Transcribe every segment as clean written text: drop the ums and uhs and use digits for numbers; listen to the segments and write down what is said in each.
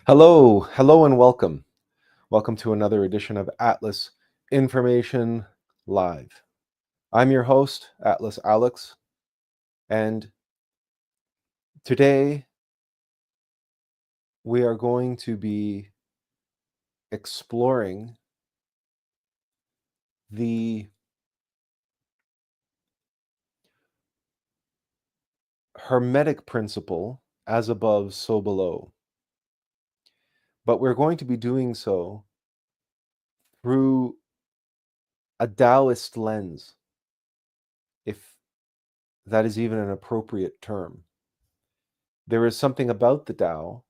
Hello and welcome. Welcome to another edition of Atlas Information Live. I'm your host, Atlas Alex, and today we are going to be exploring the Hermetic principle, as above, so below. But we're going to be doing so through a Taoist lens, if that is even an appropriate term. There is something about the Tao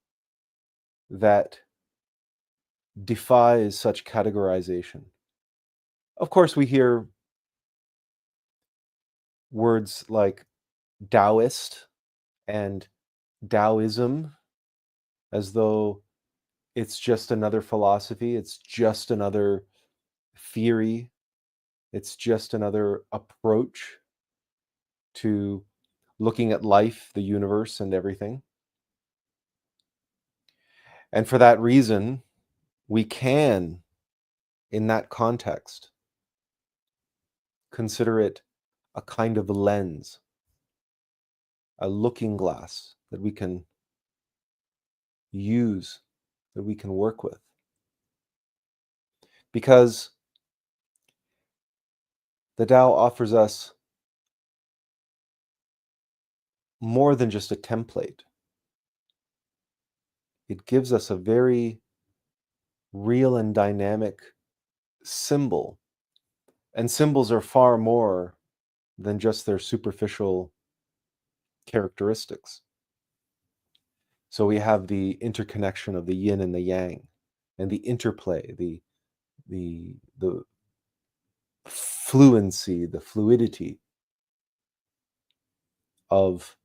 that defies such categorization. Of course, we hear words like Taoist and Taoism as though it's just another philosophy, it's just another theory, it's just another approach to looking at life, the universe, and everything. And for that reason, we can, in that context, consider it a kind of lens, a looking glass that we can use, that we can work with. Because the Tao offers us more than just a template. It gives us a very real and dynamic symbol. And symbols are far more than just their superficial characteristics. So we have the interconnection of the yin and the yang, and the interplay, the fluency, the fluidity of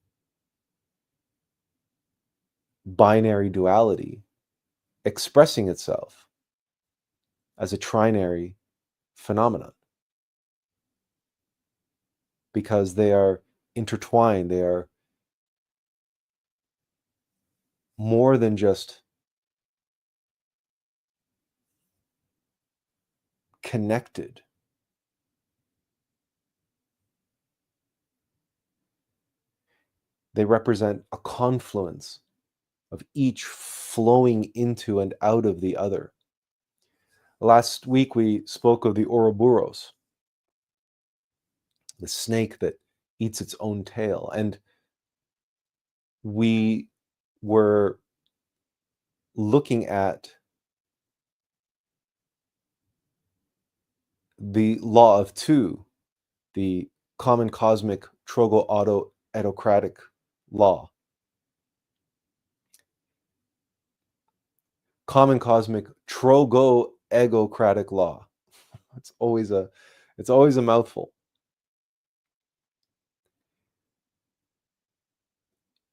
binary duality expressing itself as a trinary phenomenon, because they are intertwined, they are more than just connected. They represent a confluence of each flowing into and out of the other. Last week we spoke of the Ouroboros, the snake that eats its own tail, and we were looking at the law of two, the common cosmic trogo-autocratic law. Common cosmic trogo-egocratic law. It's always a mouthful.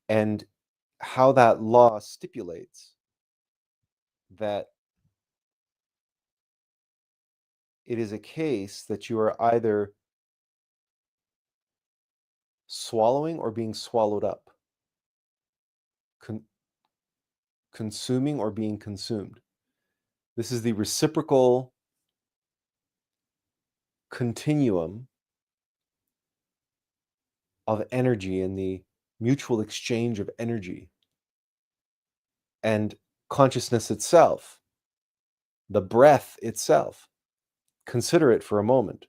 And how that law stipulates that it is a case that you are either swallowing or being swallowed up, consuming or being consumed. This is the reciprocal continuum of energy and the mutual exchange of energy. And consciousness itself, the breath itself, consider it for a moment.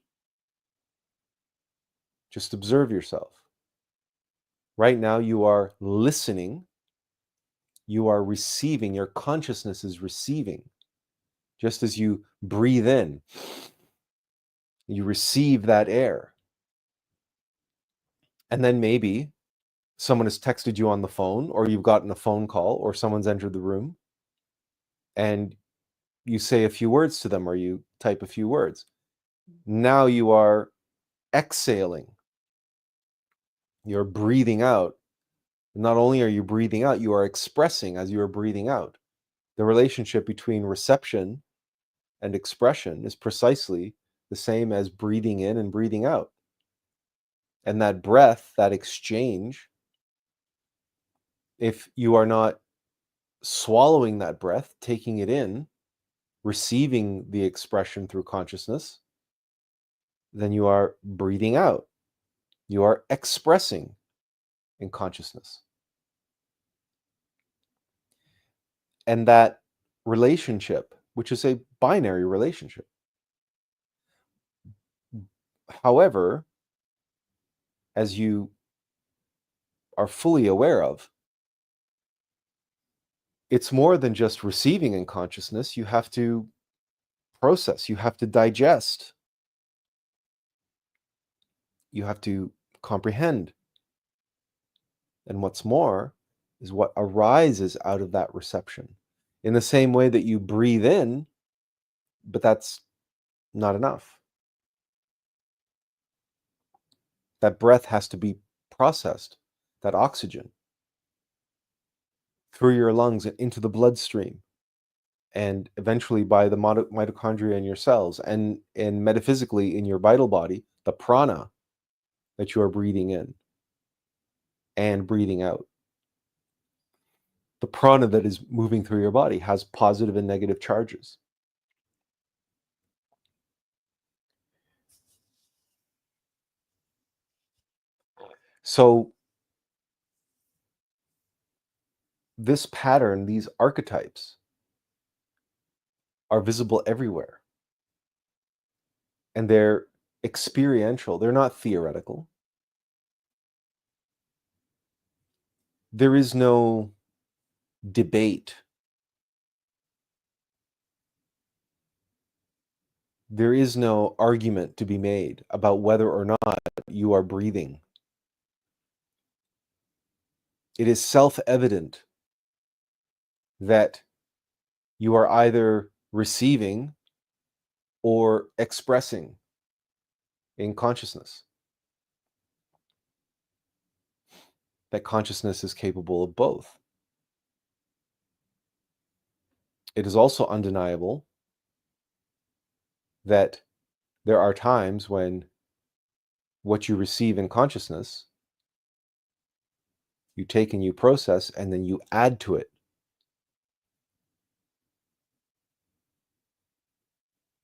Just observe yourself. Right now you are listening, you are receiving, your consciousness is receiving. Just as you breathe in, you receive that air. And then maybe someone has texted you on the phone, or you've gotten a phone call, or someone's entered the room, and you say a few words to them, or you type a few words. Now you are exhaling. You're breathing out. Not only are you breathing out, you are expressing as you are breathing out. The relationship between reception and expression is precisely the same as breathing in and breathing out. And that breath, that exchange, if you are not swallowing that breath, taking it in, receiving the expression through consciousness, then you are breathing out. You are expressing in consciousness. And that relationship, which is a binary relationship, however, as you are fully aware of, it's more than just receiving in consciousness. You have to process, you have to digest, you have to comprehend. And what's more is what arises out of that reception. In the same way that you breathe in, but that's not enough. That breath has to be processed, that oxygen, through your lungs and into the bloodstream, and eventually by the mitochondria in your cells, and metaphysically in your vital body, the prana that you are breathing in and breathing out. The prana that is moving through your body has positive and negative charges. So this pattern, these archetypes, are visible everywhere. And they're experiential. They're not theoretical. There is no debate. There is no argument to be made about whether or not you are breathing. It is self-evident that you are either receiving or expressing in consciousness. That consciousness is capable of both. It is also undeniable that there are times when what you receive in consciousness, you take and you process, and then you add to it.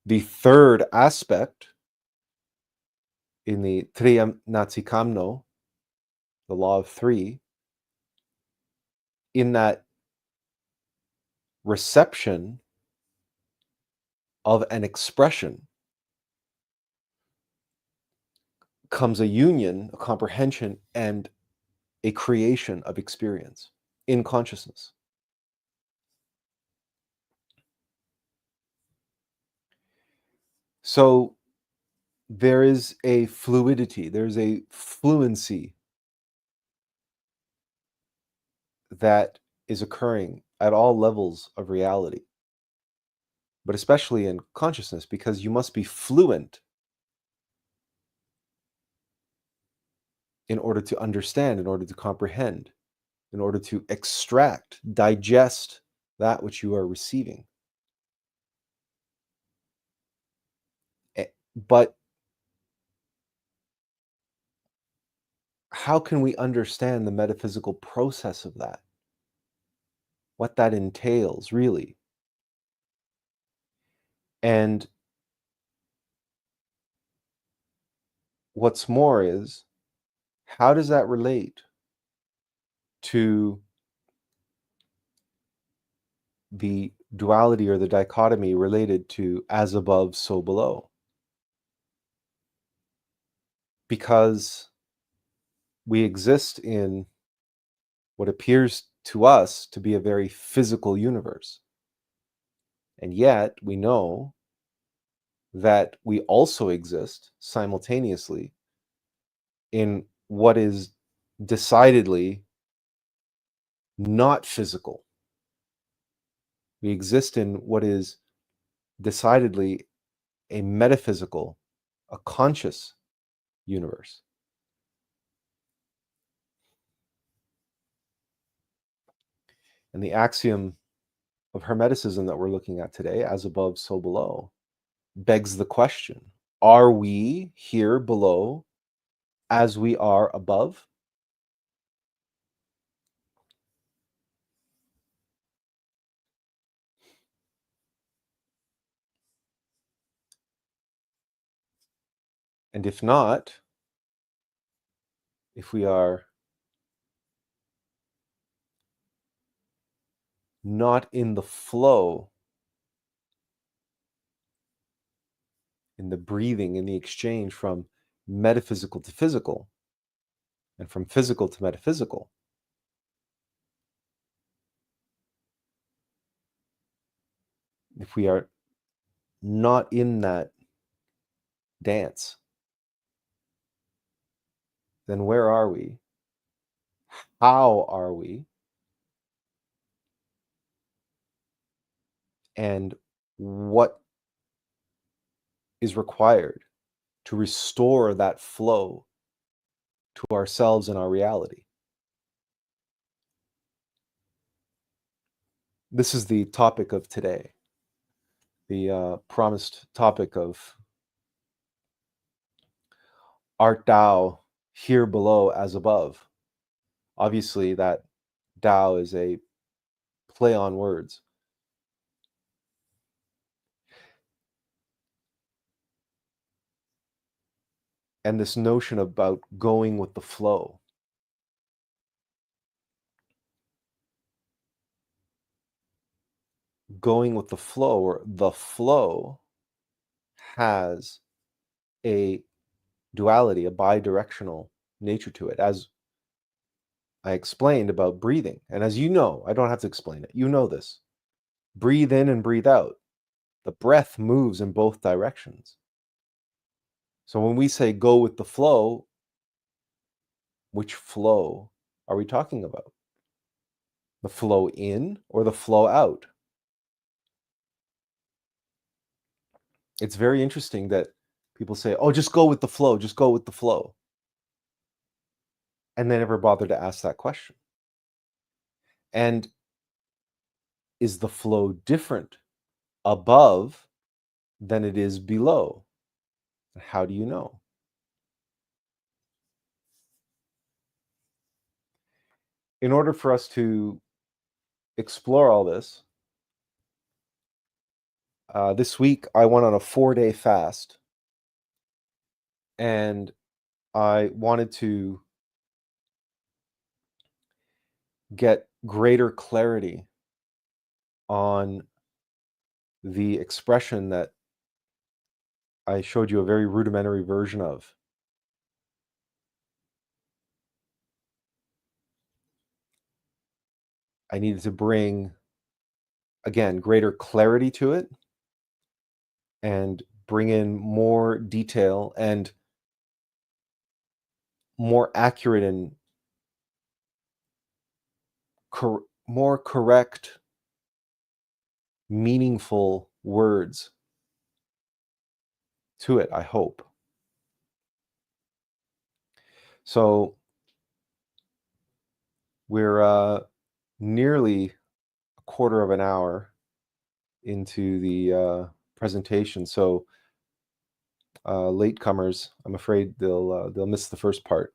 The third aspect in the Triyam Natsikamno, the law of three, in that reception of an expression comes a union, a comprehension, and a creation of experience in consciousness. So there is a fluidity, there's a fluency that is occurring at all levels of reality, but especially in consciousness, because you must be fluent in order to understand, in order to comprehend, in order to extract, digest that which you are receiving. But how can we understand the metaphysical process of that? What that entails, really? And what's more is, how does that relate to the duality or the dichotomy related to as above, so below? Because we exist in what appears to us to be a very physical universe. And yet we know that we also exist simultaneously in what is decidedly not physical. We exist in what is decidedly a metaphysical, a conscious universe. And the axiom of Hermeticism that we're looking at today, as above, so below, begs the question, are we here below as we are above? And if not, if we are not in the flow, in the breathing, in the exchange from metaphysical to physical, and from physical to metaphysical, if we are not in that dance, then where are we? How are we? And what is required to restore that flow to ourselves and our reality? This is the topic of today, the promised topic of art thou here below as above. Obviously, that Tao is a play on words. And this notion about going with the flow. Going with the flow, or the flow, has a duality, a bidirectional nature to it, as I explained about breathing. And as you know, I don't have to explain it. You know this. Breathe in and breathe out. The breath moves in both directions. So when we say go with the flow, which flow are we talking about? The flow in or the flow out? It's very interesting that people say, oh, just go with the flow, just go with the flow. And they never bother to ask that question. And is the flow different above than it is below? How do you know? In order for us to explore all this, this week I went on a 4-day fast, and I wanted to get greater clarity on the expression that I showed you a very rudimentary version of. I needed to bring, again, greater clarity to it and bring in more detail and more accurate and more correct, meaningful words to it, I hope. So we're nearly a quarter of an hour into the presentation. So latecomers, I'm afraid they'll miss the first part.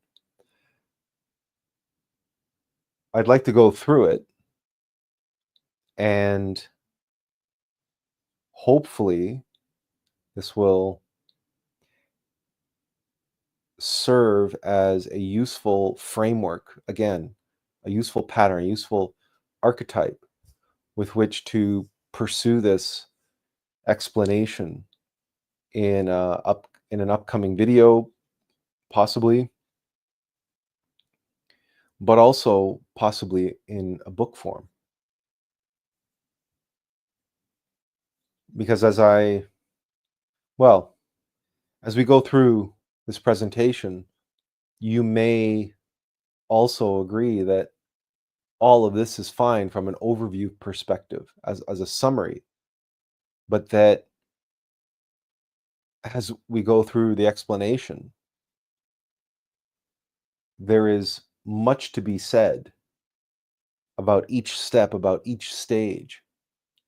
I'd like to go through it, and hopefully this will serve as a useful framework, again, a useful pattern, a useful archetype with which to pursue this explanation in an upcoming video, possibly, but also possibly in a book form. Because as we go through this presentation, you may also agree that all of this is fine from an overview perspective as a summary, but that as we go through the explanation, there is much to be said about each step, about each stage,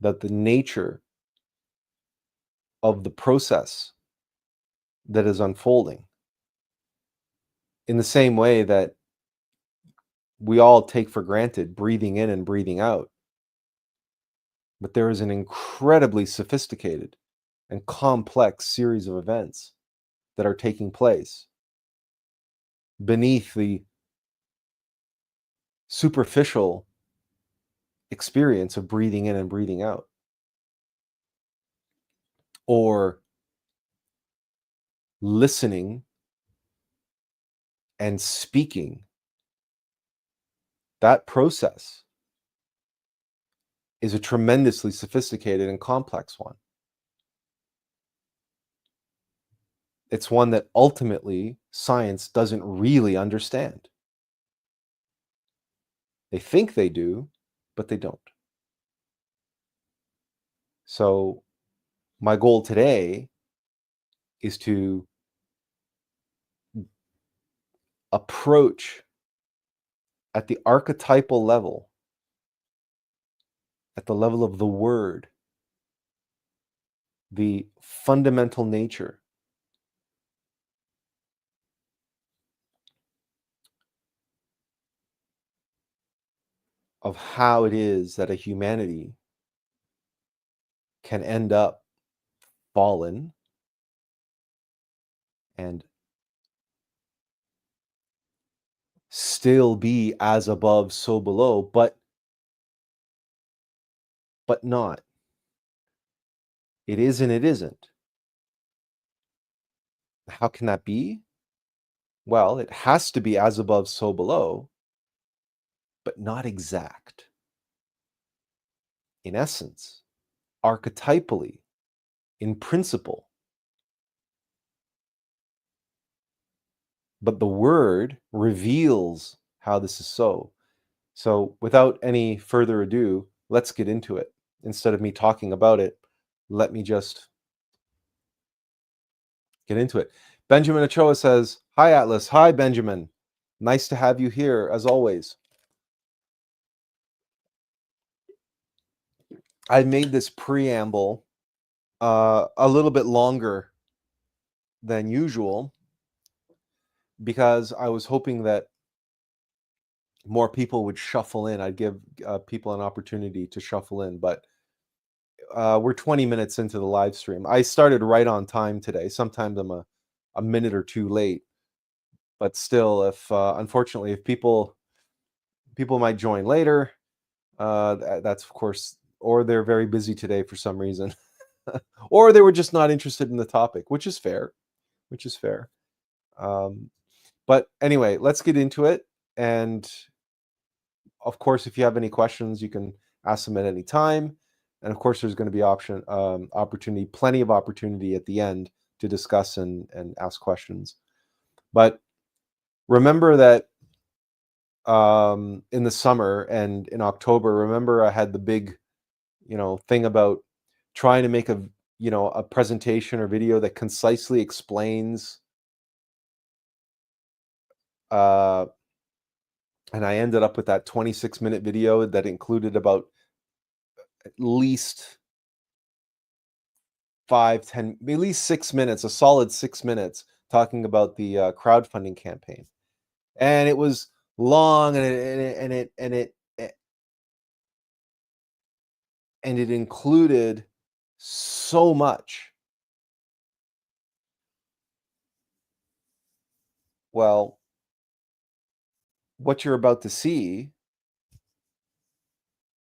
about the nature of the process that is unfolding. In the same way that we all take for granted breathing in and breathing out, but there is an incredibly sophisticated and complex series of events that are taking place beneath the superficial experience of breathing in and breathing out, or listening and speaking. That process is a tremendously sophisticated and complex one. It's one that ultimately science doesn't really understand. They think they do, but they don't. So my goal today is to approach at the archetypal level, at the level of the word, the fundamental nature of how it is that a humanity can end up fallen and still be as above, so below, but not. It is and it isn't. How can that be? Well, it has to be as above, so below, but not exact. In essence, archetypally, in principle. But the word reveals how this is so. So without any further ado, let's get into it. Instead of me talking about it, let me just get into it. Benjamin Ochoa says, "Hi, Atlas." Hi, Benjamin. Nice to have you here, as always. I made this preamble a little bit longer than usual because I was hoping that more people would shuffle in. I'd give people an opportunity to shuffle in, but we're 20 minutes into the live stream. I started right on time today. Sometimes I'm a minute or two late, but still, if unfortunately, if people might join later, that's of course, or they're very busy today for some reason, or they were just not interested in the topic, which is fair, which is fair. But anyway, let's get into it. And of course, if you have any questions, you can ask them at any time. And of course, there's going to be opportunity, plenty of opportunity at the end to discuss and ask questions. But remember that in the summer and in October, remember I had the big, thing about trying to make a presentation or video that concisely explains. And I ended up with that 26-minute video that included about at least 5, 10, at least 6 minutes, a solid 6 minutes talking about the crowdfunding campaign. And it was long and it included so much. Well, what you're about to see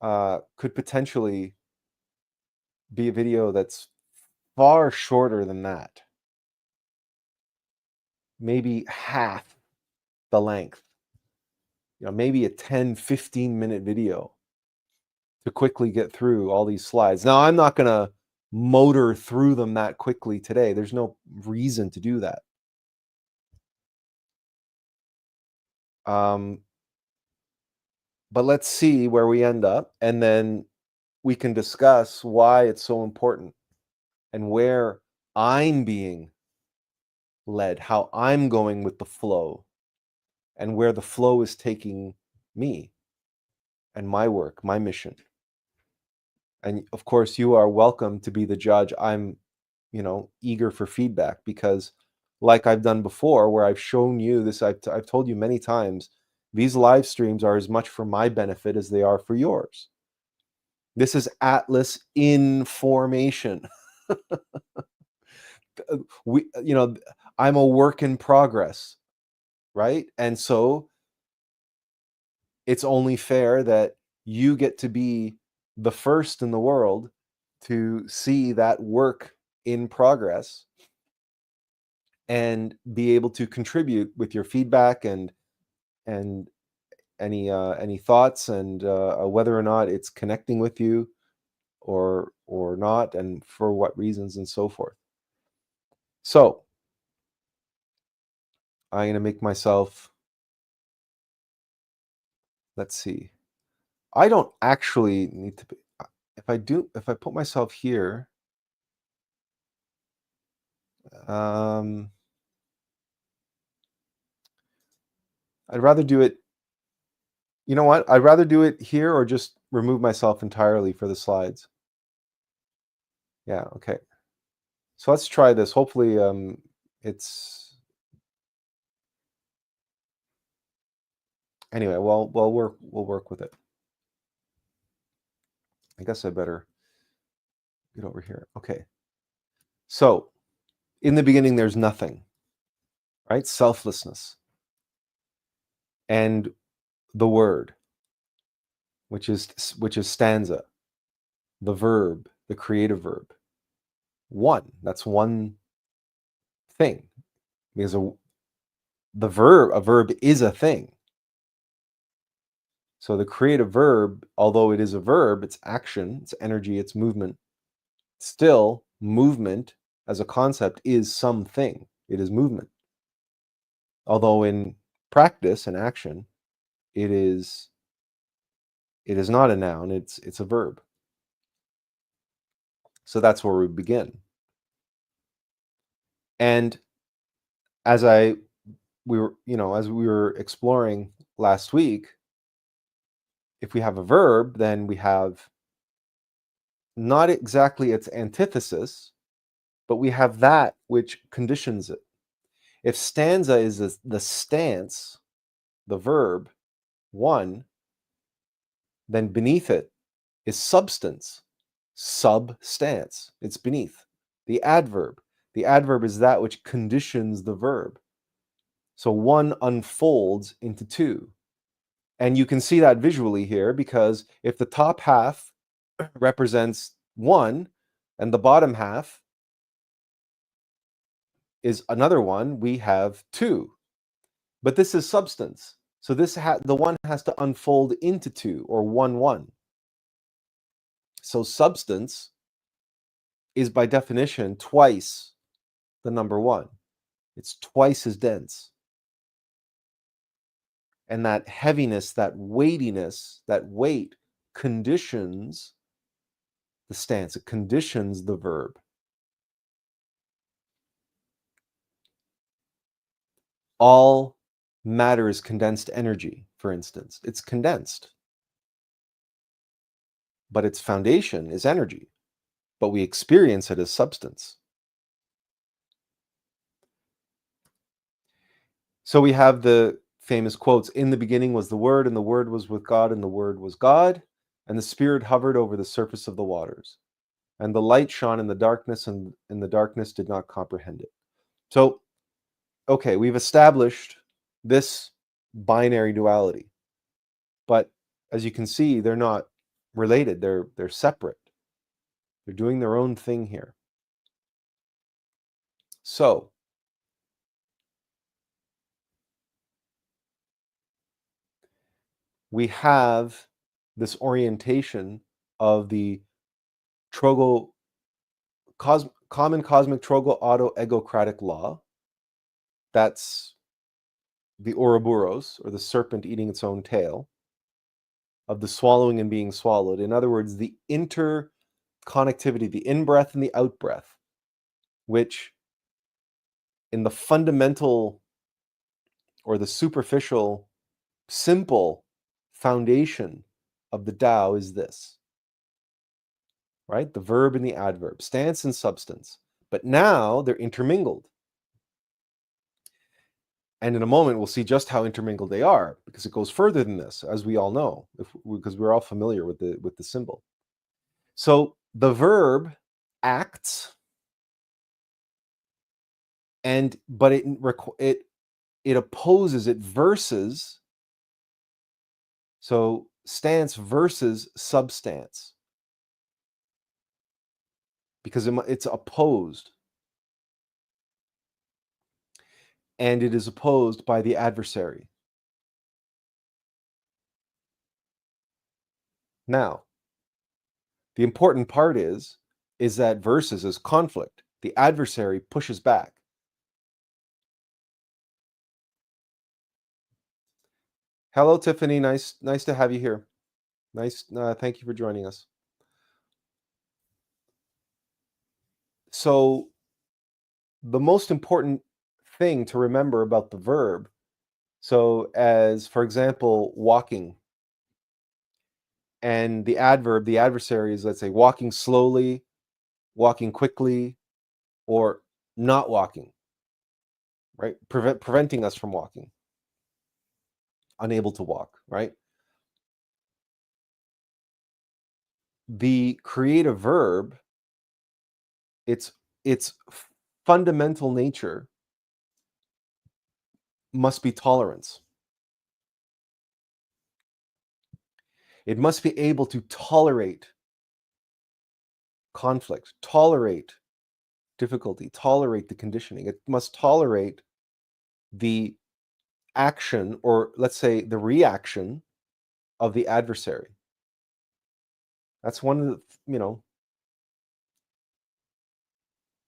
could potentially be a video that's far shorter than that. Maybe half the length. Maybe a 10, 15-minute video to quickly get through all these slides. Now, I'm not going to motor through them that quickly today. There's no reason to do that. But let's see where we end up, and then we can discuss why it's so important and where I'm being led, how I'm going with the flow, and where the flow is taking me and my work, my mission. And of course, you are welcome to be the judge. I'm, eager for feedback because, like I've done before, where I've shown you this, I've told you many times, these live streams are as much for my benefit as they are for yours. This is Atlas information. I'm a work in progress, right? And so it's only fair that you get to be the first in the world to see that work in progress and be able to contribute with your feedback and any thoughts and whether or not it's connecting with you or not, and for what reasons and so forth. So I'm going to make myself, let's see. I don't actually need to be, if I put myself here, I'd rather do it, you know what? I'd rather do it here or just remove myself entirely for the slides. Yeah, okay. So let's try this. Hopefully it's, anyway, we'll work with it. I guess I better get over here. Okay. So in the beginning, there's nothing, right? Selflessness. And the word, which is stanza, the verb, the creative verb. One, that's one thing. Because a verb is a thing. So the creative verb, although it is a verb, it's action, it's energy, it's movement. Still, movement as a concept is something. It is movement. Although in practice and action, it is not a noun, it's a verb. So that's where we begin. And as we were exploring last week, if we have a verb, then we have not exactly its antithesis, but we have that which conditions it. If stanza is the stance, the verb, one, then beneath it is substance, substance. It's beneath. The adverb. The adverb is that which conditions the verb. So one unfolds into two. And you can see that visually here, because if the top half represents one and the bottom half is another one, we have two. But this is substance. So the one has to unfold into two, or one. So substance is by definition twice the number one. It's twice as dense. And that heaviness, that weightiness, that weight conditions the stance. It conditions the verb. All matter is condensed energy, for instance. It's condensed. But its foundation is energy. But we experience it as substance. So we have the famous quotes, "In the beginning was the Word, and the Word was with God, and the Word was God, and the Spirit hovered over the surface of the waters. And the light shone in the darkness, and in the darkness did not comprehend it." So, okay, we've established this binary duality. But as you can see, they're not related. They're separate. They're doing their own thing here. So, we have this orientation of the common cosmic trogo auto egocratic law. That's the Ouroboros, or the serpent eating its own tail, of the swallowing and being swallowed. In other words, the interconnectivity, the in-breath and the out-breath, which in the fundamental or the superficial, simple foundation of the Tao is this, right? The verb and the adverb, stance and substance. But now they're intermingled. And in a moment, we'll see just how intermingled they are, because it goes further than this, as we all know, because we're all familiar with the symbol. So the verb acts but it opposes it versus, so stance versus substance, because it's opposed, and it is opposed by the adversary. Now, the important part is that versus is conflict. The adversary pushes back. Hello, Tiffany. Nice to have you here. Thank you for joining us. So, the most important thing to remember about the verb, so as for example, walking, and the adverb, the adversary is, let's say, walking slowly, walking quickly, or not walking, right? Preventing us from walking, unable to walk, right? The creative verb, its fundamental nature must be tolerance. It must be able to tolerate conflict, tolerate difficulty, tolerate the conditioning. It must tolerate the action, or let's say the reaction, of the adversary. That's one of the,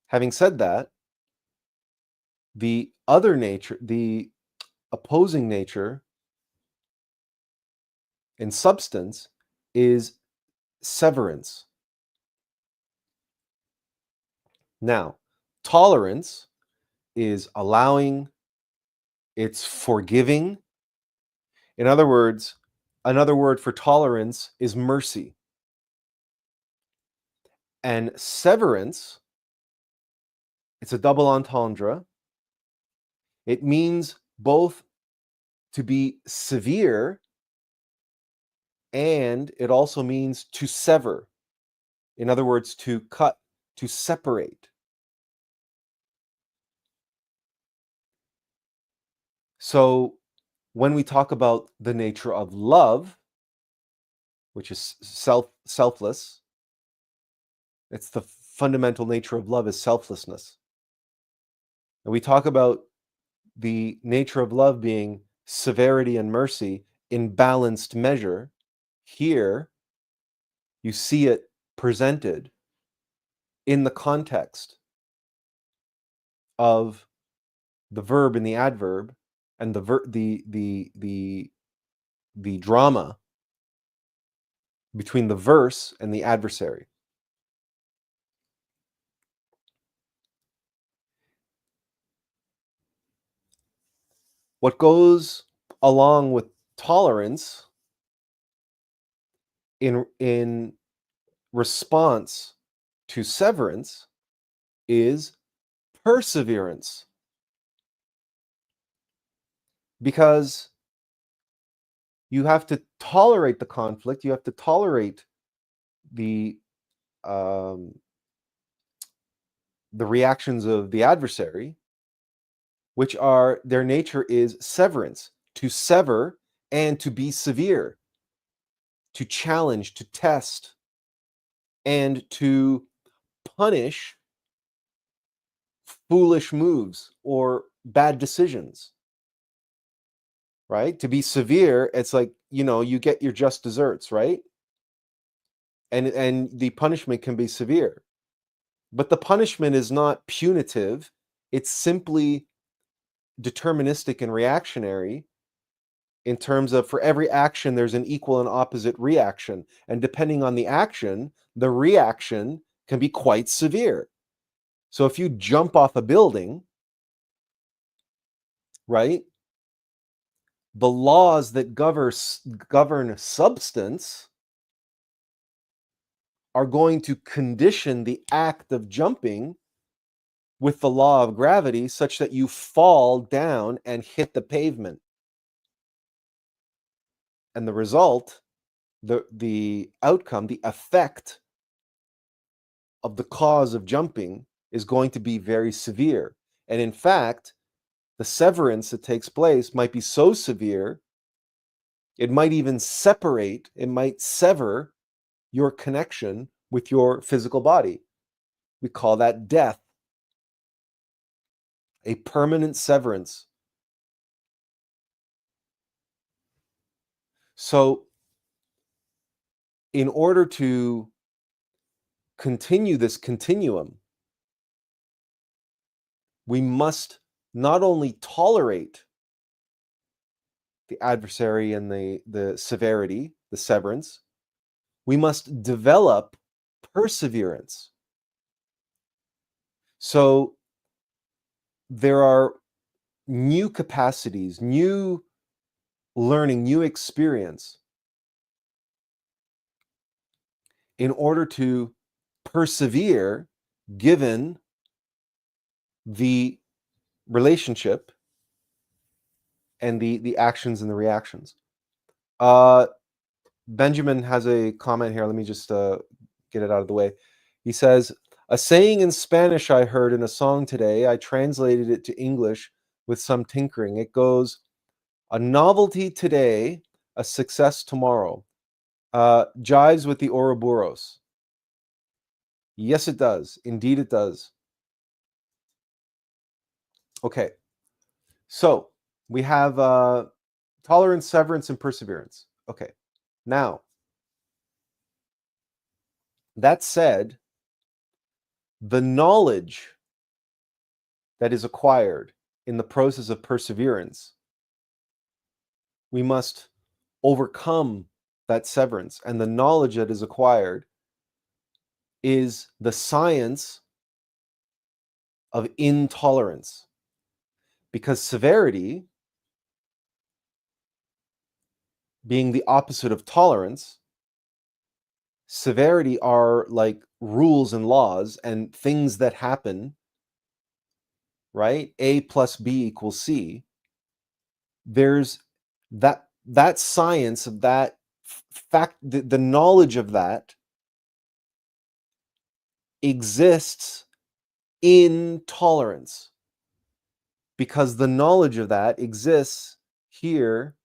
having said that, the other nature, the opposing nature in substance, is severance. Now, tolerance is allowing, it's forgiving. In other words, another word for tolerance is mercy. And severance, it's a double entendre. It means both to be severe, and it also means to sever. In other words, to cut, to separate. So when we talk about the nature of love, which is selfless, it's the fundamental nature of love is selflessness. And we talk about the nature of love being severity and mercy in balanced measure. Here, you see it presented in the context of the verb and the adverb, and the drama between the verse and the adversary. What goes along with tolerance in response to severance is perseverance. Because you have to tolerate the conflict, you have to tolerate the reactions of the adversary, which are, their nature is severance, to sever and to be severe, to challenge, to test, and to punish foolish moves or bad decisions, right? To be severe, it's like, you get your just desserts, right? And the punishment can be severe. But the punishment is not punitive. It's simply deterministic and reactionary, in terms of, for every action, there's an equal and opposite reaction. And depending on the action, the reaction can be quite severe. So if you jump off a building, right, the laws that govern substance are going to condition the act of jumping with the law of gravity, such that you fall down and hit the pavement. And the result, the outcome, the effect of the cause of jumping is going to be very severe. And in fact, the severance that takes place might be so severe, it might even separate, it might sever your connection with your physical body. We call that death, a permanent severance. So, in order to continue this continuum, we must not only tolerate the adversary and the severity, the severance, we must develop perseverance. So there are new capacities, new learning, new experience in order to persevere given the relationship and the actions and the reactions. Benjamin has a comment here. Let me just get it out of the way. He says, a saying in Spanish I heard in a song today, I translated it to English with some tinkering. It goes, a novelty today, a success tomorrow. Jives with the Ouroboros. Yes, it does. Indeed, it does. Okay. So we have tolerance, severance, and perseverance. Okay. Now, that said, the knowledge that is acquired in the process of perseverance, we must overcome that severance. And the knowledge that is acquired is the science of intolerance. Because severity, being the opposite of tolerance, severity are like rules and laws and things that happen, right? A plus B equals C. There's that science of that fact, the knowledge of that exists in tolerance, because the knowledge of that exists here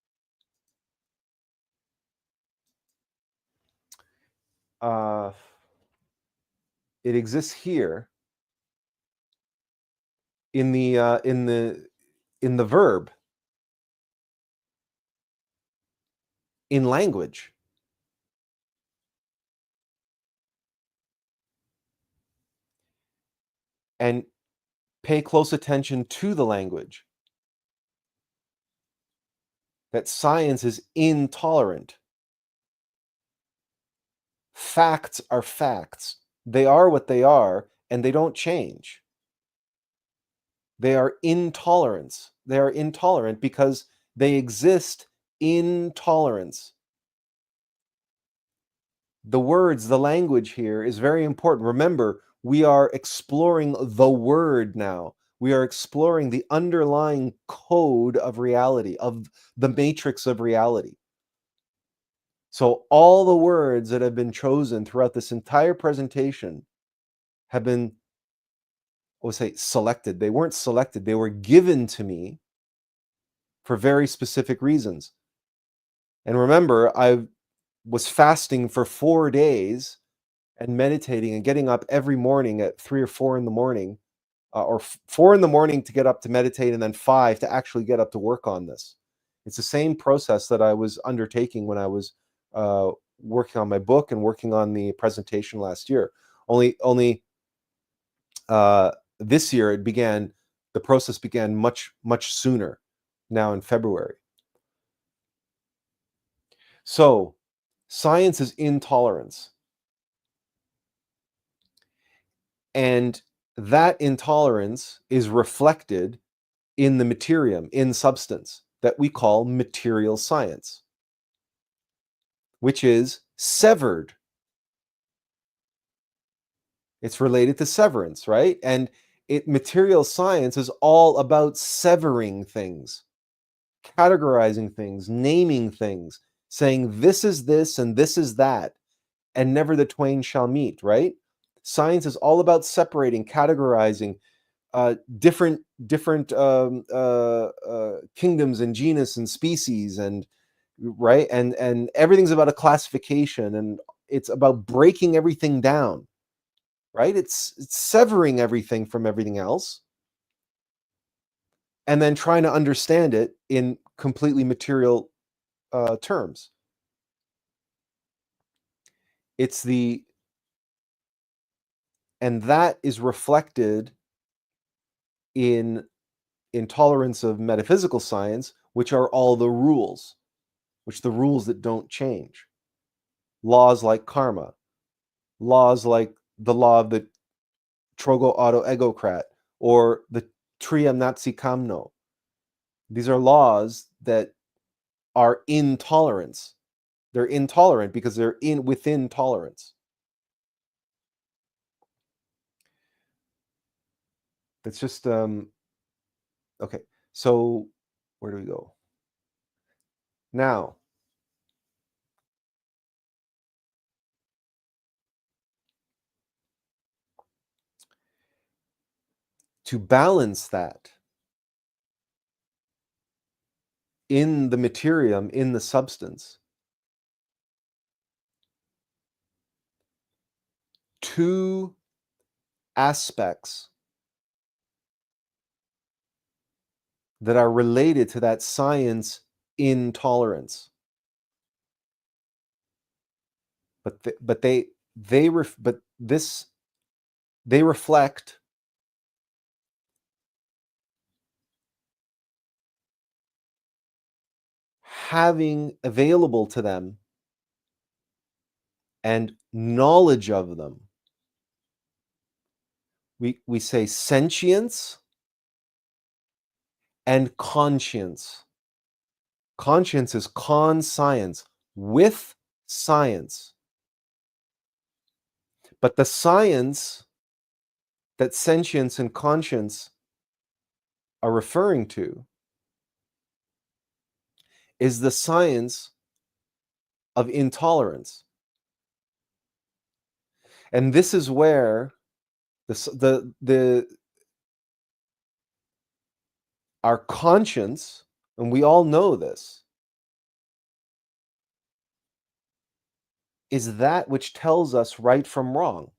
it exists here in the verb, in language. And pay close attention to the language. That science is intolerant. Facts are facts. They are what they are, and they don't change. They are intolerance. They are intolerant because they exist in tolerance. The words, the language here is very important. Remember, we are exploring the word now. We are exploring the underlying code of reality, of the matrix of reality. So all the words that have been chosen throughout this entire presentation have been, I would say, selected. They weren't selected. They were given to me for very specific reasons. And remember, I was fasting for 4 days and meditating and getting up every morning at 3 or 4 in the morning, or 4 in the morning to get up to meditate, and then 5 to actually get up to work on this. It's the same process that I was undertaking when I was working on my book and working on the presentation last year. Only this year the process began much sooner, now in February. So science is intolerance. And that intolerance is reflected in the materium, in substance, that we call material science, which is severed. It's related to severance, right? And material science is all about severing things, categorizing things, naming things, saying this is this and this is that, and never the twain shall meet, right? Science is all about separating, categorizing, different kingdoms and genus and species, and right, and everything's about a classification, and it's about breaking everything down, right? It's severing everything from everything else, and then trying to understand it in completely material terms. It's the And that is reflected in intolerance of metaphysical science, which are all the rules, the rules that don't change. Laws like karma, laws like the law of the trogo auto egocrat, or the triam natsi kamno. These are laws that are intolerance. They're intolerant because they're within tolerance. That's just okay. So where do we go now? To balance that in the materium, in the substance, two aspects that are related to that science intolerance, but they reflect having available to them and knowledge of them. We say sentience and conscience. Conscience is conscience, with science. But the science that sentience and conscience are referring to is the science of intolerance. And this is where our conscience, and we all know this, is that which tells us right from wrong.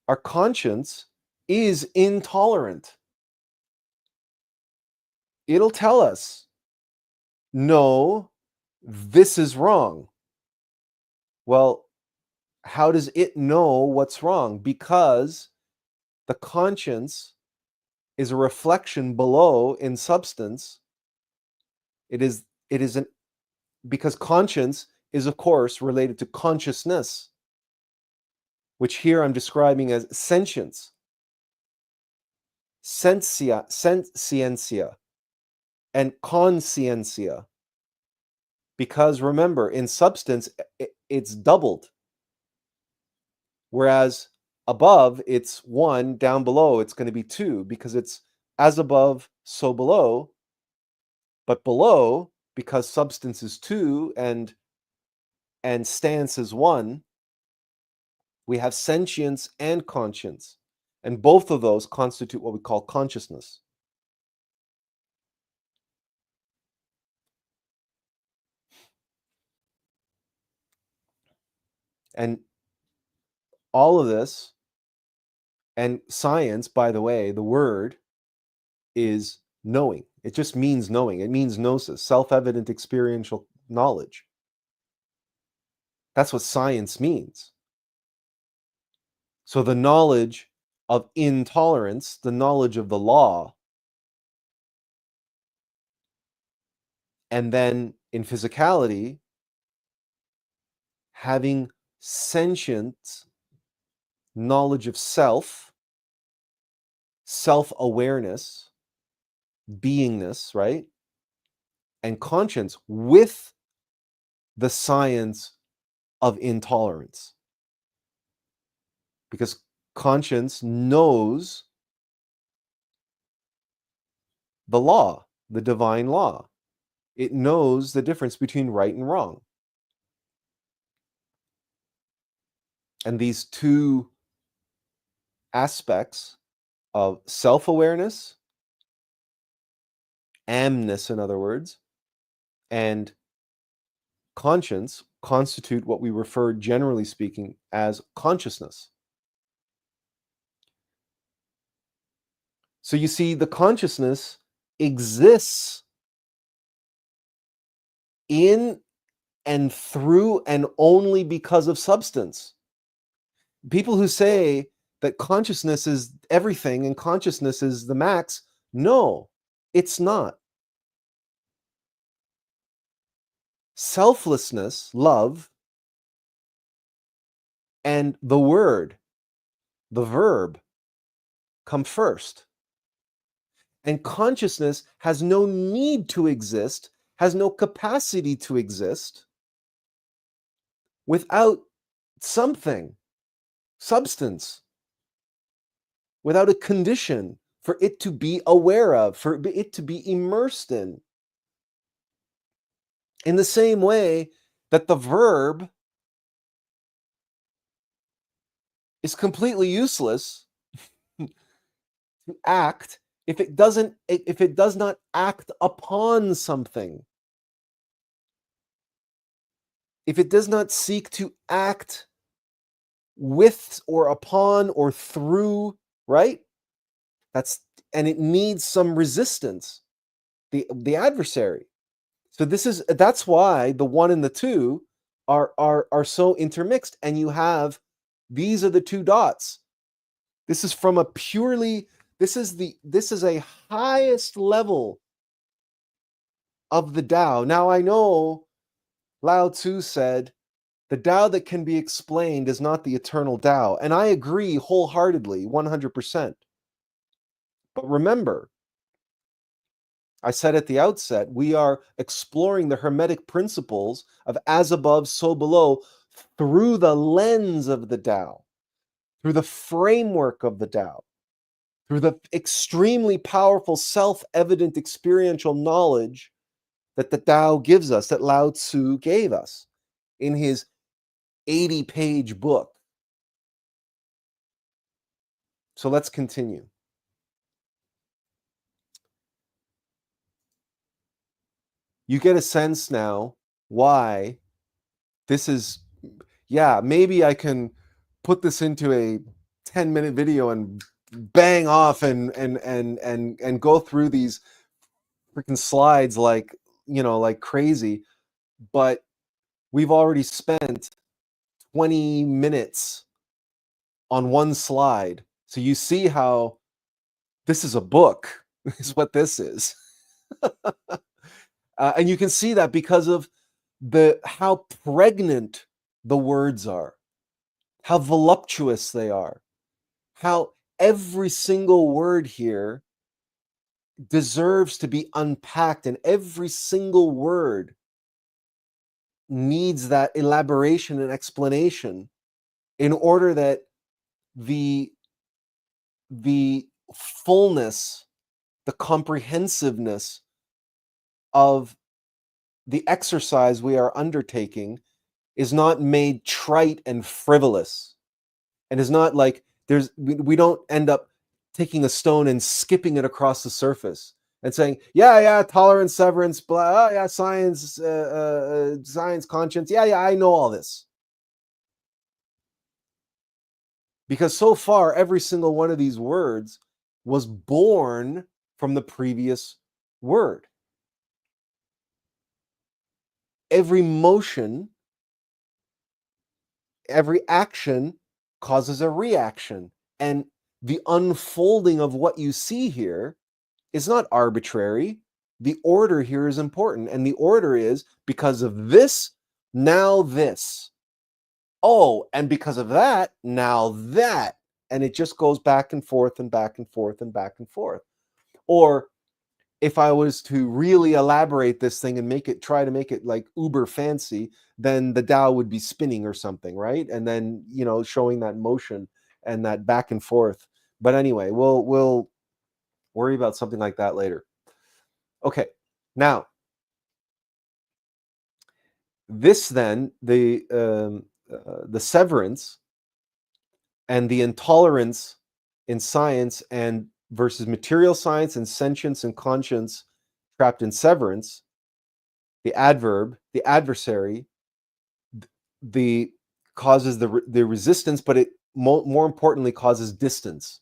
Our conscience is intolerant. It'll tell us, no, this is wrong. Well, how does it know what's wrong? Because the conscience is a reflection below in substance. Because conscience is, of course, related to consciousness, which here I'm describing as sentience, sentiencia, and consciencia. Because remember, in substance, it's doubled. Whereas above, it's 1, down below, it's going to be 2, because it's as above, so below. But below, because substance is 2 and stance is 1, we have sentience and conscience. And both of those constitute what we call consciousness. And all of this, and science, by the way, the word is knowing. It just means knowing. It means gnosis, self-evident experiential knowledge. That's what science means. So the knowledge of intolerance, the knowledge of the law, and then in physicality, having sentient knowledge of self, self-awareness, beingness, right? And conscience with the science of intolerance. Because conscience knows the law, the divine law. It knows the difference between right and wrong. And these two aspects of self-awareness, amness, in other words, and conscience constitute what we refer, generally speaking, as consciousness. So you see, the consciousness exists in and through and only because of substance. People who say that consciousness is everything and consciousness is the max, no, it's not. Selflessness, love, and the word, the verb, come first. And consciousness has no need to exist, has no capacity to exist without something, substance, without a condition for it to be aware of, for it to be immersed in. In the same way that the verb is completely useless to act if it does not act upon something. If it does not seek to act with or upon or through, right? And it needs some resistance, the adversary. So that's why the one and the two are so intermixed, and you have these are the two dots. This is from a purely this is a highest level of the Tao. Now I know Lao Tzu said the Tao that can be explained is not the eternal Tao, and I agree wholeheartedly, 100%. But remember, I said at the outset, we are exploring the Hermetic principles of as above, so below through the lens of the Tao, through the framework of the Tao, through the extremely powerful self-evident experiential knowledge that the Tao gives us, that Lao Tzu gave us in his 80-page book. So let's continue. You get a sense now why this is, maybe I can put this into a 10-minute video and bang off and go through these freaking slides like crazy, but we've already spent 20 minutes on one slide. So you see how this is a book, is what this is. And you can see that because of how pregnant the words are, how voluptuous they are, how every single word here deserves to be unpacked, and every single word needs that elaboration and explanation in order that the fullness, the comprehensiveness of the exercise we are undertaking is not made trite and frivolous, and is not like we don't end up taking a stone and skipping it across the surface and saying, tolerance, severance, blah, science, science, conscience, I know all this. Because so far, every single one of these words was born from the previous word. Every motion, every action causes a reaction. And the unfolding of what you see here is not arbitrary. The order here is important. And the order is because of this, now this. Oh, and because of that, now that. And it just goes back and forth and back and forth and back and forth. Or if I was to really elaborate this thing and try to make it like uber fancy, then the Tao would be spinning or something, right? And then, showing that motion and that back and forth. But anyway, we'll worry about something like that later. Okay, now, this then, the severance and the intolerance in science and versus material science and sentience and conscience trapped in severance, the adverb, the adversary, the causes the resistance, but it more importantly causes distance.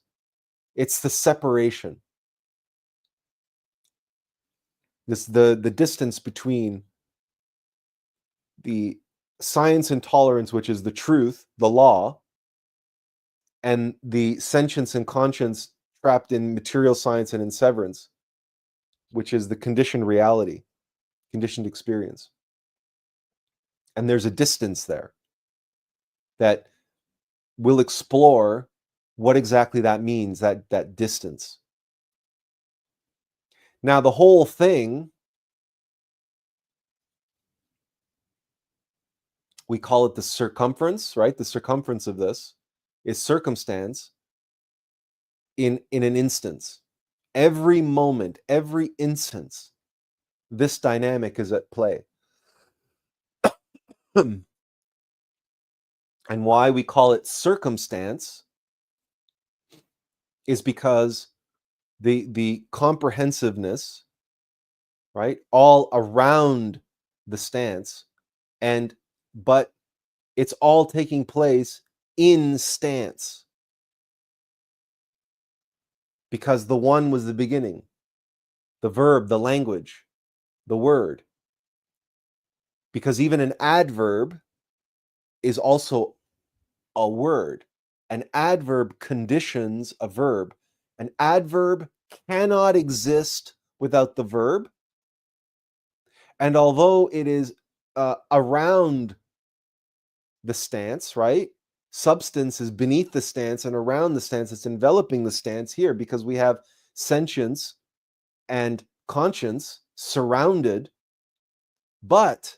It's the separation. The distance between the science and tolerance, which is the truth, the law, and the sentience and conscience trapped in material science and in severance, which is the conditioned reality, conditioned experience. And there's a distance there that we'll explore what exactly that means, that distance. Now, the whole thing, we call it the circumference, right? The circumference of this is circumstance in an instance. Every moment, every instance, this dynamic is at play. And why we call it circumstance is because the comprehensiveness, right, all around the stance, but it's all taking place in stance, because the one was the beginning, the verb, the language, the word. Because even an adverb is also a word. An adverb conditions a verb. An adverb cannot exist without the verb. And although it is around the stance, right? Substance is beneath the stance and around the stance. It's enveloping the stance here because we have sentience and conscience surrounded. But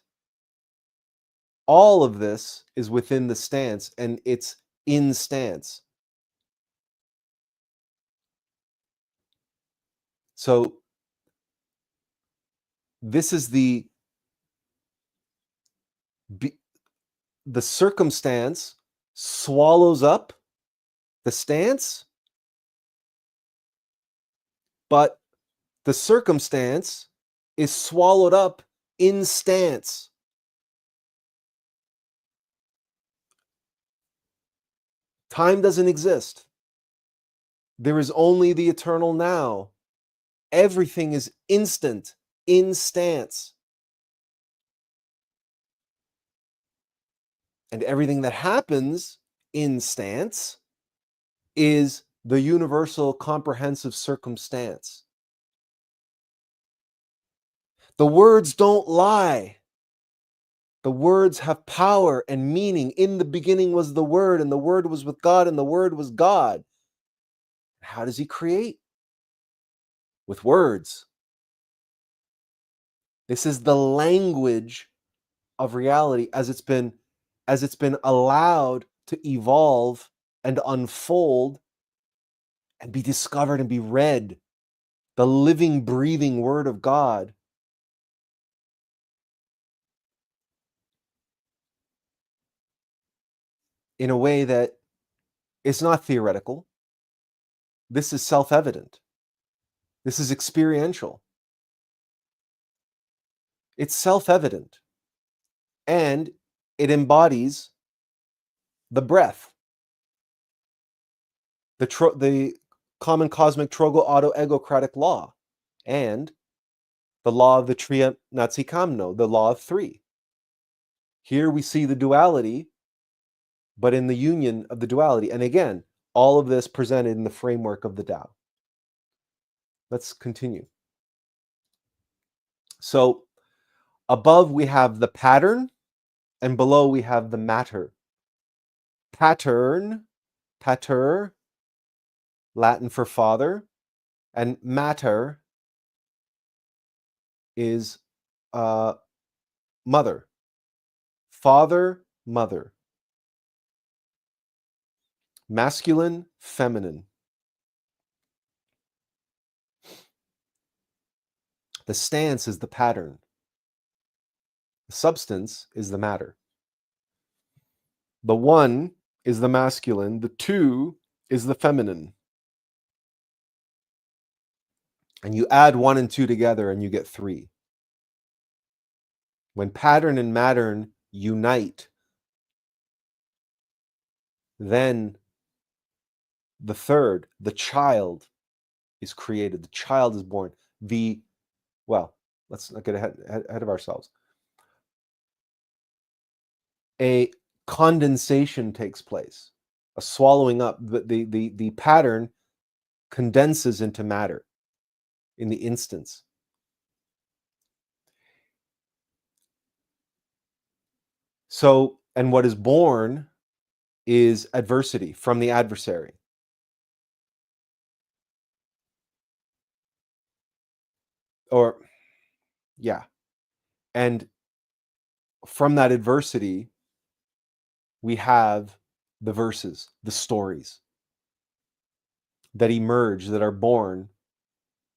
all of this is within the stance and it's in stance. So this is the circumstance swallows up the stance, but the circumstance is swallowed up in stance. Time doesn't exist. There is only the eternal now. Everything is instant, in stance. And everything that happens in stance is the universal comprehensive circumstance. The words don't lie. The words have power and meaning. In the beginning was the Word, and the Word was with God, and the Word was God. How does He create? With words. This is the language of reality as it's been allowed to evolve and unfold and be discovered and be read. The living, breathing Word of God. In a way that it's not theoretical. This is self-evident. This is experiential. It's self-evident. And it embodies the breath, the common cosmic trogo auto egocratic law, and the law of the tria nazikamno, the law of three. Here we see the duality, but in the union of the duality. And again, all of this presented in the framework of the Tao. Let's continue. So above we have the pattern, and below we have the matter. Pattern, pater, Latin for father, and matter is mother. Father, mother. Masculine, feminine. The stance is the pattern. The substance is the matter. The one is the masculine. The two is the feminine. And you add 1 and 2 together and you get 3. When pattern and matter unite, then the third, the child, is created. The child is born. Well, let's not get ahead of ourselves. A condensation takes place, a swallowing up. The pattern condenses into matter in the instance. So, and what is born is adversity from the adversary. Or, yeah. And from that adversity, we have the verses, the stories that emerge, that are born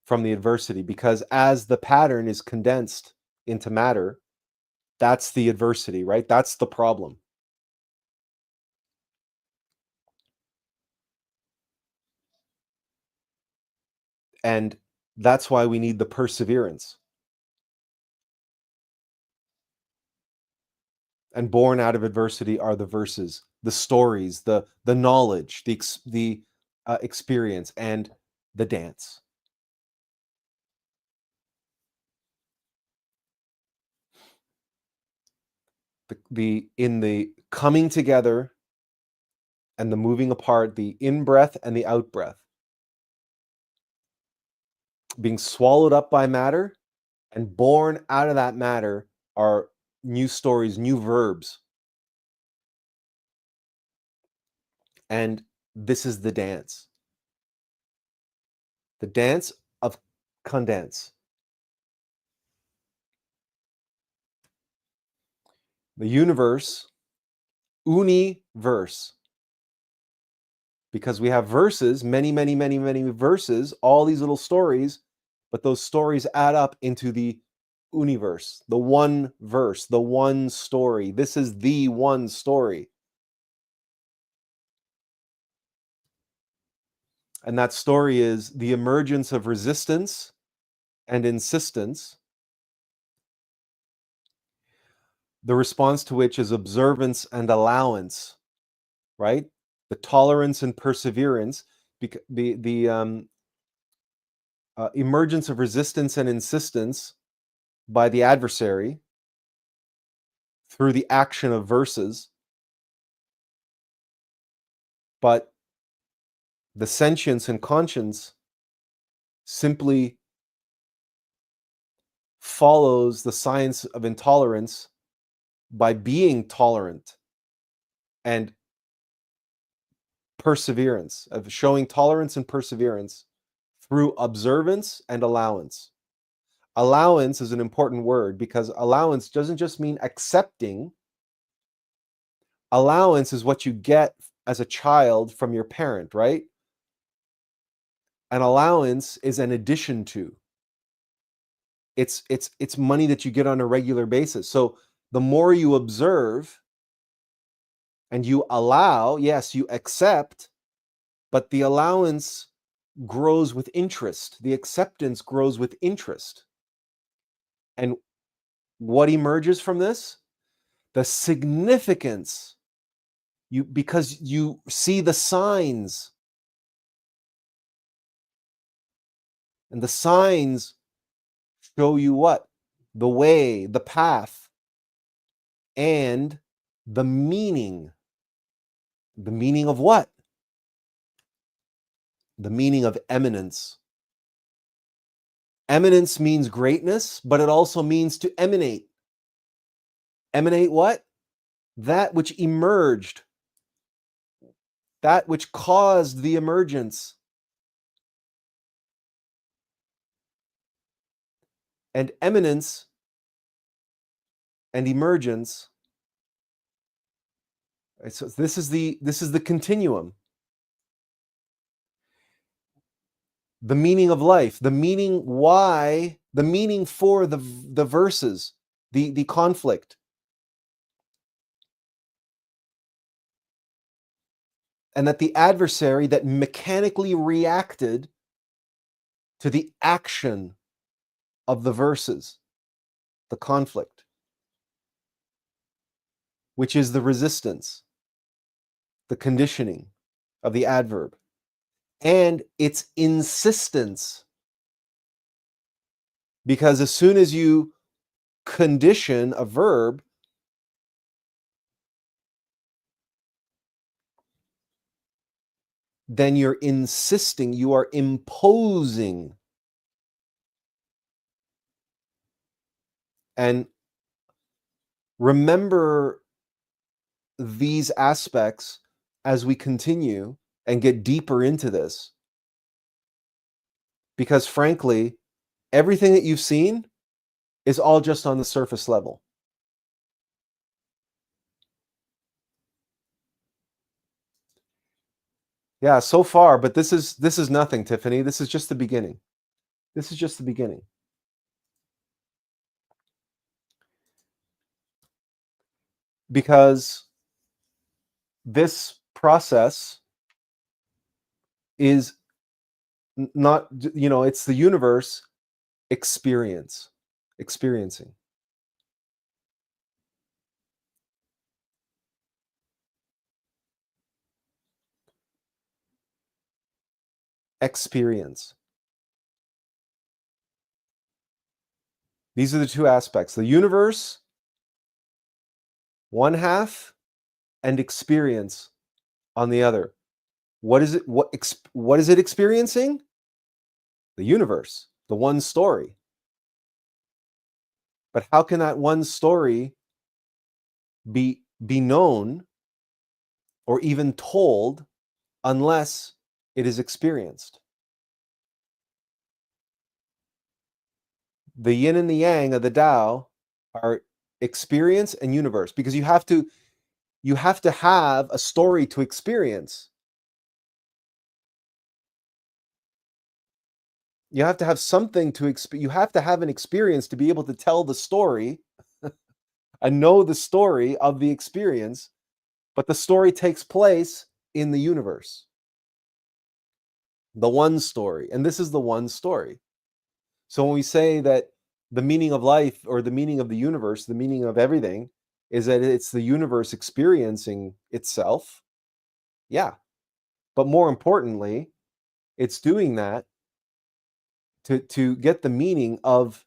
from the adversity. Because as the pattern is condensed into matter, that's the adversity, right? That's the problem. And that's why we need the perseverance. And born out of adversity are the verses, the stories, the knowledge, the experience, and the dance. In the coming together and the moving apart, the in-breath and the out-breath, being swallowed up by matter, and born out of that matter are new stories, new verbs. And this is the dance of condense. The universe, universe, because we have verses, many, many, many, many verses, all these little stories, but those stories add up into the universe, the one verse, the one story. This is the one story. And that story is the emergence of resistance and insistence, the response to which is observance and allowance, right? The tolerance and perseverance, the emergence of resistance and insistence by the adversary through the action of verses, but the sentience and conscience simply follows the science of intolerance by being tolerant, and perseverance, of showing tolerance and perseverance through observance and allowance. Allowance is an important word because allowance doesn't just mean accepting. Allowance is what you get as a child from your parent, right? An allowance is an addition to. It's money that you get on a regular basis. So the more you observe and you allow, yes, you accept, but the allowance grows with interest. The acceptance grows with interest. And what emerges from this? The significance. Because you see the signs. And the signs show you what? The way, the path, and the meaning. The meaning of what? The meaning of eminence. Eminence means greatness, but it also means to emanate. Emanate what? That which emerged, that which caused the emergence. And eminence and emergence. So this is the continuum. The meaning of life, the meaning why, the meaning for the verses, the conflict. And that the adversary that mechanically reacted to the action of the verses, the conflict, which is the resistance, the conditioning of the adverb, and its insistence. Because as soon as you condition a verb, then you're insisting, you are imposing. And remember these aspects as we continue and get deeper into this. Because frankly, everything that you've seen is all just on the surface level. Yeah, so far, but this is nothing, Tiffany. This is just the beginning. This is just the beginning. Because this process is not, it's the universe experiencing. Experience. These are the two aspects. The universe, one half, and experience on the other. What is it? What is it experiencing? The universe, the one story. But how can that one story be known or even told unless it is experienced? The yin and the yang of the Tao are experience and universe, because you have to have a story to experience. You have to have something to you have to have an experience to be able to tell the story and know the story of the experience, but the story takes place in the universe. The one story, and this is the one story. So when we say that the meaning of life, or the meaning of the universe, the meaning of everything, is that it's the universe experiencing itself, yeah. But more importantly, it's doing that to get the meaning of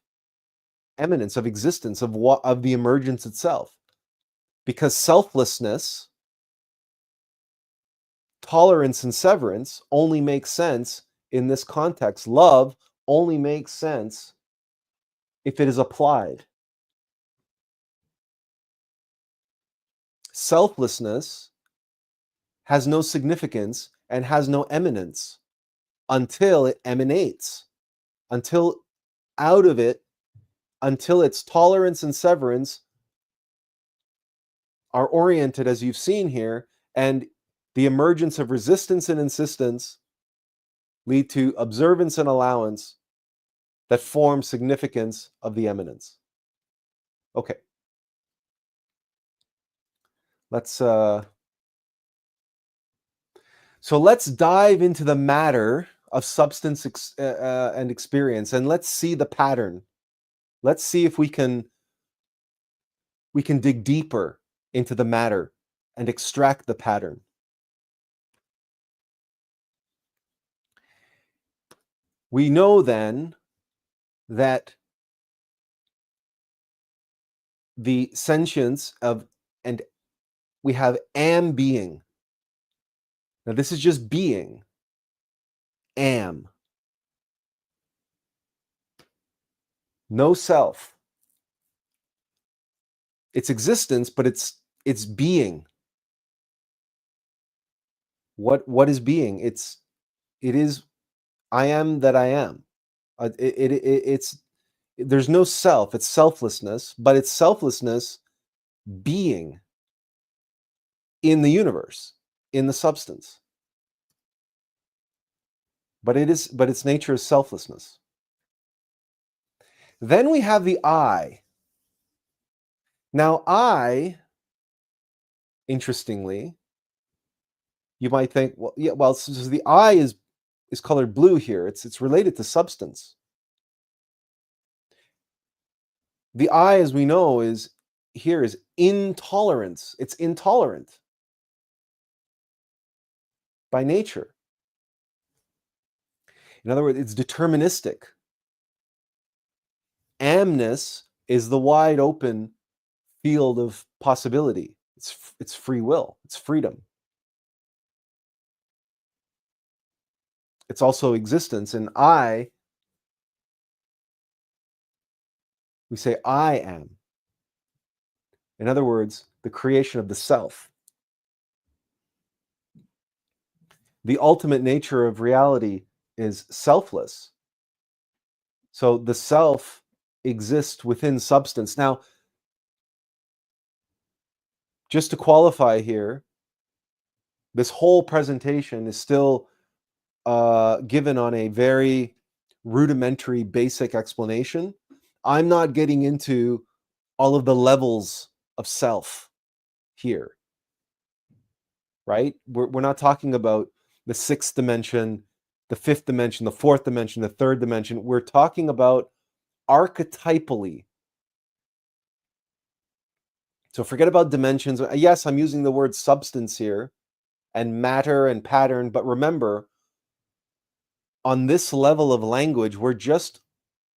eminence, of existence, of the emergence itself. Because selflessness, tolerance, and severance only makes sense in this context. Love only makes sense if it is applied. Selflessness has no significance and has no eminence until it emanates, until out of it, until its tolerance and severance are oriented, as you've seen here, and the emergence of resistance and insistence lead to observance and allowance that form significance of the eminence. Okay. So let's dive into the matter of substance and experience, and let's see the pattern. Let's see if we can dig deeper into the matter and extract the pattern. We know then that the sentience of, and we have am being. Now this is just being. Am. No self. It's existence, but it's being. What is being? It is I am that I am. It's there's no self. It's selflessness, but it's selflessness being in the universe, in the substance. But its nature is selflessness. Then we have the I. Now I, interestingly, you might think, well, yeah, well, so the I is colored blue here. It's related to substance. The I, as we know, is intolerance. It's intolerant by nature. In other words, it's deterministic. Amness is the wide open field of possibility. It's free will. It's freedom. It's also existence. And I, we say I am. In other words, the creation of the self. The ultimate nature of reality is selfless. So the self exists within substance. Now, just to qualify here, this whole presentation is still given on a very rudimentary, basic explanation. I'm not getting into all of the levels of self here, right? We're not talking about the sixth dimension, the fifth dimension, the fourth dimension, the third dimension. We're talking about archetypally. So forget about dimensions. Yes, I'm using the word substance here and matter and pattern, but remember, on this level of language, we're just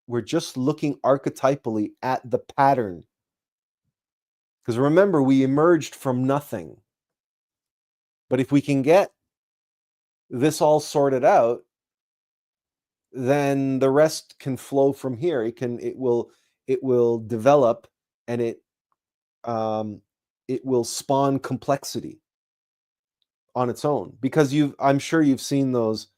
looking archetypally at the pattern. Because remember, we emerged from nothing. But if we can get this all sorted out, then the rest can flow from here. It will develop, and it will spawn complexity on its own. Because I'm sure you've seen those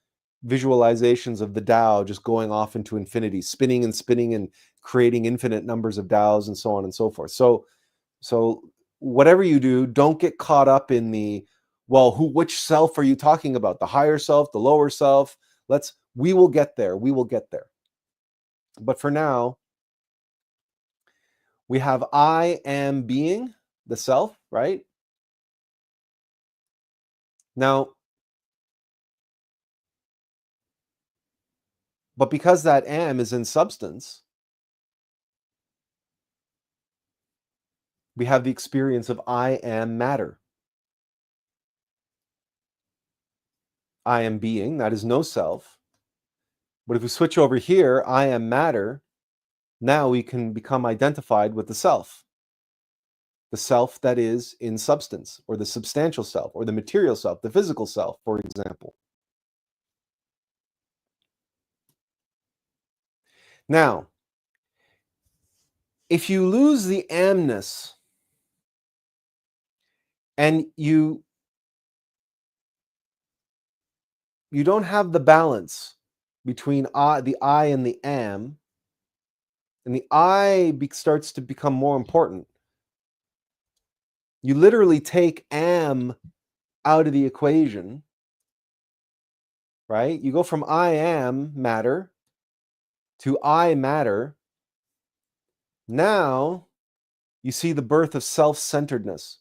visualizations of the Tao just going off into infinity, spinning and creating infinite numbers of Taos and so on and so forth. So whatever you do, don't get caught up in the, well, which self are you talking about? The higher self, the lower self? We will get there. We will get there. But for now, we have I am being, the self, right? Now, but because that am is in substance, we have the experience of I am matter. I am being, that is no self. But if we switch over here, I am matter, now we can become identified with the self that is in substance, or the substantial self, or the material self, the physical self, for example. Now, if you lose the amness and you don't have the balance between the I and the am, and the I starts to become more important, you literally take am out of the equation, right? You go from I am matter to I matter. Now you see the birth of self-centeredness.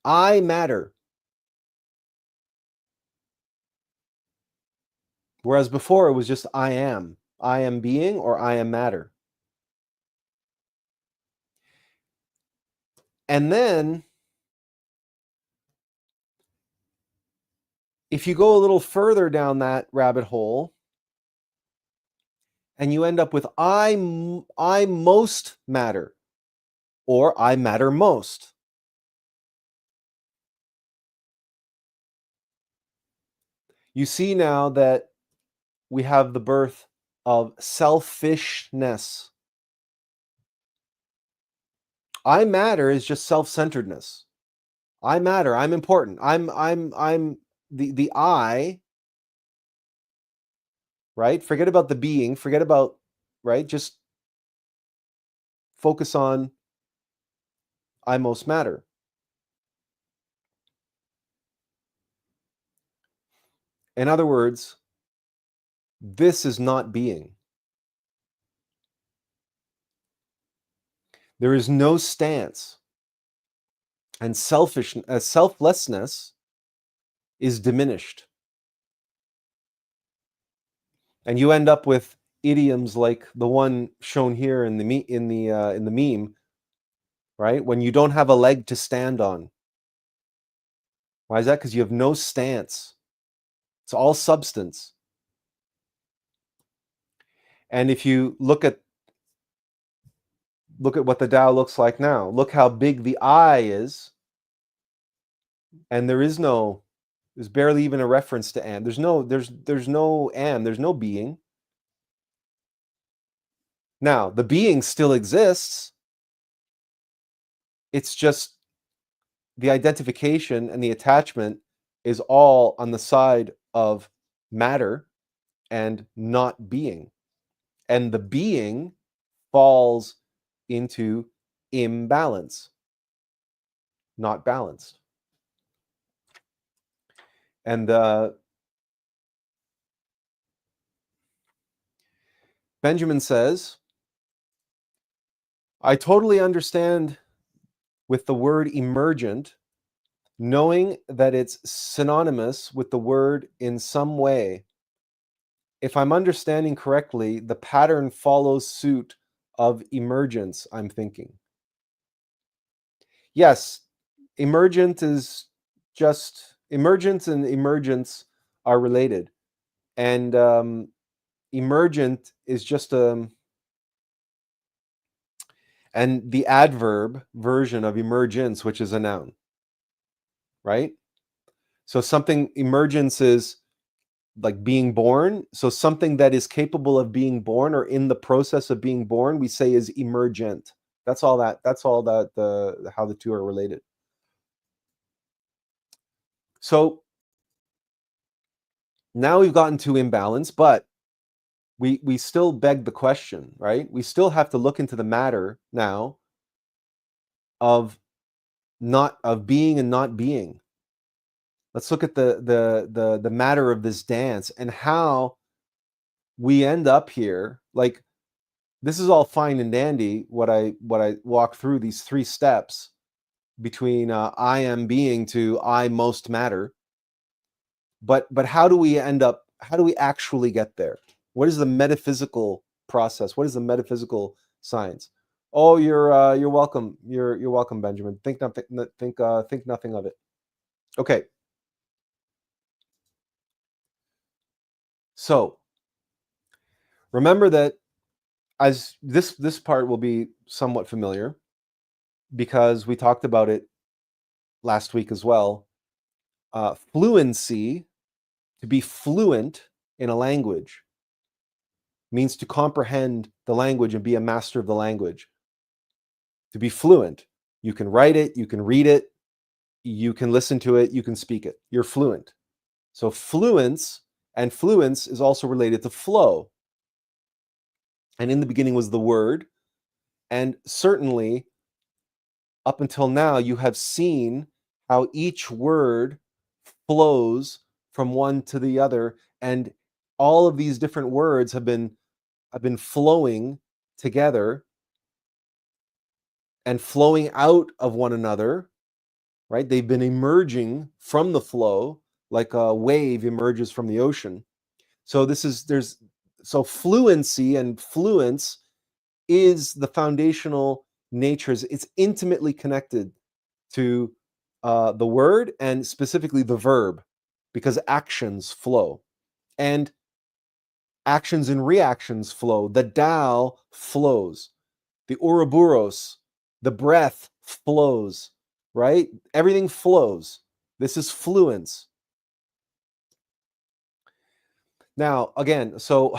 I matter. Whereas before it was just I am being, or I am matter. And then if you go a little further down that rabbit hole and you end up with I most matter, or I matter most. You see now that we have the birth of selfishness. I matter is just self-centeredness. I matter. I'm important. I'm the I, right? Forget about the being. Forget about, right? Just focus on I most matter. In other words, this is not being. There is no stance. And selflessness is diminished. And you end up with idioms like the one shown here in the meme, right? When you don't have a leg to stand on. Why is that? Because you have no stance. It's all substance. And if you look at what the Tao looks like now, look how big the I is, and there's barely even a reference to am. There's no am, there's no being. Now, the being still exists. It's just the identification and the attachment is all on the side of matter and not being. And the being falls into imbalance, not balanced. And Benjamin says, I totally understand with the word emergent, knowing that it's synonymous with the word in some way. If I'm understanding correctly, the pattern follows suit of emergence, I'm thinking. Yes, emergent and emergence are related. And emergent is just and the adverb version of emergence, which is a noun, right? So something, emergence is like being born. So something that is capable of being born or in the process of being born, we say is emergent. That's all that how the two are related. So now we've gotten to imbalance, but we still beg the question, right? We still have to look into the matter now of being and not being. Let's look at the matter of this dance and how we end up here. Like, this is all fine and dandy, what I walk through, these 3 steps between I am being to I most matter. But how do we actually get there? What is the metaphysical process? What is the metaphysical science? Oh, you're welcome. You're welcome, Benjamin. Think nothing of it. Okay. So remember that, as this part will be somewhat familiar because we talked about it last week as well. Fluency, to be fluent in a language, means to comprehend the language and be a master of the language. To be fluent, you can write it, you can read it, you can listen to it, you can speak it. You're fluent. So fluence is also related to flow. And in the beginning was the word. And certainly, up until now, you have seen how each word flows from one to the other. And all of these different words have been flowing together and flowing out of one another, right? They've been emerging from the flow like a wave emerges from the ocean. So fluency and fluence is the foundational natures. It's intimately connected to the word and specifically the verb, because actions flow and actions and reactions flow. The Tao flows. The Ouroboros, the breath flows, right? Everything flows. This is fluence. Now, again, so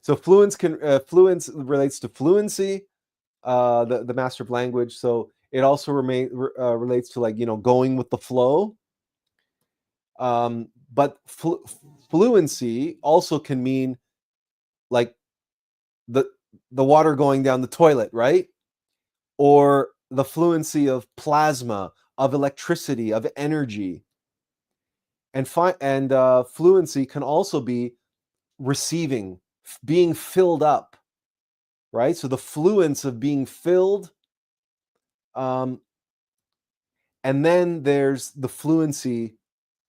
fluence relates to fluency, the master of language. So it also relates to, like, going with the flow. But fluency also can mean like the water going down the toilet, right? Or the fluency of plasma, of electricity, of energy. And fluency can also be receiving, being filled up, right? So the fluence of being filled, and then there's the fluency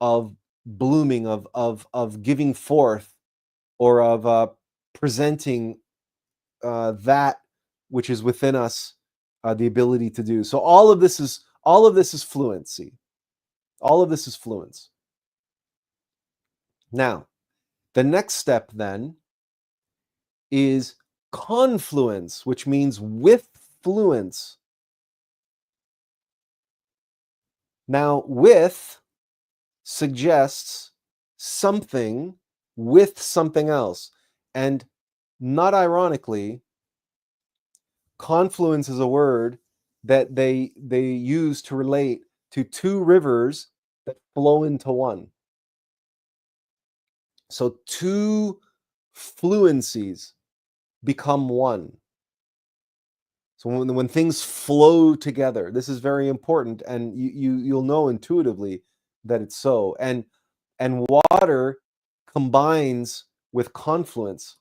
of blooming, of giving forth or of presenting that which is within us, the ability to do. So all of this is fluency. All of this is fluence. Now, the next step then is confluence, which means with fluence. Now, with suggests something with something else. And not ironically, confluence is a word that they use to relate to two rivers that flow into one. So two fluencies become one. So when things flow together, this is very important, and you'll know intuitively that it's so. And water combines with confluence.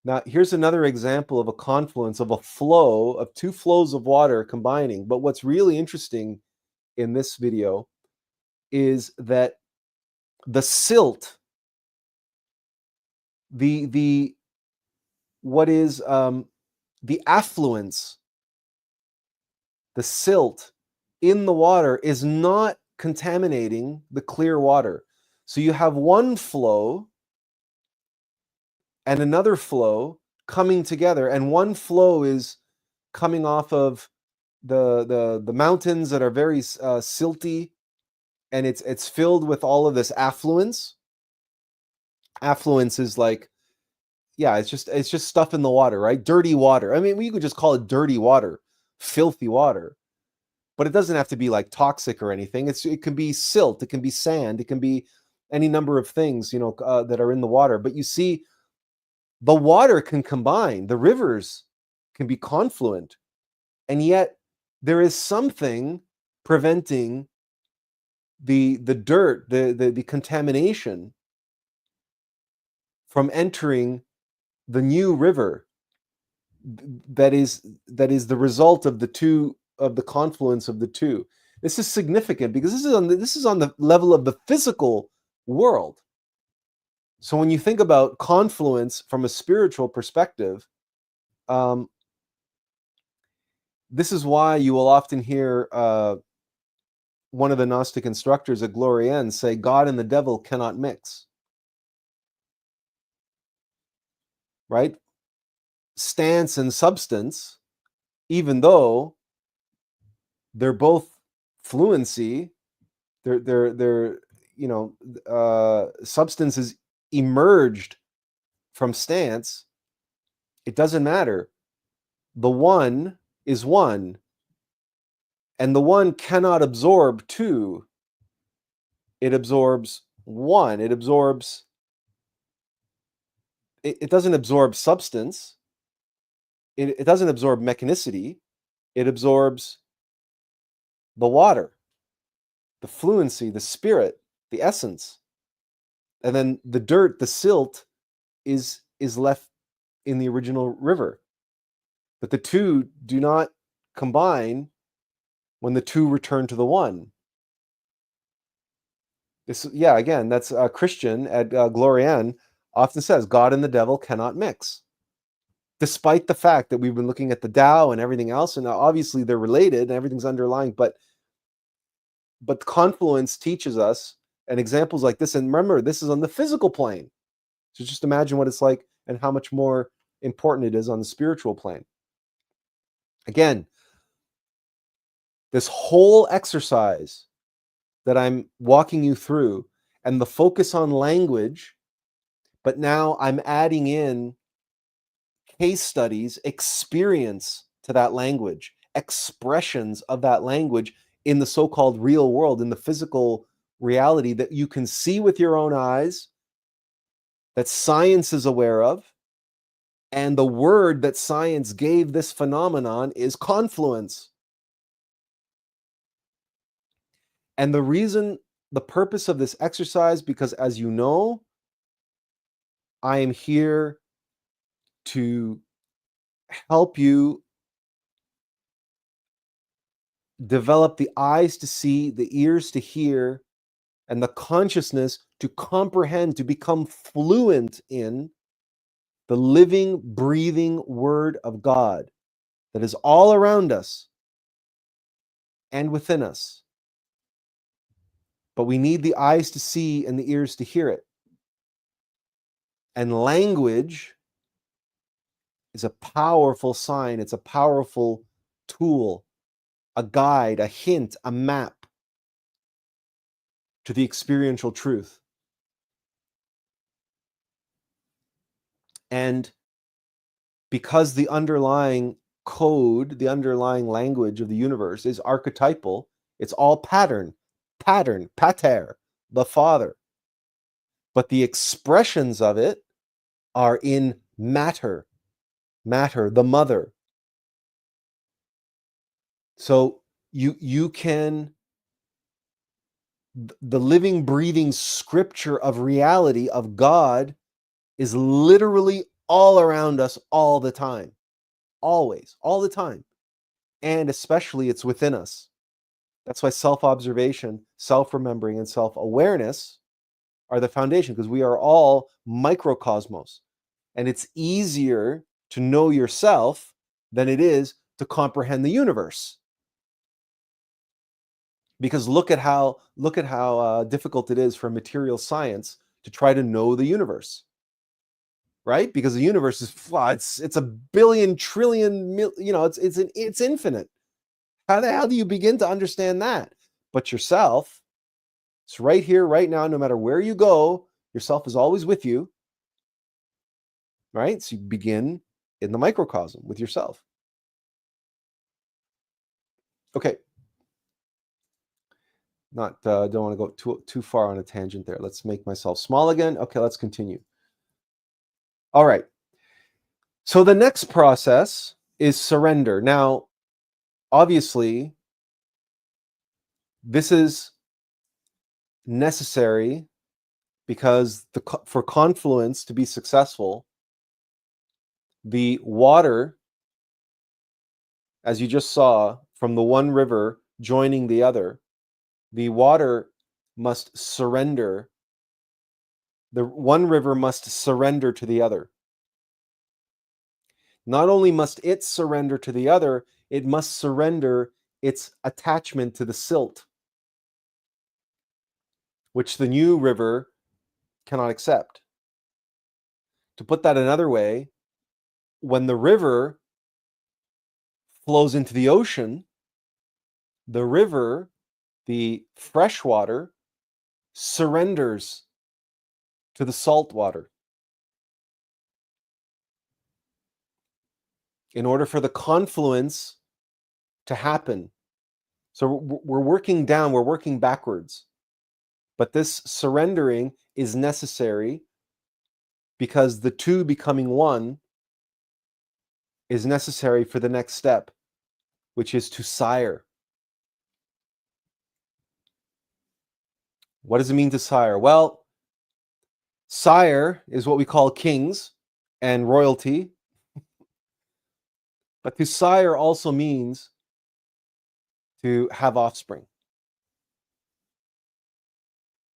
Now, here's another example of a confluence, of a flow, of two flows of water combining. But what's really interesting in this video is that the silt, what is the affluence, the silt in the water is not contaminating the clear water. So you have one flow and another flow coming together, and one flow is coming off of the mountains that are very silty, and it's filled with all of this affluence. Affluence is like, yeah, it's just stuff in the water, right? Dirty water. I mean, you could just call it dirty water, filthy water, but it doesn't have to be like toxic or anything. It can be silt, it can be sand, it can be any number of things, that are in the water. But you see, the water can combine, the rivers can be confluent, and yet there is something preventing the dirt, the contamination from entering the new river that is the result of the confluence of the two. This is significant because this is on the level of the physical world. So when you think about confluence from a spiritual perspective, this is why you will often hear one of the Gnostic instructors at Glorienne say, God and the devil cannot mix. Right? Stance and substance, even though they're both fluency, they're substance is emerged from stance, it doesn't matter. The one is one, and the one cannot absorb two. It absorbs one. It doesn't absorb substance. It doesn't absorb mechanicity. It absorbs the water, the fluency, the spirit, the essence. And then the dirt, the silt, is left in the original river. But the two do not combine when the two return to the one. Again, that's Christian at Glorienne often says, God and the devil cannot mix. Despite the fact that we've been looking at the Tao and everything else, and obviously they're related and everything's underlying, but confluence teaches us, and examples like this, and remember, this is on the physical plane. So just imagine what it's like and how much more important it is on the spiritual plane. Again, this whole exercise that I'm walking you through, and the focus on language, but now I'm adding in case studies, experience to that language, expressions of that language in the so-called real world, in the physical reality that you can see with your own eyes, that science is aware of, and the word that science gave this phenomenon is confluence. And the purpose of this exercise, because as you know, I am here to help you develop the eyes to see, the ears to hear, and the consciousness to comprehend, to become fluent in the living, breathing Word of God that is all around us and within us. But we need the eyes to see and the ears to hear it. And language is a powerful sign. It's a powerful tool, a guide, a hint, a map to the experiential truth. And because the underlying code, the underlying language of the universe is archetypal, it's all pattern, pater, the Father. But the expressions of it are in matter, the mother. So you can, the living, breathing scripture of reality of God is literally all around us all the time. Always, all the time. And especially it's within us. That's why self-observation, self-remembering, and self-awareness are the foundation, because we are all microcosmos. And it's easier to know yourself than it is to comprehend the universe. Because look at how difficult it is for material science to try to know the universe, right? Because the universe is it's a billion trillion it's infinite. How the hell do you begin to understand that? But yourself, it's right here, right now. No matter where you go, yourself is always with you, right? So you begin in the microcosm with yourself. Okay. Don't want to go too far on a tangent there. Let's make myself small again. Okay, let's continue. All right. So the next process is surrender. Now, obviously, this is necessary because for confluence to be successful, the water, as you just saw, from the one river joining the other, the water must surrender. The one river must surrender to the other. Not only must it surrender to the other, it must surrender its attachment to the silt, which the new river cannot accept. To put that another way, when the river flows into the ocean, the river, the fresh water, surrenders to the salt water. In order for the confluence to happen. So we're working down, we're working backwards. But this surrendering is necessary because the two becoming one is necessary for the next step, which is to sire. What does it mean to sire? Well, sire is what we call kings and royalty. But to sire also means to have offspring.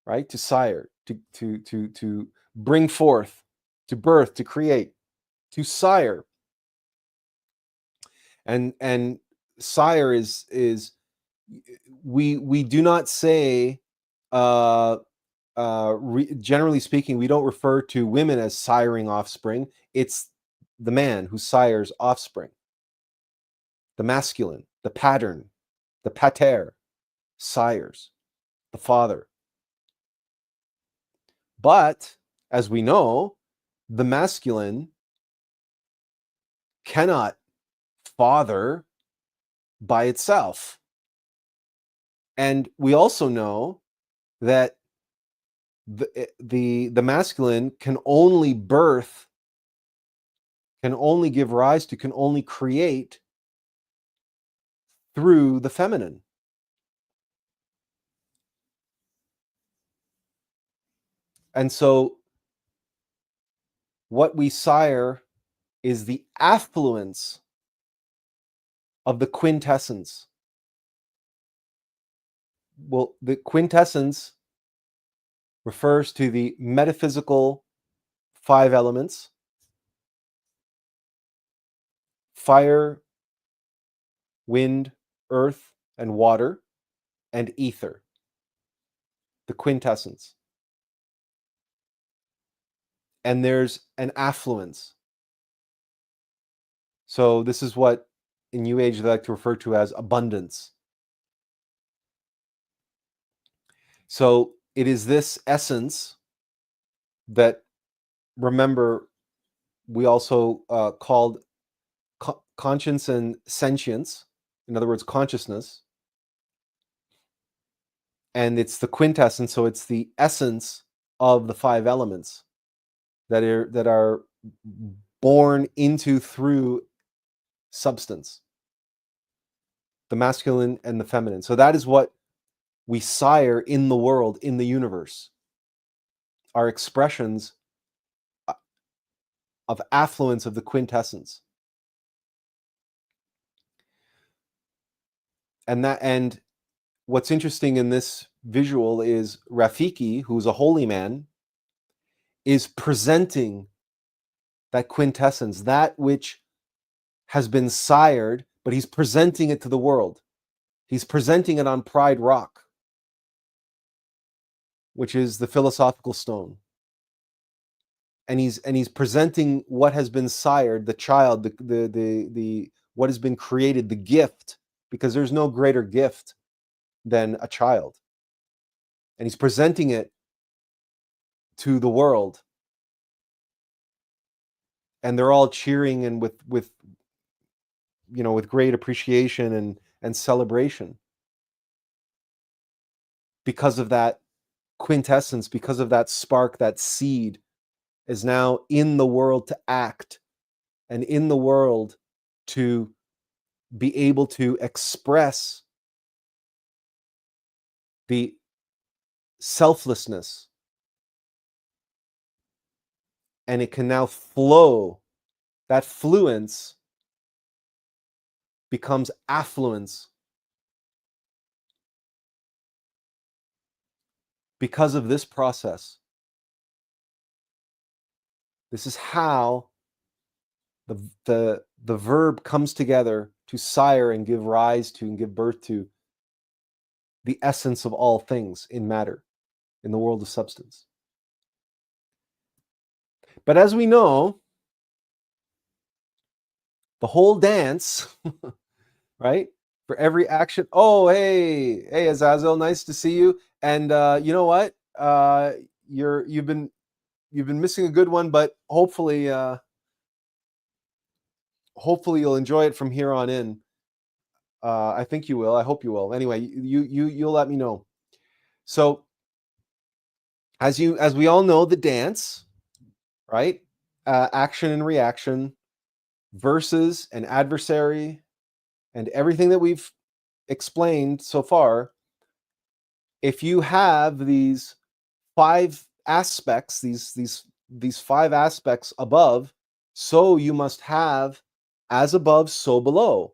Right? To sire, to bring forth, to birth, to create, to sire. And sire is we do not say generally speaking, we don't refer to women as siring offspring. It's the man who sires offspring. The masculine, the pattern, the pater, sires, the father. But as we know, the masculine cannot father by itself. And we also know that the masculine can only birth, can only give rise to, can only create through the feminine. And so what we sire is the affluence of the quintessence. Well, the quintessence refers to the metaphysical 5 elements, fire, wind, earth, and water, and ether, the quintessence. And there's an affluence. So this is what in New Age they like to refer to as abundance. So it is this essence that, remember, we also called conscience and sentience, in other words, consciousness. And it's the quintessence, so it's the essence of the five elements that are born into through substance, the masculine and the feminine. So that is what we sire in the world, in the universe, are expressions of affluence of the quintessence. And what's interesting in this visual is Rafiki, who's a holy man, is presenting that quintessence, that which has been sired, but he's presenting it to the world. He's presenting it on Pride Rock, which is the philosophical stone. And he's presenting what has been sired, the child, the what has been created, the gift, because there's no greater gift than a child. And he's presenting it to the world. And they're all cheering and with great appreciation and celebration because of that quintessence, because of that spark, that seed is now in the world to act and in the world to be able to express the selflessness. And it can now flow. That fluence becomes affluence because of this process. This is how the verb comes together to sire and give rise to and give birth to the essence of all things in matter, in the world of substance. But as we know, the whole dance, right? For every action. Oh, hey, Azazel, nice to see you. And you know what? You've been missing a good one, but hopefully you'll enjoy it from here on in. I think you will. I hope you will. Anyway, you'll let me know. So, as we all know, the dance, right? Action and reaction, versus and adversary, and everything that we've explained so far. If you have these five aspects, these five aspects above, so you must have as above, so below.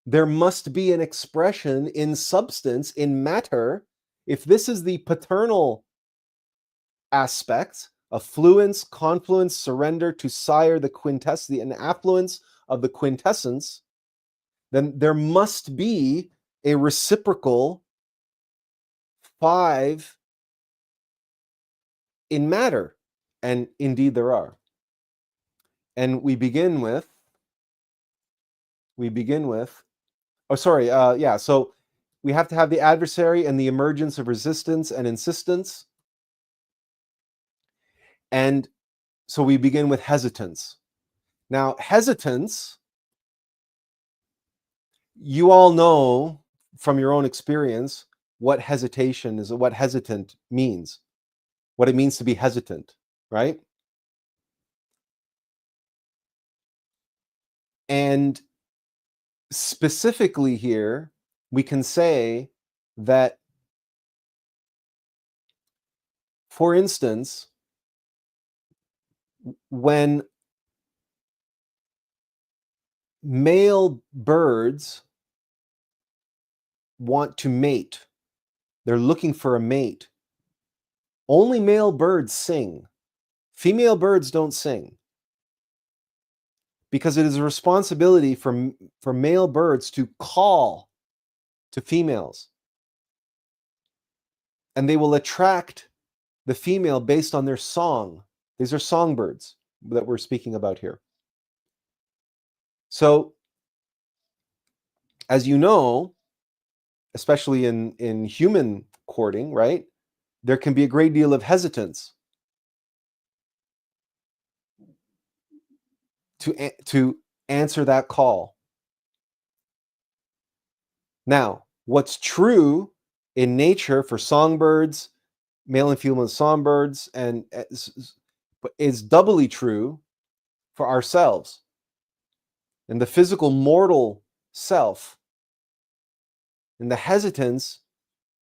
There must be an expression in substance, in matter. If this is the paternal aspect, affluence, confluence, surrender to sire, the quintessence, the affluence of the quintessence, then there must be a reciprocal five in matter. And indeed there are. And we begin with, so we have to have the adversary and the emergence of resistance and insistence. And so we begin with hesitance. Now, hesitance, you all know from your own experience what hesitation is, what hesitant means, what it means to be hesitant, right? And specifically here, we can say that, for instance, when male birds want to mate, they're looking for a mate, only male birds sing. Female birds don't sing because it is a responsibility for male birds to call to females. And they will attract the female based on their song. These are songbirds that we're speaking about here. So, as you know, especially in human courting, right, there can be a great deal of hesitance to answer that call. Now, what's true in nature for songbirds, male and female songbirds, and is doubly true for ourselves and the physical mortal self, and the hesitance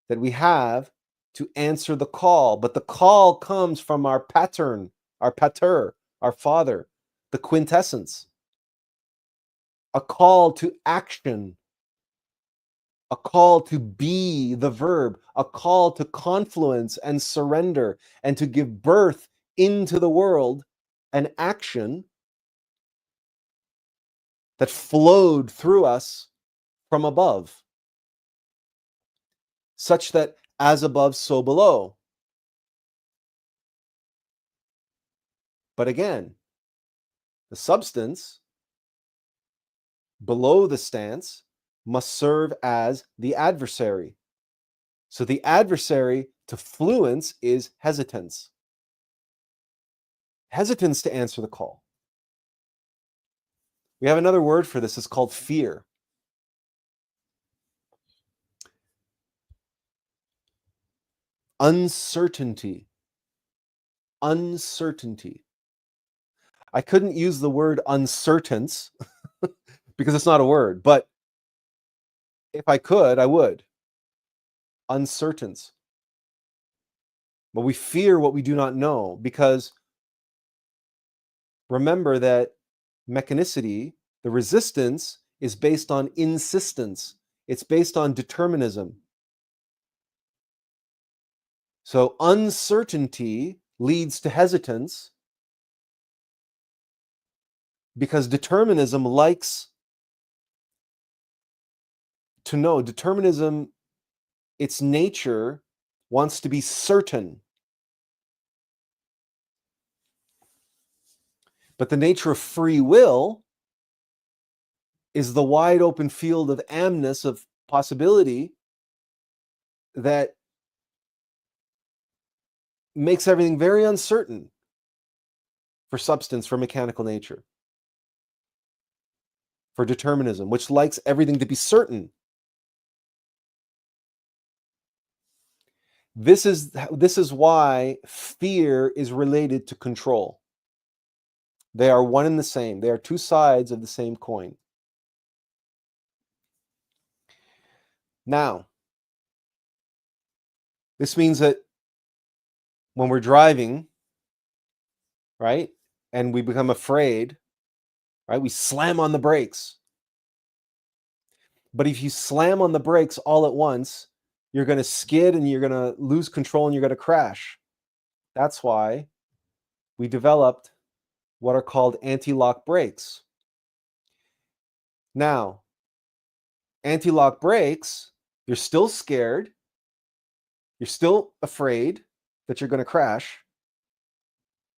that we have to answer the call. But the call comes from our pattern, our pater, our father, the quintessence, a call to action, a call to be the verb, a call to confluence and surrender, and to give birth into the world, an action that flowed through us from above, such that as above, so below. But again, the substance below the stance must serve as the adversary. So the adversary to fluence is hesitance. Hesitance to answer the call. We have another word for this. It's called fear. Uncertainty. Uncertainty. I couldn't use the word uncertainty because it's not a word, but if I could, I would. Uncertainty. But we fear what we do not know, because remember that mechanicity, the resistance, is based on insistence. It's based on determinism. So uncertainty leads to hesitance, because determinism likes to know. Determinism, its nature, wants to be certain. But the nature of free will is the wide open field of amness, of possibility, that makes everything very uncertain for substance, for mechanical nature, for determinism, which likes everything to be certain. This is why fear is related to control. They are one and the same. They are two sides of the same coin. Now, this means that when we're driving, right, and we become afraid, right, we slam on the brakes. But if you slam on the brakes all at once, you're going to skid and you're going to lose control and you're going to crash. That's why we developed what are called anti-lock brakes. Now, anti-lock brakes, you're still scared, you're still afraid that you're going to crash,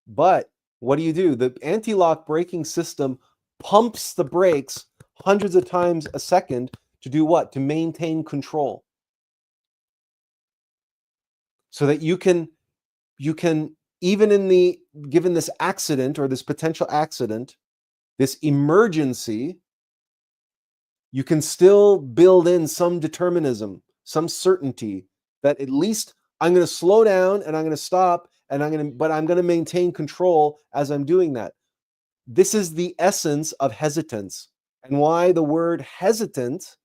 but what do? The anti-lock braking system pumps the brakes hundreds of times a second to do what? To maintain control. So that you can even given this accident or this potential accident, this emergency, you can still build in some determinism, some certainty that at least I'm going to slow down and I'm going to stop, but I'm going to maintain control as I'm doing that. This is the essence of hesitance, and why the word hesitant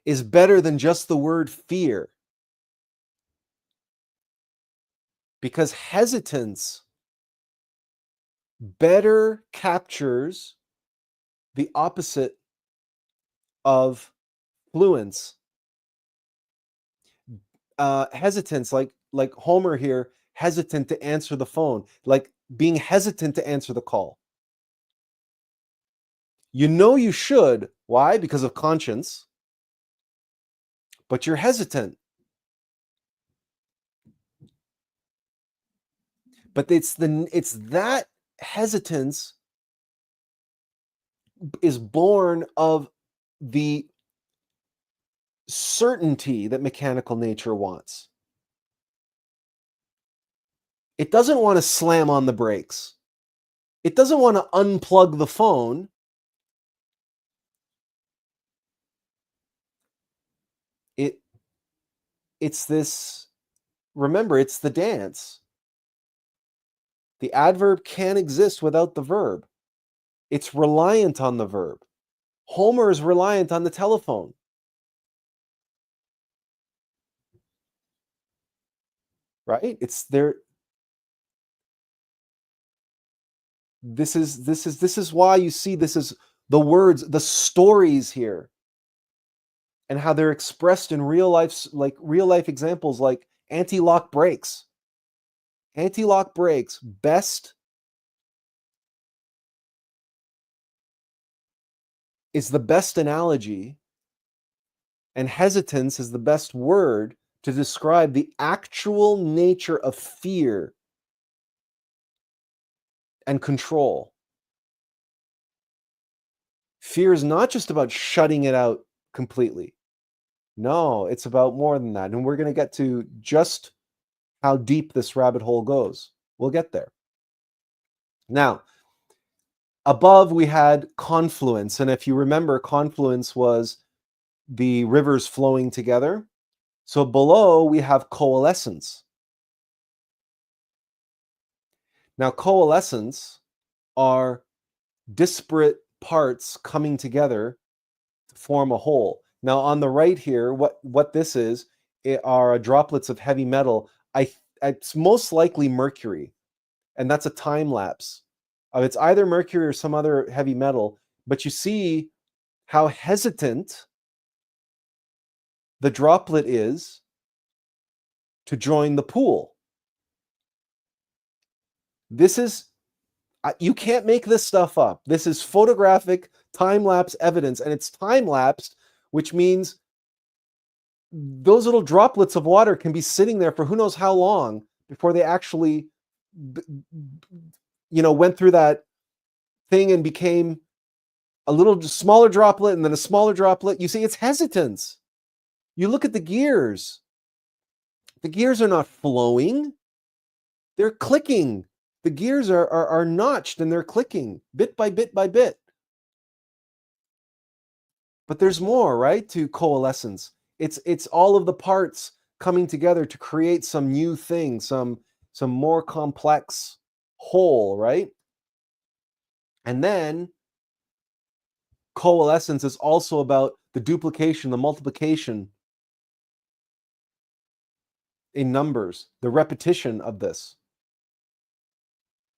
is better than just the word fear. Because hesitance better captures the opposite of fluence. Hesitance, like Homer here, hesitant to answer the phone, like being hesitant to answer the call. You know you should. Why? Because of conscience. But you're hesitant. But it's that hesitance is born of the certainty that mechanical nature wants. It doesn't want to slam on the brakes. It doesn't want to unplug the phone. It's this, remember, it's the dance. The adverb can't exist without the verb. It's reliant on the verb. Homer is reliant on the telephone. Right? It's there. This is why you see this is the words, the stories here, and how they're expressed in real life, like real life examples, like anti-lock brakes. Anti-lock brakes, best is the best analogy, and hesitance is the best word to describe the actual nature of fear and control. Fear is not just about shutting it out completely. No, it's about more than that. And we're going to get to just how deep this rabbit hole goes. We'll get there. Now, above we had confluence. And if you remember, confluence was the rivers flowing together. So below we have coalescence. Now, coalescence are disparate parts coming together to form a whole. Now, on the right here, what this is are droplets of heavy metal. It's most likely mercury, and that's a time lapse. It's either mercury or some other heavy metal, but you see how hesitant the droplet is to join the pool. This is, you can't make this stuff up. This is photographic time-lapse evidence, and it's time-lapsed, which means those little droplets of water can be sitting there for who knows how long before they actually, went through that thing and became a little smaller droplet and then a smaller droplet. You see, it's hesitance. You look at the gears. The gears are not flowing. They're clicking. The gears are notched and they're clicking bit by bit by bit. But there's more, right, to coalescence. It's all of the parts coming together to create some new thing, some more complex whole, right? And then coalescence is also about the duplication, the multiplication in numbers, the repetition of this.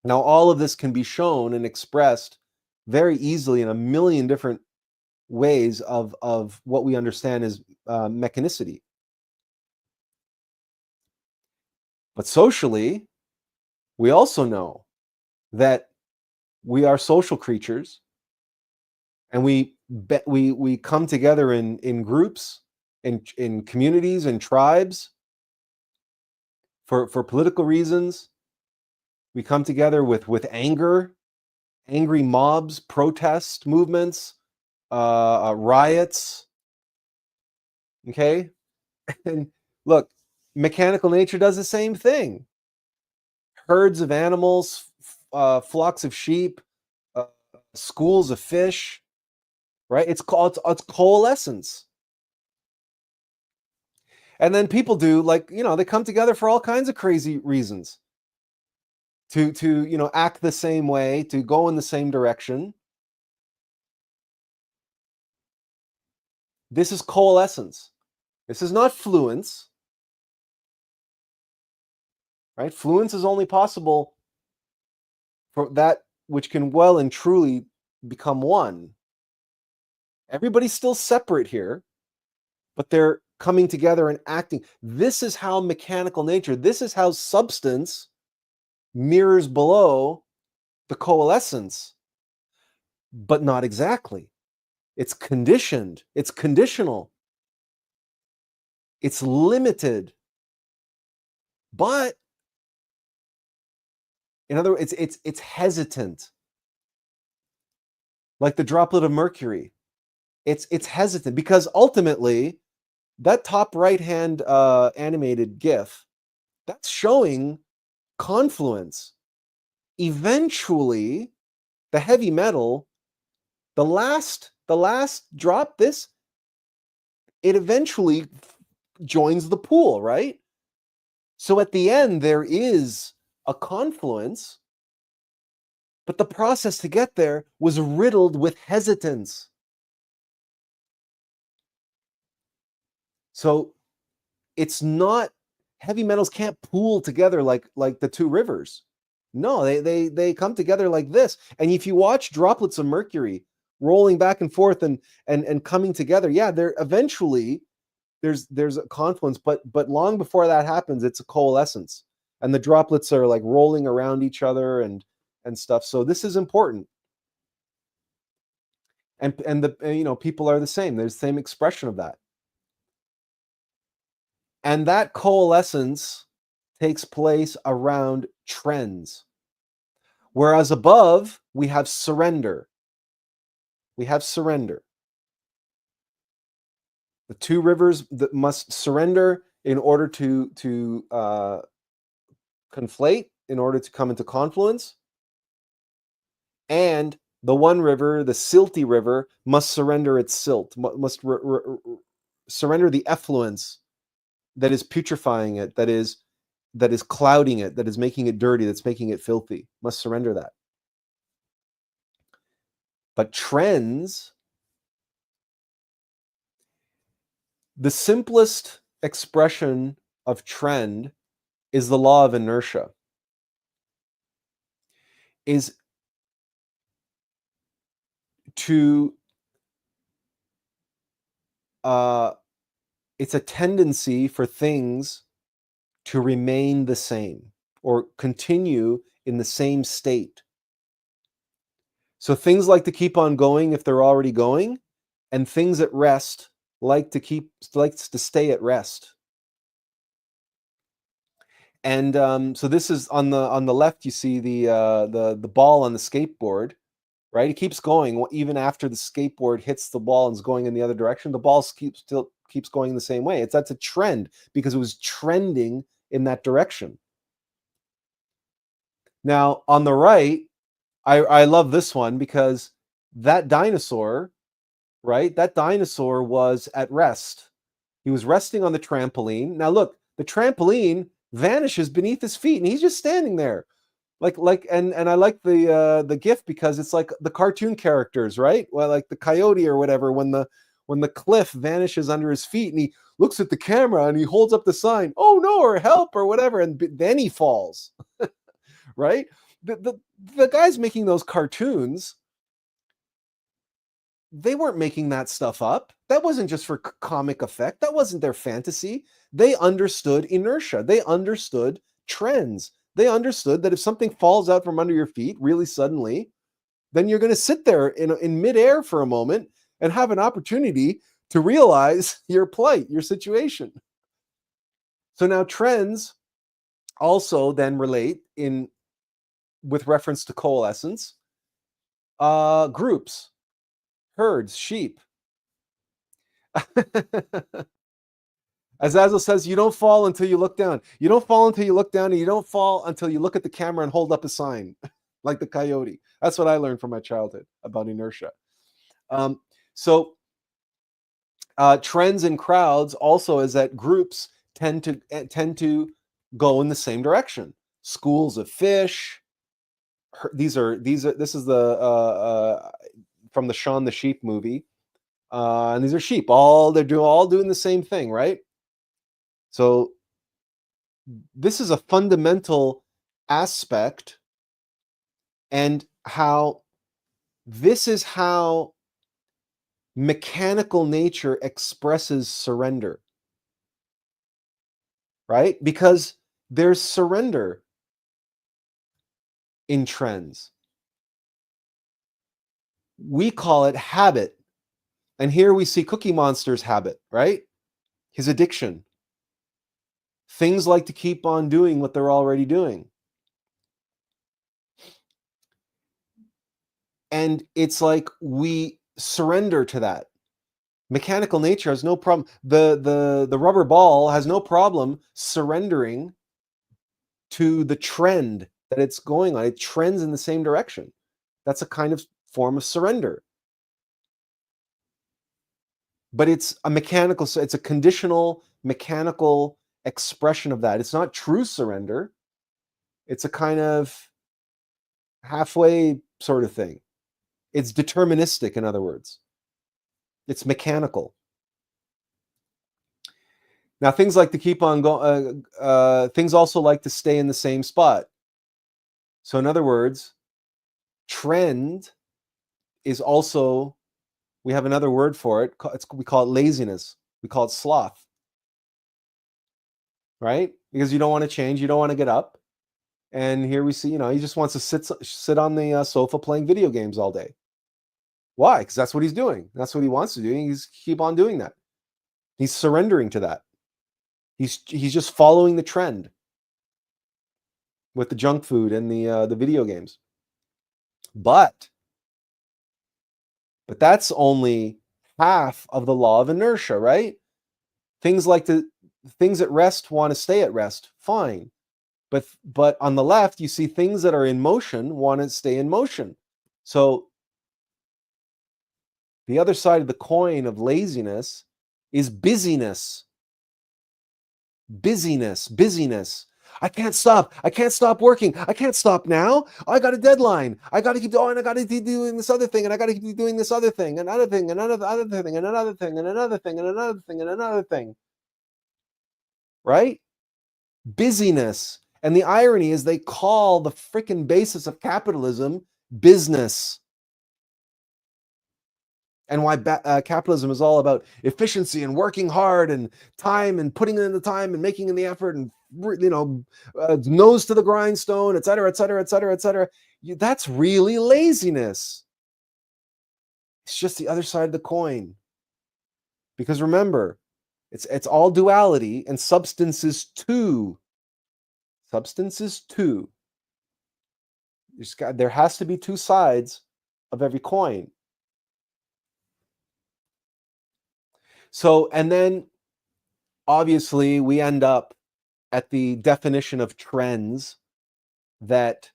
Now, all of this can be shown and expressed very easily in a million different ways of what we understand as mechanicity. But socially, we also know that we are social creatures, and we come together in groups, in communities and tribes for political reasons. We come together with anger, angry mobs, protest movements, riots. Okay, and look, mechanical nature does the same thing. Herds of animals, flocks of sheep, schools of fish, right? It's coalescence. And then people do, like, they come together for all kinds of crazy reasons to act the same way, to go in the same direction. This is coalescence. This is not fluence, right? Fluence is only possible for that which can well and truly become one. Everybody's still separate here, but they're coming together and acting. This is how mechanical nature, this is how substance mirrors below the coalescence, but not exactly. It's conditioned, it's conditional, it's limited. But in other words, it's hesitant. Like the droplet of mercury. It's hesitant because ultimately that top right hand animated GIF, that's showing confluence. Eventually, the heavy metal, the last drop, it eventually joins the pool, right? So at the end, there is a confluence, but the process to get there was riddled with hesitance. So it's not, heavy metals can't pool together like the two rivers. No, they come together like this. And if you watch droplets of mercury rolling back and forth and coming together, yeah, they're eventually there's a confluence, but long before that happens, it's a coalescence, and the droplets are like rolling around each other and stuff. So this is important. And the people are the same. There's the same expression of that. And that coalescence takes place around trends. Whereas above, we have surrender. We have surrender. The two rivers that must surrender in order to conflate, in order to come into confluence. And the one river, the silty river, must surrender its silt, must surrender the effluence that is putrefying it, that is clouding it, that is making it dirty, that's making it filthy, must surrender that. But trends, the simplest expression of trend is the law of inertia. Is to it's a tendency for things to remain the same or continue in the same state. So things like to keep on going if they're already going, and things at rest likes to stay at rest. And so this is on the left. You see the ball on the skateboard, right? It keeps going even after the skateboard hits the ball and is going in the other direction. The ball still keeps going the same way. That's a trend because it was trending in that direction. Now on the right, I love this one because that dinosaur, right? That dinosaur was at rest. He was resting on the trampoline. Now look, the trampoline vanishes beneath his feet, and he's just standing there. And I like the GIF because it's like the cartoon characters, right? Well, like the coyote or whatever, when the cliff vanishes under his feet, and he looks at the camera and he holds up the sign, "Oh no," or "Help," or whatever, and then he falls. Right? The guys making those cartoons, they weren't making that stuff up. That wasn't just for comic effect. That wasn't their fantasy. They understood inertia. They understood trends. They understood that if something falls out from under your feet really suddenly, then you're going to sit there in midair for a moment and have an opportunity to realize your plight, your situation. So now trends also then relate with reference to coalescence, groups, herds, sheep. As Attlas says, you don't fall until you look down. You don't fall until you look down, and you don't fall until you look at the camera and hold up a sign, like the coyote. That's what I learned from my childhood about inertia. So trends and crowds also is that groups tend to go in the same direction. Schools of fish. This is the from the Shaun the Sheep movie, and these are sheep. All doing the same thing, right? So this is a fundamental aspect, and this is how mechanical nature expresses surrender. right? Because there's surrender in trends. We call it habit. And here we see Cookie Monster's habit, right? His addiction. Things like to keep on doing what they're already doing. And it's like we surrender to that. Mechanical nature has no problem. The rubber ball has no problem surrendering to the trend that it's going on. It trends in the same direction. That's a kind of form of surrender. But it's a mechanical, it's a conditional mechanical expression of that. It's not true surrender. It's a kind of halfway sort of thing. It's deterministic, in other words. It's mechanical. Now, things like to keep on going, things also like to stay in the same spot. So in other words, trend is also, we have another word for it. We call it laziness. We call it sloth. Right? Because you don't want to change. You don't want to get up. And here we see, he just wants to sit on the sofa playing video games all day. Why? Because that's what he's doing. That's what he wants to do. He's keep on doing that. He's surrendering to that. He's just following the trend with the junk food and the video games. But that's only half of the law of inertia, right? Things at rest want to stay at rest. Fine. But on the left, you see things that are in motion want to stay in motion. So the other side of the coin of laziness is busyness. Busyness. I can't stop working. I can't stop now. I got a deadline. I got to keep going. I got to keep doing this other thing, and I got to keep doing this other thing, another thing, and another thing, and another thing, and another thing, and another thing, and another thing. Right? Busyness. And the irony is they call the freaking basis of capitalism business. And why capitalism is all about efficiency and working hard and time and putting in the time and making in the effort and nose to the grindstone, et cetera, et cetera, et cetera, et cetera. That's really laziness. It's just the other side of the coin. Because remember, it's all duality, and substance is two. Substance is two. There has to be two sides of every coin. So, and then obviously we end up at the definition of trends that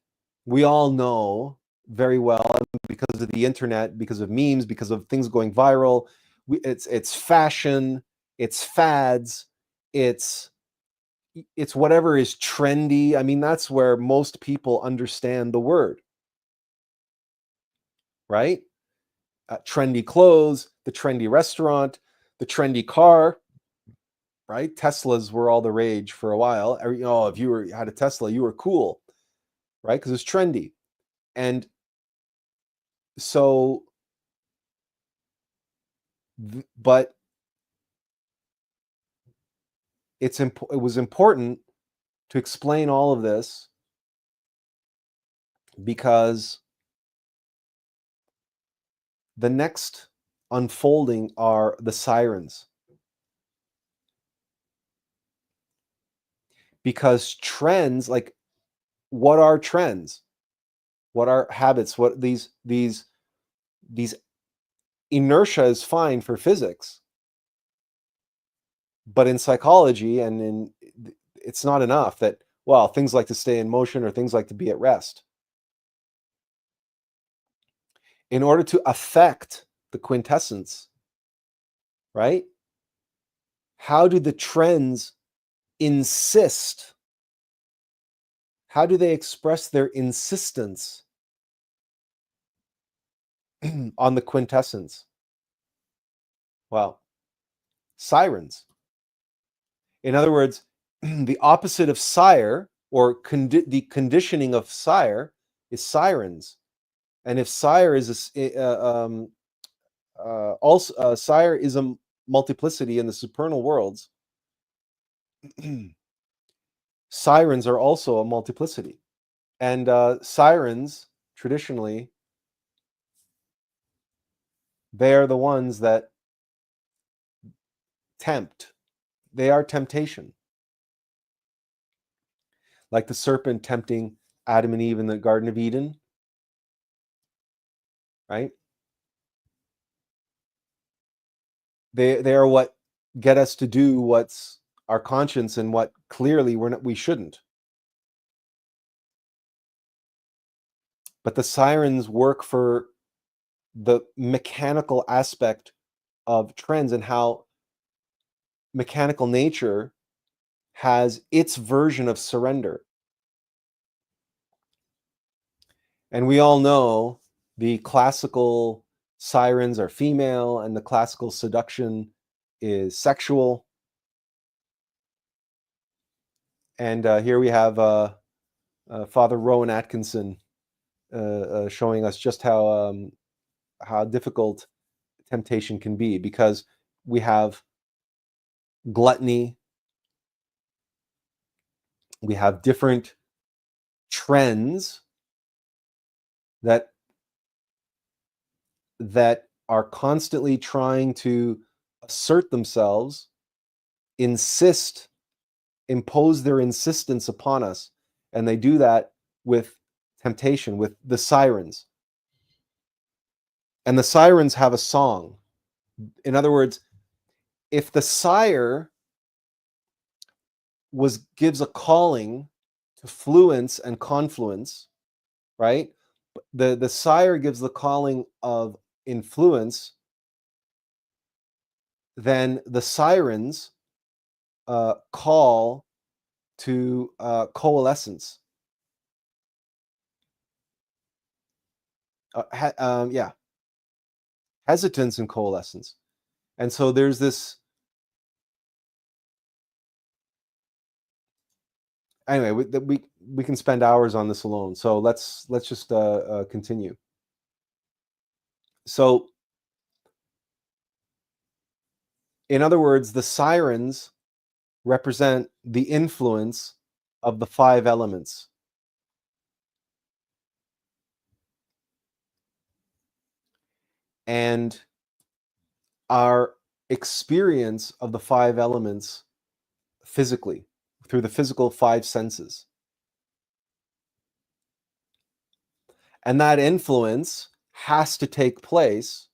we all know very well because of the internet, because of memes, because of things going viral. It's fashion, it's fads, it's whatever is trendy. I mean, that's where most people understand the word, right? Trendy clothes, the trendy restaurant, the trendy car, right? Teslas were all the rage for a while. If you had a Tesla, you were cool, right? Because it's trendy. And so, but it was important to explain all of this because the next unfolding are the sirens. Because trends, like, what are trends? What are habits? What these inertia is fine for physics, but in psychology it's not enough that, well, things like to stay in motion or things like to be at rest. In order to affect the quintessence, right? How do the trends insist? How do they express their insistence on the quintessence? Well, sirens. In other words, the opposite of sire, or the conditioning of sire, is sirens. And if sire is sire is a multiplicity in the supernal worlds, sirens are also a multiplicity. And sirens, traditionally, they are the ones that tempt. They are temptation. Like the serpent tempting Adam and Eve in the Garden of Eden, right? They are what get us to do what's our conscience and what clearly we shouldn't. But the sirens work for the mechanical aspect of trends and how mechanical nature has its version of surrender. And we all know the classical sirens are female and the classical seduction is sexual. And here we have Father Rowan Atkinson showing us just how difficult temptation can be, because we have gluttony, we have different trends that are constantly trying to assert themselves, impose their insistence upon us, and they do that with temptation, with the sirens. And the sirens have a song. In other words, if the sire gives a calling to fluence and confluence, right? The sire gives the calling of influence, then the sirens call to coalescence. Hesitance and coalescence. And so there's this. Anyway, we can spend hours on this alone. So let's just continue. So, in other words, the sirens represent the influence of the 5 elements. And our experience of the 5 elements physically, through the physical 5 senses. And that influence has to take place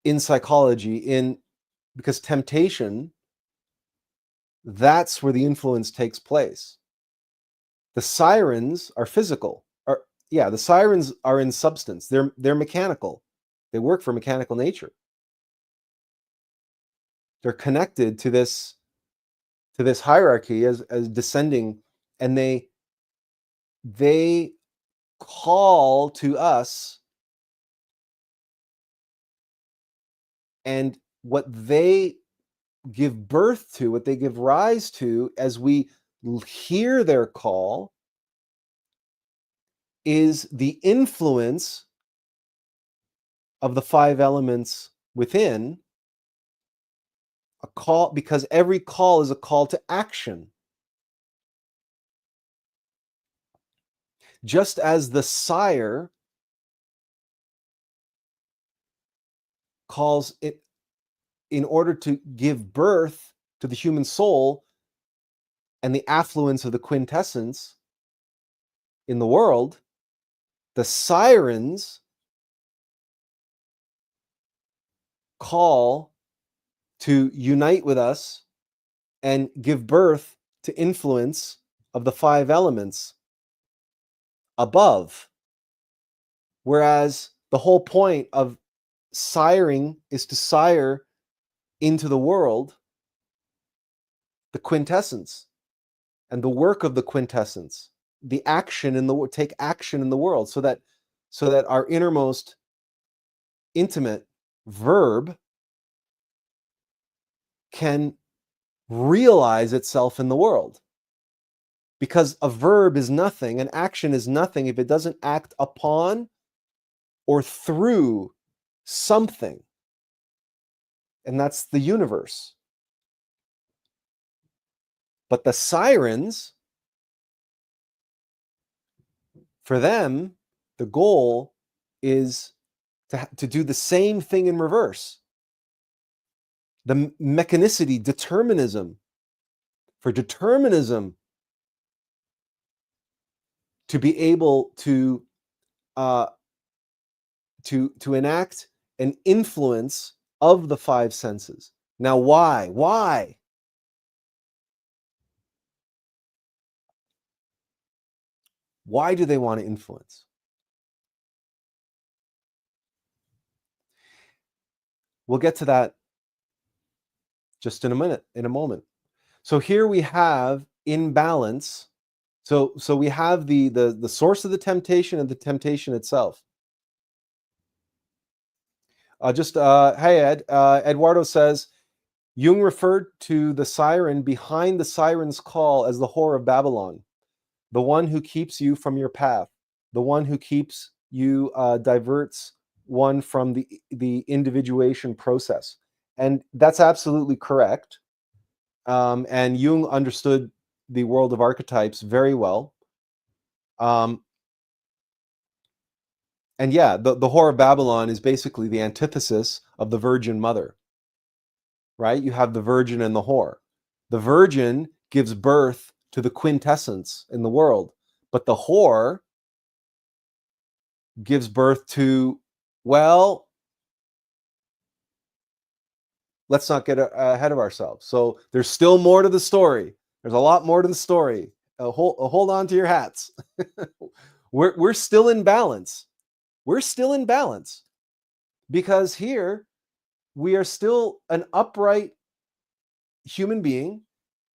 in psychology, because temptation, that's where the influence takes place. The sirens are physical. The sirens are in substance. They're mechanical. They work for mechanical nature. They're connected to this hierarchy as descending, and they call to us, and what they give birth to, what they give rise to as we hear their call, is the influence of the 5 elements within. A call, because every call is a call to action. Just as the sire calls it in order to give birth to the human soul and the affluence of the quintessence in the world, the sirens call to unite with us and give birth to influence of the 5 elements above. Whereas the whole point of siring is to sire into the world the quintessence and the work of the quintessence, the action in the take action in the world, so that our innermost intimate verb can realize itself in the world. Because a verb is nothing, an action is nothing if it doesn't act upon or through something. and that's the universe. But the sirens, for them, the goal is to do the same thing in reverse. The mechanicity, determinism, for determinism to be able to enact an influence of the five senses. Now, why? Why? Why do they want to influence? We'll get to that just in a minute, in a moment. So here we have imbalance. So we have the source of the temptation and the temptation itself. Hey Ed, Eduardo says, Jung referred to the siren behind the siren's call as the whore of Babylon, the one who keeps you from your path, the one who keeps you, diverts one from the individuation process. And that's absolutely correct. And Jung understood the world of archetypes very well. And yeah, the whore of Babylon is basically the antithesis of the Virgin Mother, right? You have the virgin and the whore. The virgin gives birth to the quintessence in the world, but the whore gives birth to, well, let's not get ahead of ourselves. So there's still more to the story. There's a lot more to the story. Hold on to your hats. We're still in balance. We're still in balance because here we are still an upright human being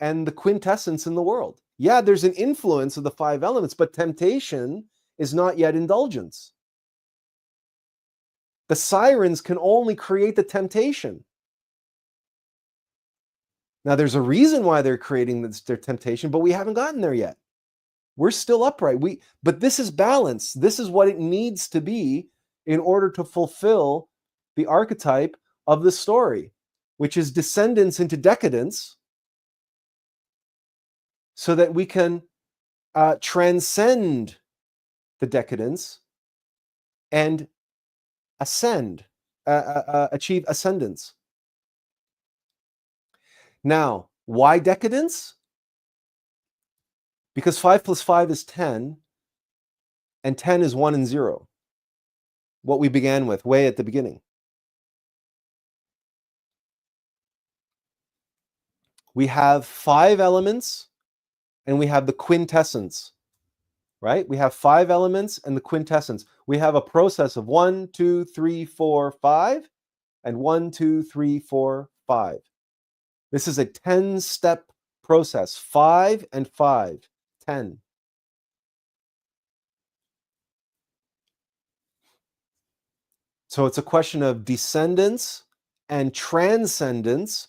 and the quintessence in the world. Yeah, there's an influence of the five elements, but temptation is not yet indulgence. The sirens can only create the temptation. Now, there's a reason why they're creating their temptation, but we haven't gotten there yet. We're still upright. But this is balance. This is what it needs to be in order to fulfill the archetype of the story, which is descendants into decadence, so that we can transcend the decadence and ascend, achieve ascendance. Now, why decadence? Because 5 plus 5 is 10, and 10 is 1 and 0. What we began with way at the beginning. We have 5 elements, and we have the quintessence, right? We have 5 elements and the quintessence. We have a process of 1, 2, 3, 4, 5, and 1, 2, 3, 4, 5. This is a 10-step process. 5 and 5, 10. So it's a question of descendance and transcendence,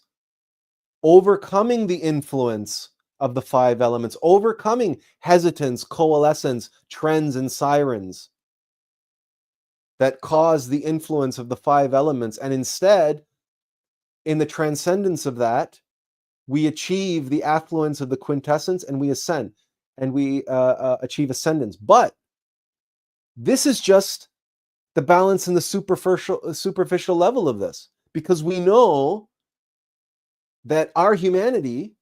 overcoming the influence of the 5 elements, overcoming hesitance, coalescence, trends, and sirens that cause the influence of the 5 elements. And instead, in the transcendence of that, we achieve the affluence of the quintessence and we ascend and we achieve ascendance. But this is just the balance in the superficial level of this, because we know that our humanity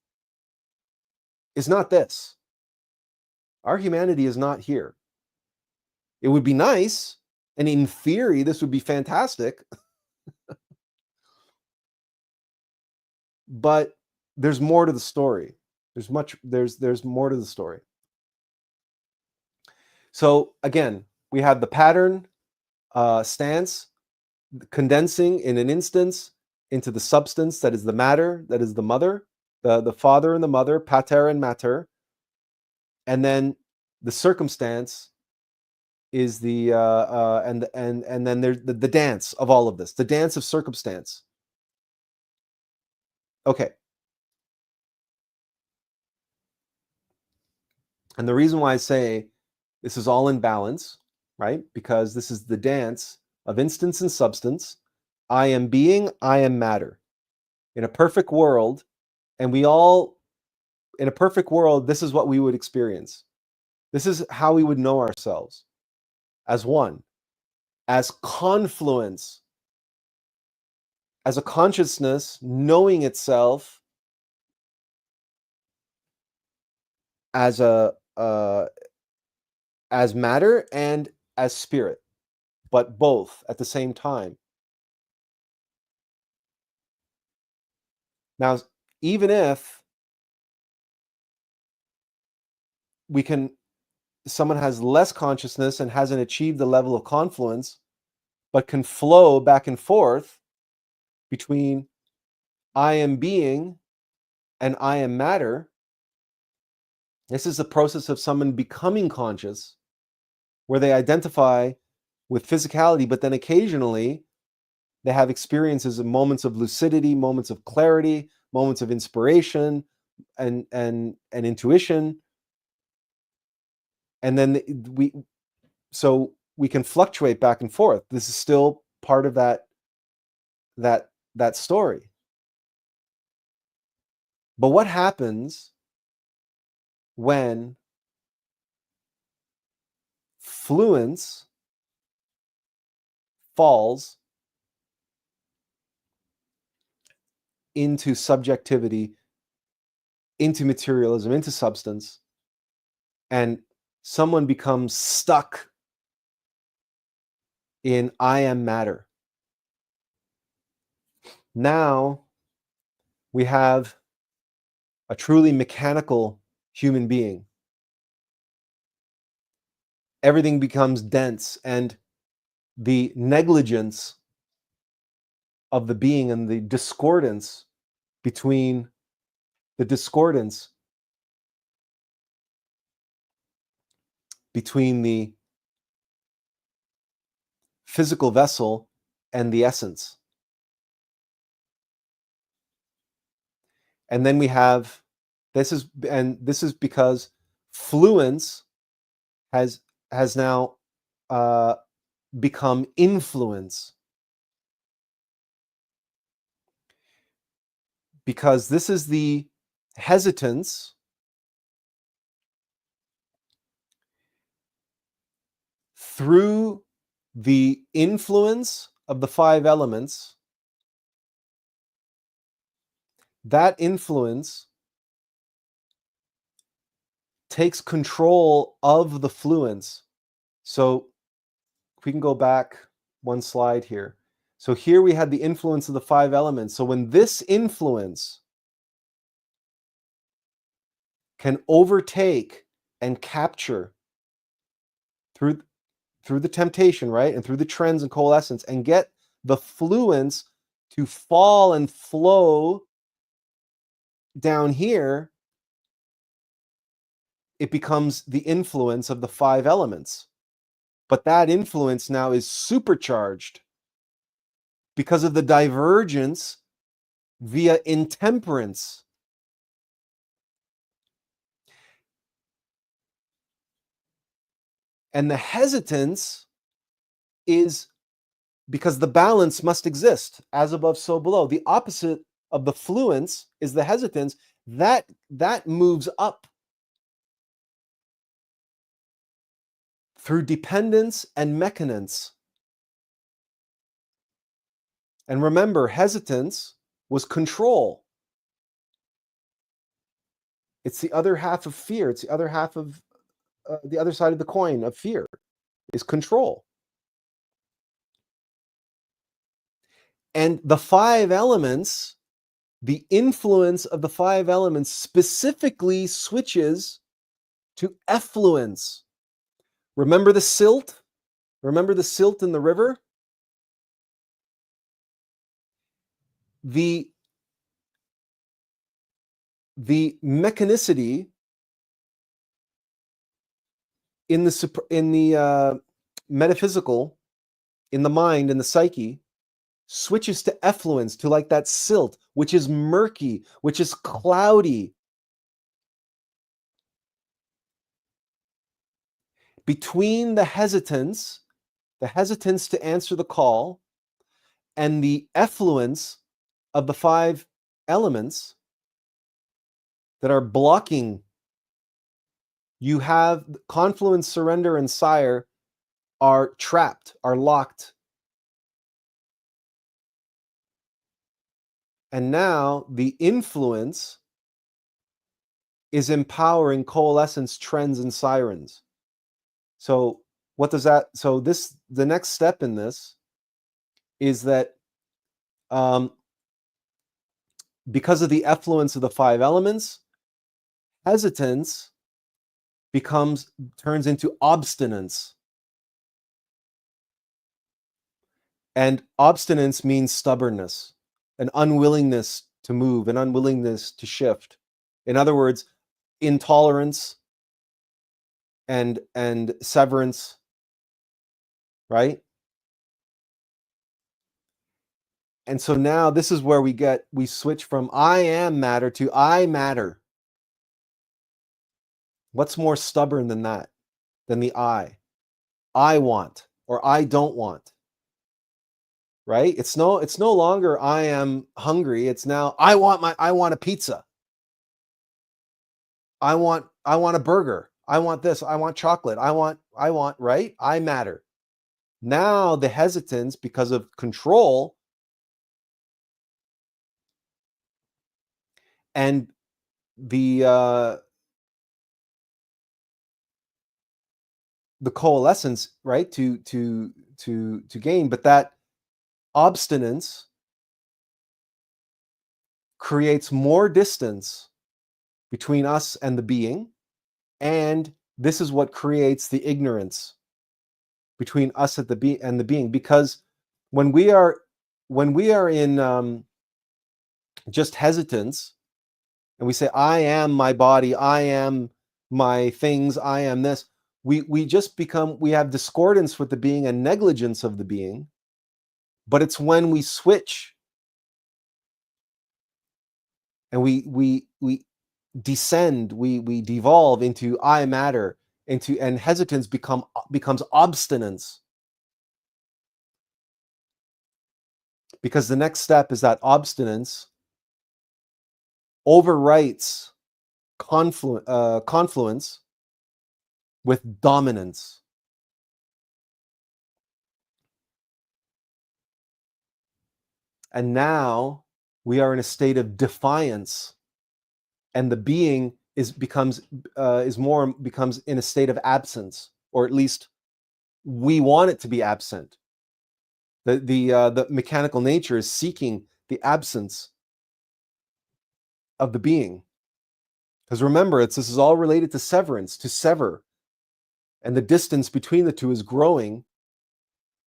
is not this. Our humanity is not here. It would be nice, and in theory, this would be fantastic. But there's more to the story. There's more to the story. So again, we have the pattern stance condensing in an instance into the substance that is the matter, that is the mother, the father and the mother, pater and mater, and then the circumstance is the and then there's the dance of all of this, the dance of circumstance. Okay. And the reason why I say this is all in balance, right? Because this is the dance of instance and substance. I am being, I am matter. In a perfect world, and we all, in a perfect world, this is what we would experience. This is how we would know ourselves, as one, as confluence, as a consciousness knowing itself as as matter and as spirit, but both at the same time. Now, even if someone has less consciousness and hasn't achieved the level of confluence, but can flow back and forth between I am being and I am matter. This is the process of someone becoming conscious, where they identify with physicality, but then occasionally they have experiences of moments of lucidity, moments of clarity, moments of inspiration and intuition. And then we can fluctuate back and forth. This is still part of that story. But what happens when fluence falls into subjectivity, into materialism, into substance, and someone becomes stuck in I am matter? Now we have a truly mechanical human being. Everything becomes dense, and the negligence of the being and the discordance between the physical vessel and the essence. And then we have this is because fluence has now become influence, because this is the hesitance through the influence of the five elements. That influence takes control of the fluence. So if we can go back one slide here. So here we had the influence of the five elements. So when this influence can overtake and capture through the temptation, right, and through the trends and coalescence, and get the fluence to fall and flow down here, it becomes the influence of the five elements. But that influence now is supercharged because of the divergence via intemperance. And the hesitance is because the balance must exist, as above, so below. The opposite of the fluence is the hesitance. That moves up through dependence and mechanisms. And remember, hesitance was control. It's the other half of fear. It's the other half of the other side of the coin of fear is control. And the five elements, the influence of the five elements specifically switches to effluence. Remember the silt? Remember the silt in the river? The mechanicity in the metaphysical, in the mind, in the psyche, switches to effluence, to like that silt, which is murky, which is cloudy. Between the hesitance to answer the call, and the effluence of the five elements that are blocking. You have confluence, surrender, and sire are trapped, are locked. And now the influence is empowering coalescence, trends, and sirens. So what does that, so the next step in this is that because of the effluence of the 5 elements, hesitance turns into obstinance. And obstinance means stubbornness, an unwillingness to move, an unwillingness to shift. In other words, intolerance and severance, right? And so now this is where we switch from I am matter to I matter. What's more stubborn than that? Than the I? I want or I don't want. Right? It's no longer I am hungry. It's now I want a pizza. I want a burger. I want this. I want chocolate. I want, right? I matter. Now the hesitance, because of control and the coalescence, right? To gain, but that obstinance creates more distance between us and the being, and this is what creates the ignorance between us and the being. Because when we are in just hesitance, and we say I am my body, I am my things, I am this, we just we have discordance with the being and negligence of the being. But it's when we switch and we descend, we devolve into I matter, and hesitance becomes obstinance. Because the next step is that obstinance overwrites confluence with dominance. And now we are in a state of defiance, and the being becomes in a state of absence, or at least we want it to be absent. The mechanical nature is seeking the absence of the being. Because remember, this is all related to severance, to sever. And the distance between the two is growing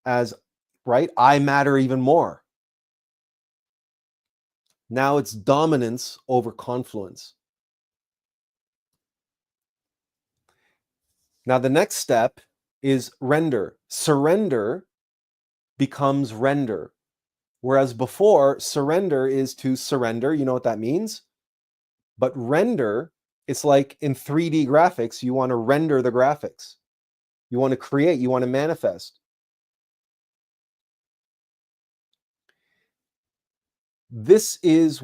as, right, I matter even more. Now it's dominance over confluence. Now the next step is render. Surrender becomes render. Whereas before, surrender is to surrender. You know what that means? But render, it's like in 3D graphics, you want to render the graphics. You want to create, you want to manifest. This is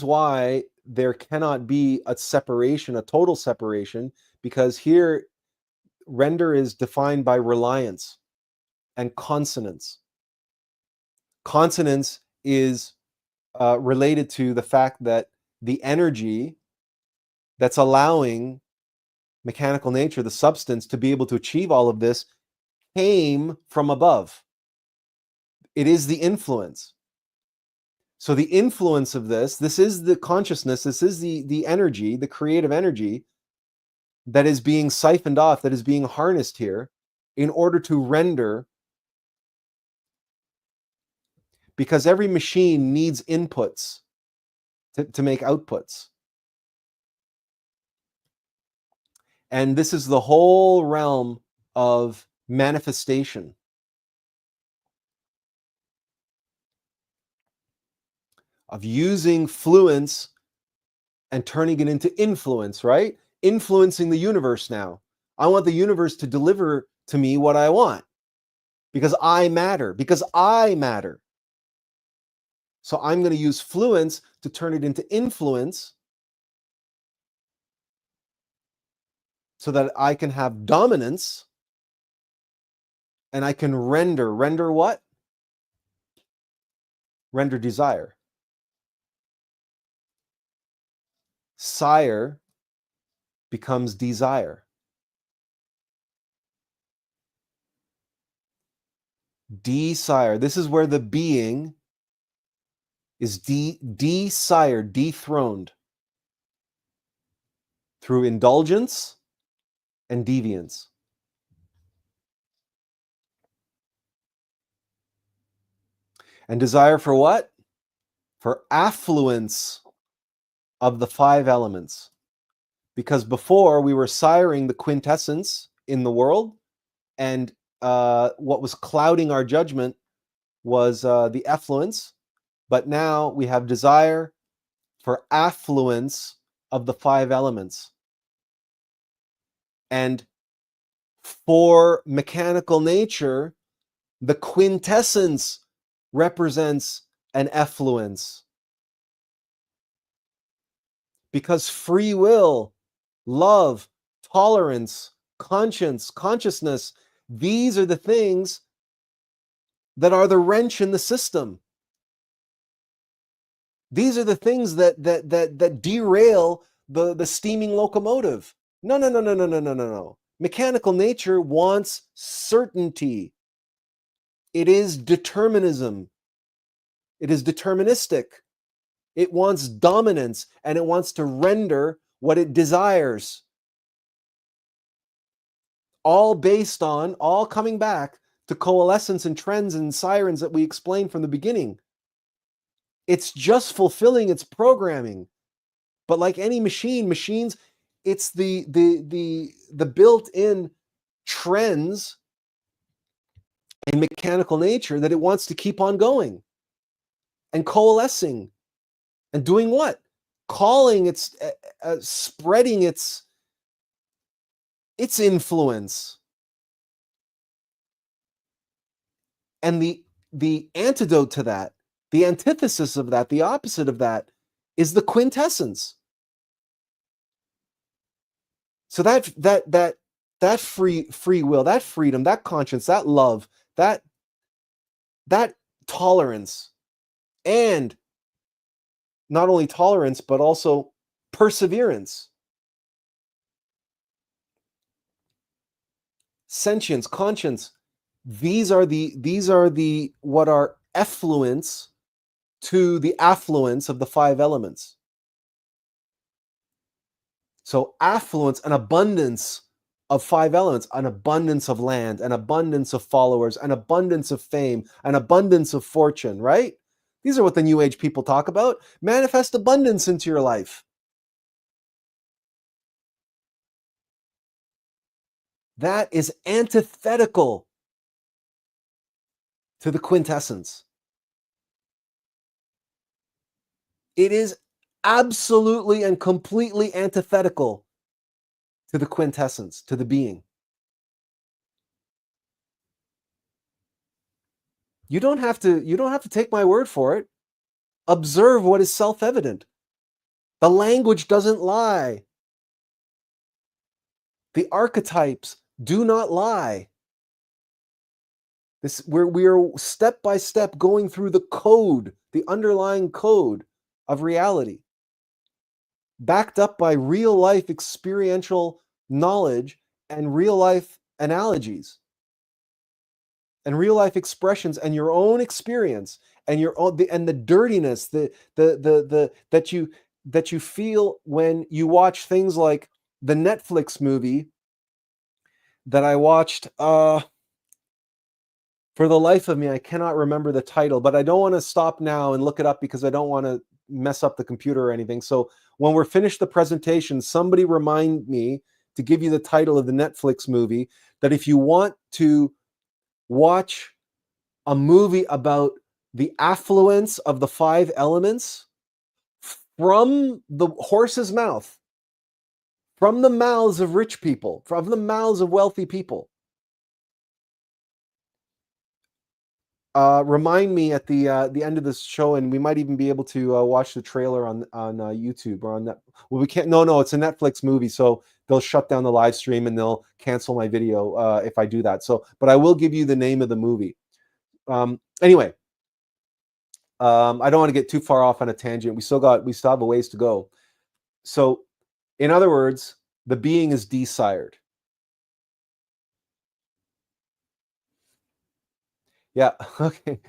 why there cannot be a separation, a total separation, because here render is defined by reliance and consonance. Consonance is related to the fact that the energy that's allowing mechanical nature, the substance, to be able to achieve all of this came from above. It is the influence. So the influence of this is the consciousness, this is the energy, the creative energy that is being siphoned off, that is being harnessed here in order to render. Because every machine needs inputs to make outputs. And this is the whole realm of manifestation. Of using fluence and turning it into influence, right? Influencing the universe now. I want the universe to deliver to me what I want. Because I matter. Because I matter. So I'm going to use fluence to turn it into influence so that I can have dominance and I can render. Render what? Render desire. Sire becomes desire. Desire. This is where the being is desired, dethroned through indulgence and deviance. And desire for what? For affluence of the 5 elements. Because before we were siring the quintessence in the world, and what was clouding our judgment was the effluence, but now we have desire for affluence of the 5 elements. And for mechanical nature, the quintessence represents an effluence. Because free will, love, tolerance, conscience, consciousness, these are the things that are the wrench in the system. These are the things that derail the steaming locomotive. No. Mechanical nature wants certainty. It is determinism. It is deterministic. It wants dominance, and it wants to render what it desires. All based on, all coming back to coalescence and trends and sirens that we explained from the beginning. It's just fulfilling its programming. But like any machines, it's the built-in trends in mechanical nature that it wants to keep on going and coalescing and doing what? Calling its, spreading its influence. And the antidote to that, the antithesis of that, the opposite of that, is the quintessence. So that free will, that freedom, that conscience, that love, that tolerance, and not only tolerance but also perseverance, sentience, conscience, these are the what are effluents to the affluence of the 5 elements. So affluence, an abundance of 5 elements, an abundance of land, an abundance of followers, an abundance of fame, an abundance of fortune, right? These are what the New Age people talk about. Manifest abundance into your life. That is antithetical to the quintessence. It is absolutely and completely antithetical to the quintessence, to the being. You don't have to take my word for it. Observe what is self-evident. The language doesn't lie. The archetypes do not lie. We are step by step going through the code, the underlying code of reality, backed up by real life experiential knowledge and real life analogies and real life expressions and your own experience and your own and the dirtiness that you feel when you watch things like the Netflix movie that I watched. For the life of me, I cannot remember the title, but I don't want to stop now and look it up because I don't want to mess up the computer or anything. So when we're finished the presentation, somebody remind me to give you the title of the Netflix movie, that if you want to watch a movie about the affluence of the 5 elements from the horse's mouth, from the mouths of rich people, from the mouths of wealthy people, Remind me at the end of this show, and we might even be able to watch the trailer on YouTube or on that. Well, we can't. No, it's a Netflix movie, so they'll shut down the live stream and they'll cancel my video if I do that. So, but I will give you the name of the movie. Anyway, I don't want to get too far off on a tangent. We still have a ways to go. So, in other words, the being is desired. Yeah. Okay.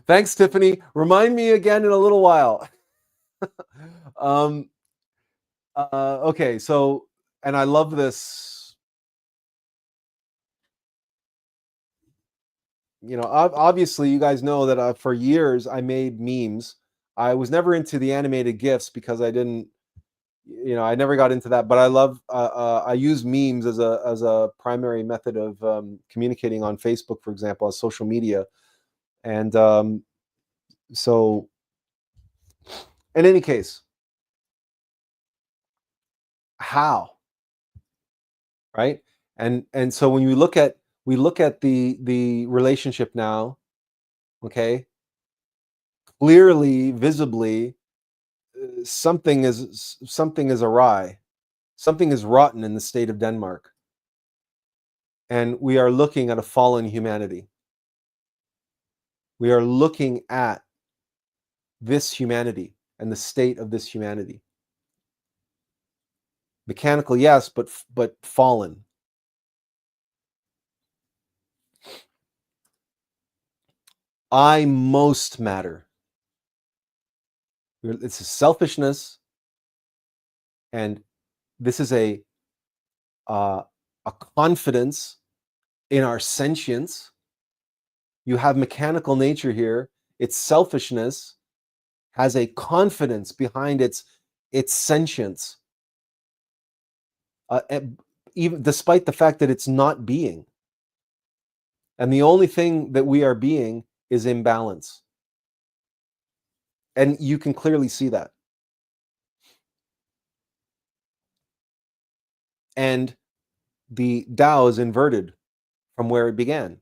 Thanks, Tiffany. Remind me again in a little while. um, okay. So, and I love this. You know, obviously, you guys know that for years I made memes. I was never into the animated GIFs because I didn't, I never got into that. But I love, I use memes as a primary method of communicating on Facebook, for example, on social media. And so, in any case, how, right? And so when we look at the relationship now, okay, clearly, visibly, something is awry, something is rotten in the state of Denmark, and we are looking at a fallen humanity. We are looking at this humanity and the state of this humanity. Mechanical, yes, but fallen. I most matter. It's a selfishness, and this is a confidence in our sentience. You have mechanical nature here. Its selfishness has a confidence behind its sentience, even despite the fact that it's not being. And the only thing that we are being is imbalance. And you can clearly see that. And the Tao is inverted from where it began.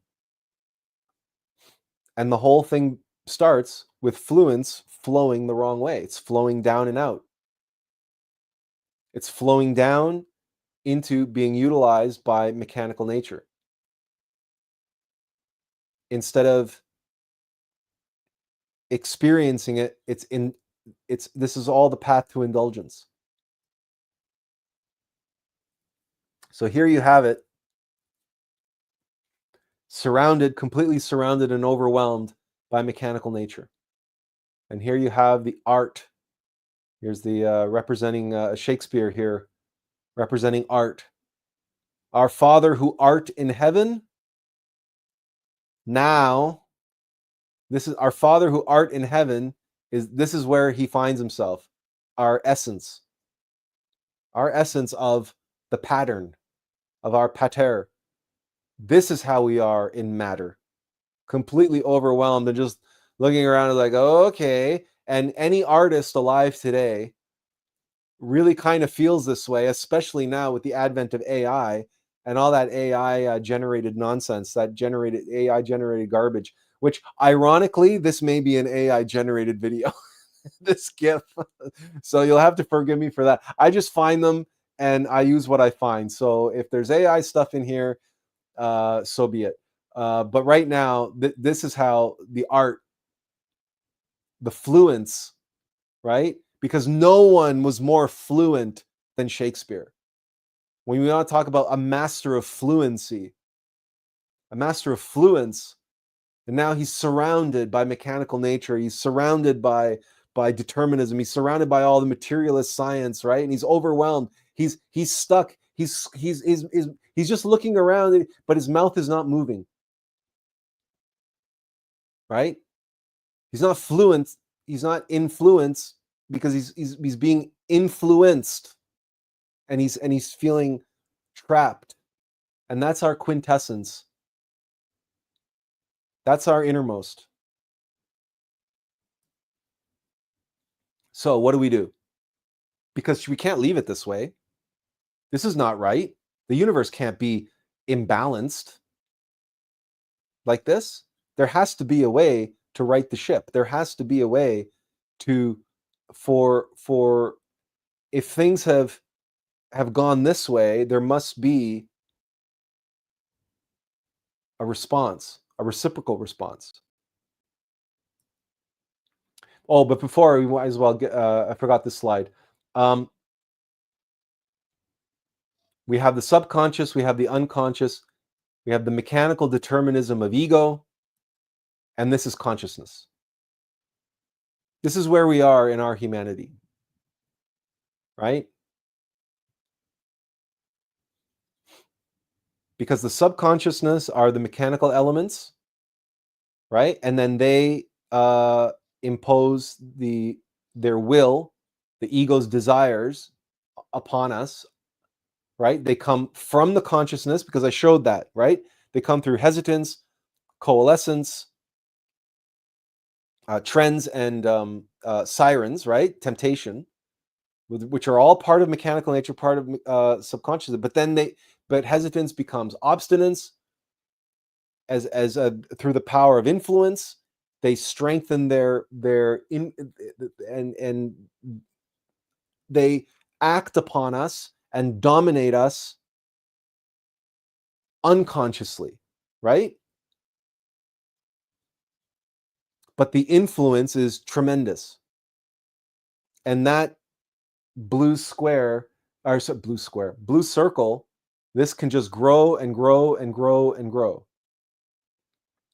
And the whole thing starts with fluence flowing the wrong way. It's flowing down and out. It's flowing down into being utilized by mechanical nature. Instead of experiencing it, this is all the path to indulgence. So here you have it, completely surrounded and overwhelmed by mechanical nature. And here you have the art. Here's the representing Shakespeare here, representing art. Our Father who art in heaven. Now, this is our Father who art in heaven. This is where he finds himself. Our essence of the pattern of our pater. This is how we are in matter, completely overwhelmed and just looking around and like, oh, okay. And any artist alive today really kind of feels this way, especially now with the advent of AI and all that AI generated nonsense, that AI generated garbage, which ironically, this may be an AI generated video, this GIF. So you'll have to forgive me for that. I just find them and I use what I find. So if there's AI stuff in here, so be it. But right now, this is how the art, the fluence, right? Because no one was more fluent than Shakespeare. When we want to talk about a master of fluency, a master of fluence, and now he's surrounded by mechanical nature. He's surrounded by determinism. He's surrounded by all the materialist science, right? And he's overwhelmed. He's stuck. He's just looking around, but his mouth is not moving. Right? He's not fluent. He's not influenced because he's being influenced, and he's feeling trapped. And that's our quintessence. That's our innermost. So what do we do? Because we can't leave it this way. This is not right. The universe can't be imbalanced like this. There has to be a way to right the ship. There has to be a way to, for if things have gone this way, there must be a response, a reciprocal response. Oh, but before, we might as well get, I forgot this slide. We have the subconscious, we have the unconscious, we have the mechanical determinism of ego, and this is consciousness. This is where we are in our humanity, right? Because the subconsciousness are the mechanical elements, right? And then they impose their will, the ego's desires upon us, right? They come from the consciousness, because I showed that, right? They come through hesitance, coalescence, trends, and sirens, right? Temptation, which are all part of mechanical nature, part of subconscious. But then but hesitance becomes obstinance, as through the power of influence. They strengthen and they act upon us and dominate us unconsciously, right? But the influence is tremendous. And that blue circle, this can just grow and grow and grow and grow.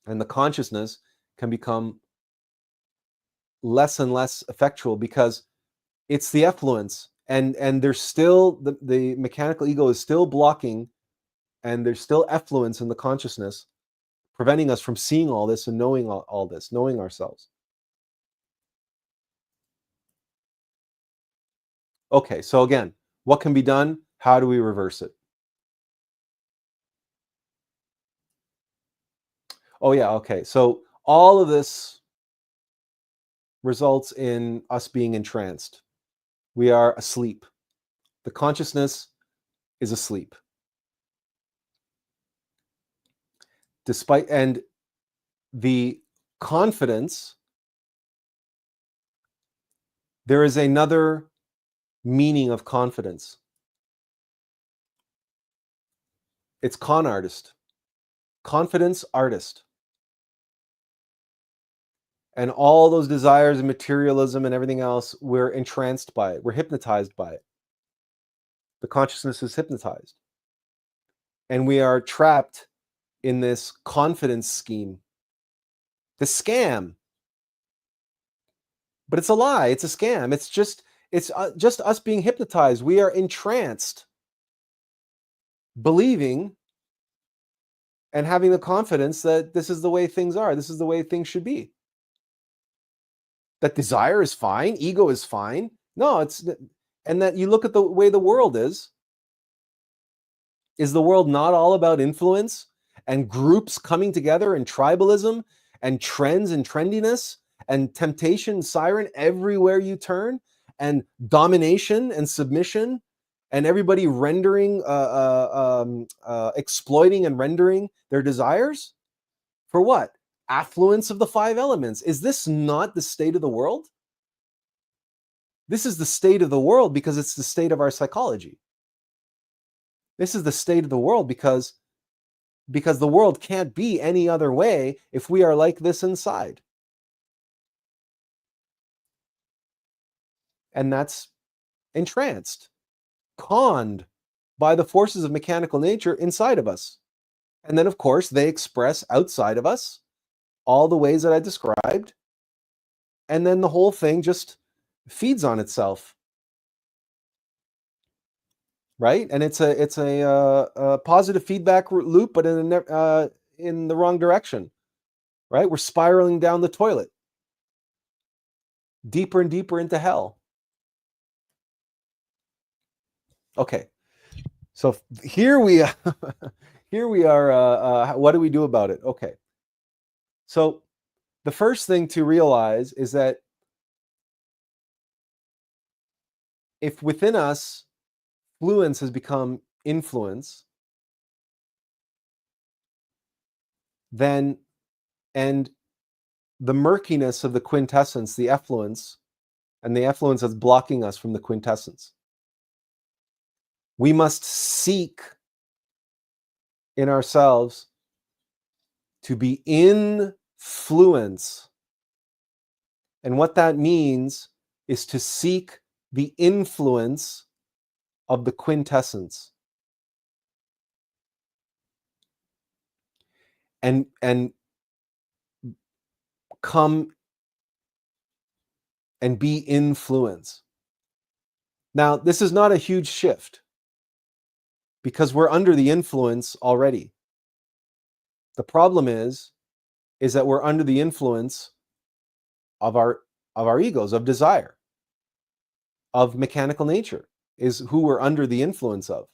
And the consciousness can become less and less effectual, because it's the effluence, and there's still the mechanical ego is still blocking, and there's still effluence in the consciousness, preventing us from seeing all this and knowing all this, knowing ourselves. Okay, so again, what can be done? How do we reverse it? Oh yeah, okay. So all of this results in us being entranced. We are asleep. The consciousness is asleep. And the confidence, there is another meaning of confidence. It's con artist. Confidence artist. And all those desires and materialism and everything else, we're entranced by it. We're hypnotized by it. The consciousness is hypnotized. And we are trapped in this confidence scheme. The scam. But it's a lie. It's a scam. It's just us being hypnotized. We are entranced, believing and having the confidence that this is the way things are. This is the way things should be. That desire is fine. Ego is fine. No, and that you look at the way the world is. Is the world not all about influence and groups coming together and tribalism and trends and trendiness and temptation, siren everywhere you turn, and domination and submission, and everybody rendering, exploiting and rendering their desires? For what? Affluence of the five elements. Is this not the state of the world? This is the state of the world because it's the state of our psychology. This is the state of the world because the world can't be any other way if we are like this inside. And that's entranced, conned by the forces of mechanical nature inside of us. And then, of course, they express outside of us all the ways that I described. And then the whole thing just feeds on itself. Right? And it's a positive feedback loop, but in the wrong direction. Right? We're spiraling down the toilet, deeper and deeper into hell. Okay, so here we are. What do we do about it? Okay, so the first thing to realize is that if within us fluence has become influence, then and the murkiness of the quintessence, the effluence, and the effluence that's blocking us from the quintessence. We must seek in ourselves to be in fluence. And what that means is to seek the influence of the quintessence. And come and be influence. Now, this is not a huge shift because we're under the influence already. The problem is that we're under the influence of our egos, of desire, of mechanical nature, is who we're under the influence of.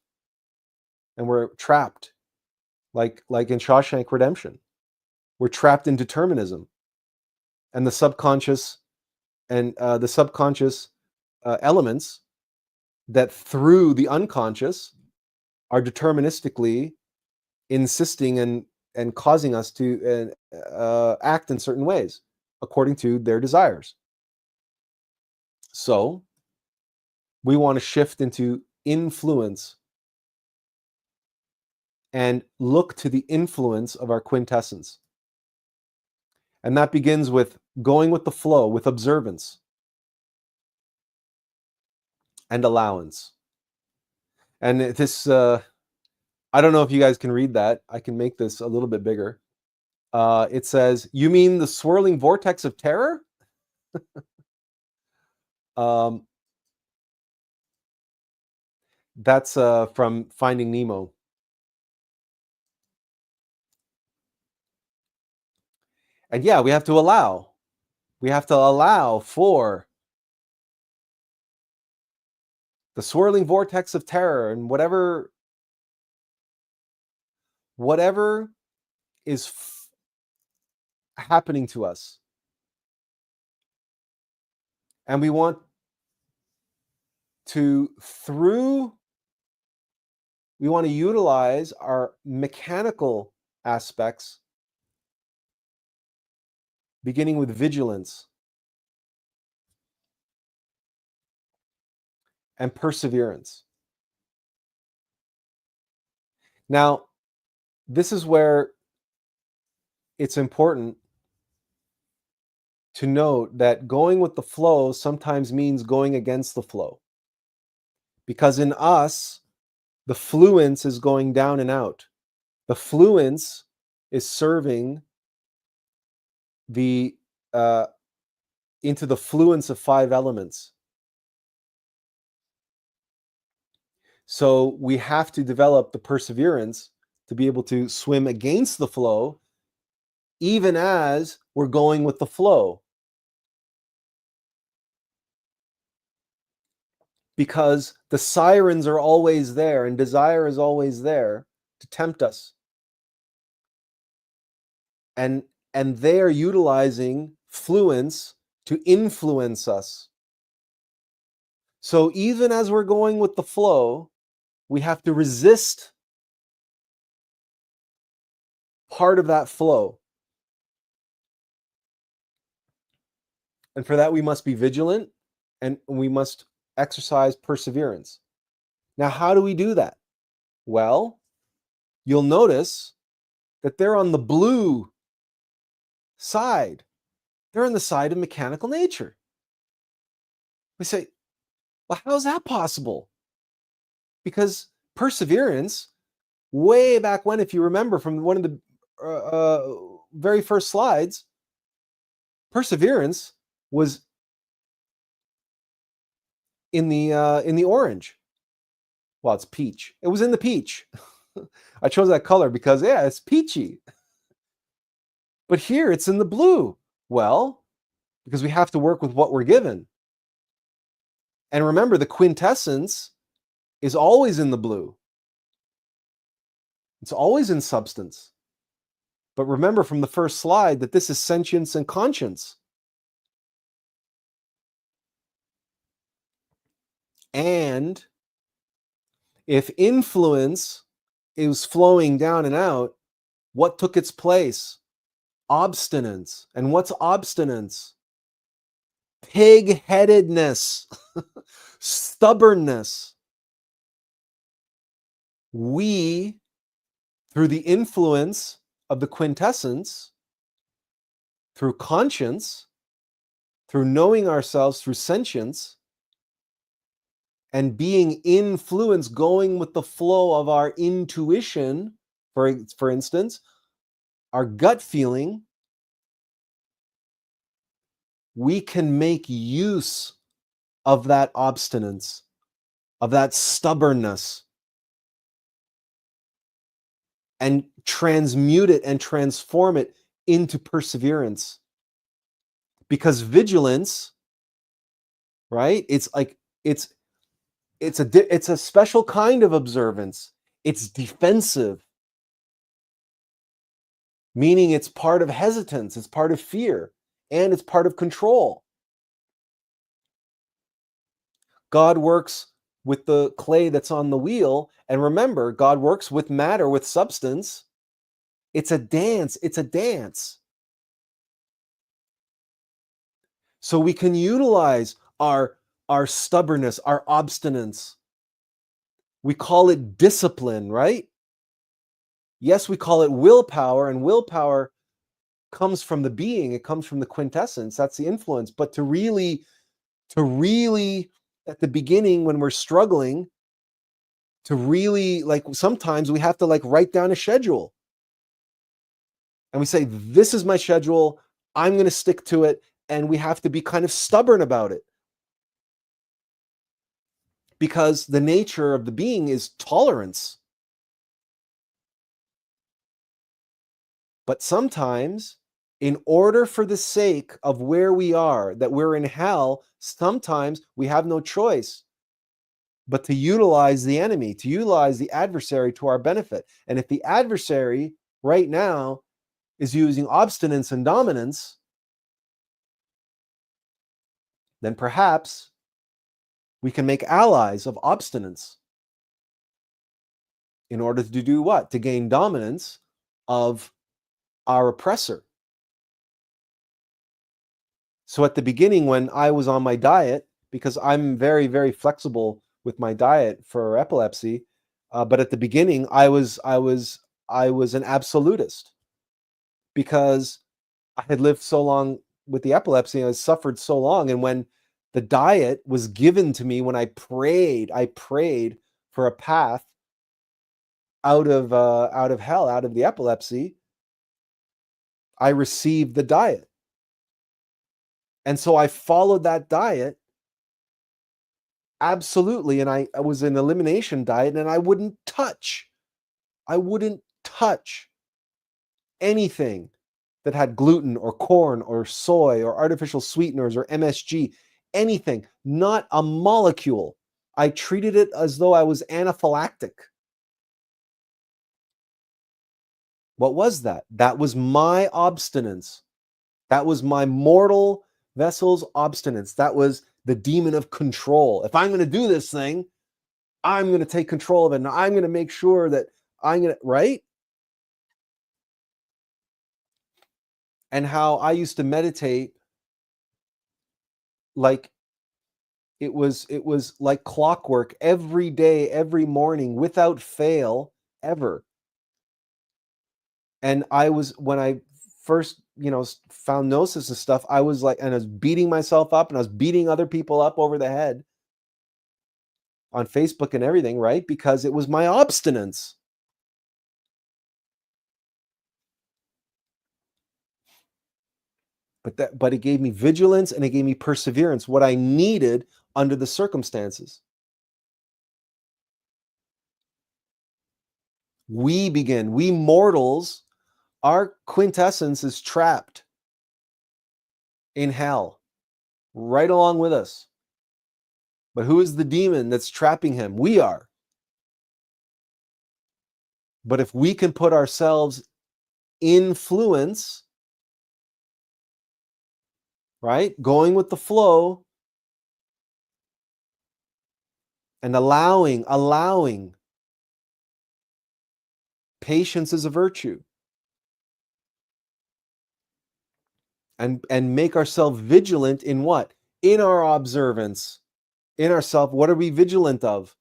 And we're trapped, like in Shawshank Redemption. We're trapped in determinism and the subconscious elements that through the unconscious are deterministically insisting and causing us to act in certain ways according to their desires. So we want to shift into influence and look to the influence of our quintessence. And that begins with going with the flow, with observance and allowance. And this, I don't know if you guys can read that. I can make this a little bit bigger. It says, "You mean the swirling vortex of terror?" That's from Finding Nemo. And yeah, we have to allow. We have to allow for the swirling vortex of terror and whatever is happening to us. And we want to utilize our mechanical aspects, beginning with vigilance and perseverance. Now, this is where it's important to note that going with the flow sometimes means going against the flow. Because in us, the fluence is going down and out. The fluence is serving into the fluence of 5 elements. So we have to develop the perseverance to be able to swim against the flow, even as we're going with the flow. Because the sirens are always there and desire is always there to tempt us. And they are utilizing fluence to influence us. So even as we're going with the flow, we have to resist part of that flow. And for that, we must be vigilant and we must exercise perseverance. Now, how do we do that? Well, you'll notice that they're on the blue side. They're on the side of mechanical nature. We say, well, how is that possible? Because perseverance, way back when, if you remember from one of the very first slides, perseverance was in the orange. Well, it's peach. It was in the peach. I chose that color because, yeah, it's peachy. But here it's in the blue. Well, because we have to work with what we're given. And remember, the quintessence is always in the blue. It's always in substance. But remember from the first slide that this is sentience and conscience. And if influence is flowing down and out, what took its place? Obstinance. And what's obstinance? Pig-headedness, stubbornness. We, through the influence of the quintessence, through conscience, through knowing ourselves, through sentience, and being influenced, going with the flow of our intuition, for instance, our gut feeling, we can make use of that obstinance, of that stubbornness, and transmute it and transform it into perseverance. Because vigilance, right? It's like it's a special kind of observance. It's defensive, meaning it's part of hesitance, it's part of fear, and it's part of control. God works with the clay that's on the wheel, and remember, God works with matter, with substance. It's a dance. It's a dance. So we can utilize our stubbornness, our obstinance. We call it discipline, right? Yes, we call it willpower, and willpower comes from the being. It comes from the quintessence. That's the influence. But to really, at the beginning when we're struggling, to really, like, sometimes we have to like write down a schedule. And we say, this is my schedule. I'm going to stick to it. And we have to be kind of stubborn about it. Because the nature of the being is tolerance. But sometimes, in order for the sake of where we are, that we're in hell, sometimes we have no choice but to utilize the enemy, to utilize the adversary to our benefit. And if the adversary right now is using obstinance and dominance, then perhaps we can make allies of obstinance in order to do what? To gain dominance of our oppressor. So at the beginning, when I was on my diet, because I'm very, very flexible with my diet for epilepsy, but at the beginning, I was an absolutist because I had lived so long with the epilepsy, and I suffered so long. And when the diet was given to me, when I prayed for a path out of hell, out of the epilepsy, I received the diet. And so I followed that diet absolutely. And I was an elimination diet, and I wouldn't touch anything that had gluten or corn or soy or artificial sweeteners or MSG, anything, not a molecule. I treated it as though I was anaphylactic. What was that? That was my obstinance. That was my mortal vessel's obstinance. That was the demon of control. If I'm going to do this thing, I'm going to take control of it. And I'm going to make sure that right? And how I used to meditate like it was like clockwork every day, every morning, without fail, ever. And when I first, found gnosis and stuff, I was like, and I was beating myself up, and I was beating other people up over the head on Facebook and everything, right? Because it was my obstinance. But it gave me vigilance, and it gave me perseverance, what I needed under the circumstances. We mortals, our quintessence is trapped in hell, right along with us. But who is the demon that's trapping him? We are. But if we can put ourselves in fluence, right? Going with the flow and allowing. Patience is a virtue. and make ourselves vigilant in what? In our observance, in ourself. What are we vigilant of?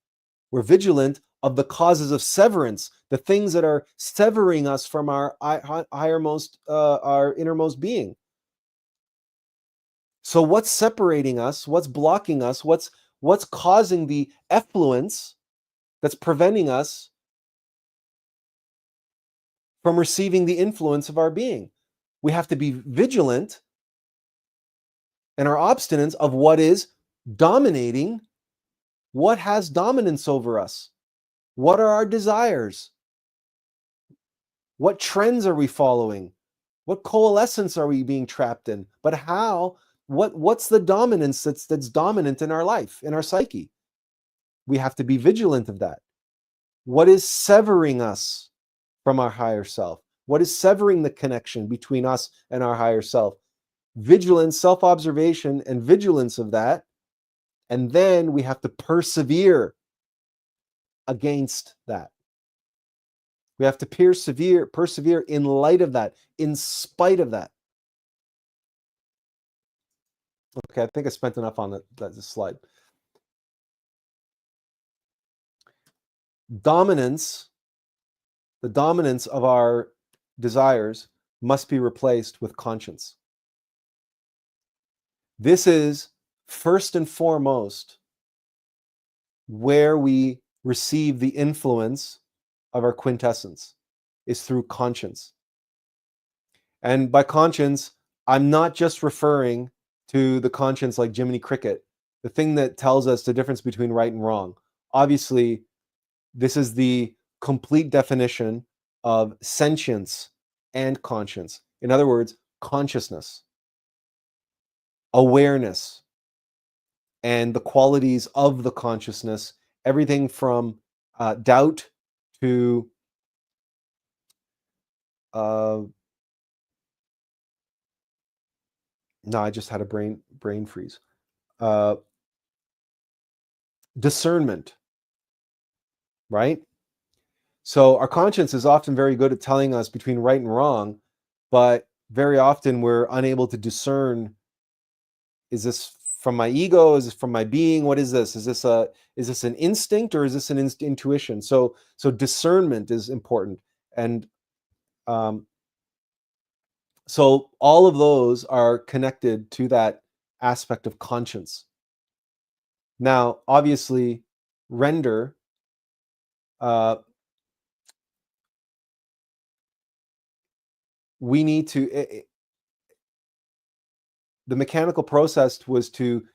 We're vigilant of the causes of severance, the things that are severing us from our highermost, our innermost being. So what's separating us? What's blocking us? What's causing the effluence that's preventing us from receiving the influence of our being? We have to be vigilant in our obstinance of what is dominating, what has dominance over us. What are our desires? What trends are we following? What coalescence are we being trapped in? But how? What's the dominance that's dominant in our life, in our psyche? We have to be vigilant of that. What is severing us from our higher self? What is severing the connection between us and our higher self? Vigilance, self-observation, and vigilance of that. And then we have to persevere against that. We have to persevere in light of that, in spite of that. Okay, I think I spent enough on that slide. Dominance, the dominance of our desires must be replaced with conscience. This is first and foremost where we receive the influence of our quintessence, is through conscience. And by conscience, I'm not just referring to the conscience like Jiminy Cricket, the thing that tells us the difference between right and wrong. Obviously, this is the complete definition of sentience and conscience. In other words, consciousness, awareness, and the qualities of the consciousness, everything from doubt to no, I just had a brain freeze. Discernment, right? So our conscience is often very good at telling us between right and wrong, but very often we're unable to discern, is this from my ego? Is this from my being? What is this? Is this an instinct or is this an intuition? So discernment is important. And so all of those are connected to that aspect of conscience. Now, obviously, render, we need to, the mechanical process was to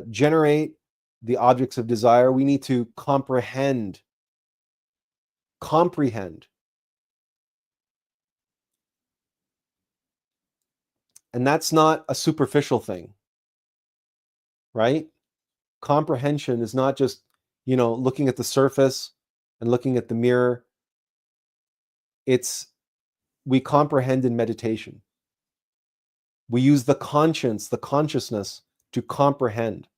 generate the objects of desire. We need to comprehend. And that's not a superficial thing, right? Comprehension is not just, looking at the surface and looking at the mirror. We comprehend in meditation. We use the consciousness to comprehend.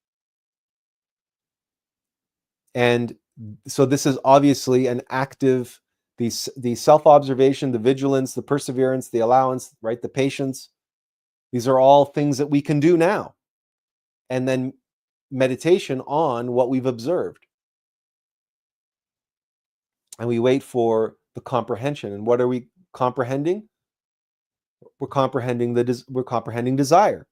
And so this is obviously an active, the self-observation, the vigilance, the perseverance, the allowance, right? The patience. These are all things that we can do now. And then meditation on what we've observed. And we wait for the comprehension. And what are we comprehending? We're comprehending desire.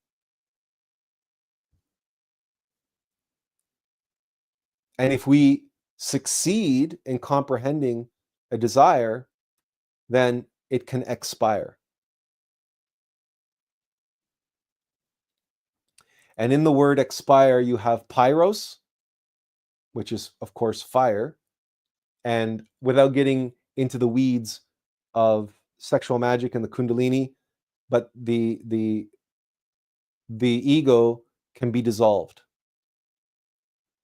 And if we succeed in comprehending a desire, then it can expire. And in the word expire, you have pyros, which is, of course, fire. And without getting into the weeds of sexual magic and the kundalini, but the ego can be dissolved,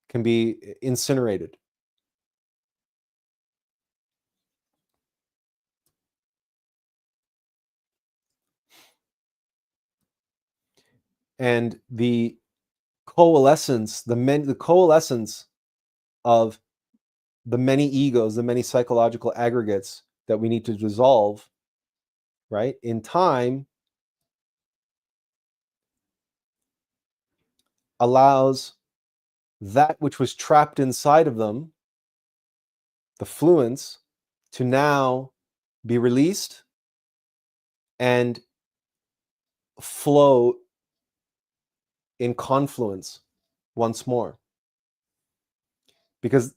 can be incinerated. And the coalescence, the coalescence of the many egos, the many psychological aggregates that we need to dissolve, right? In time, allows that which was trapped inside of them, the fluence, to now be released and flow in confluence once more. Because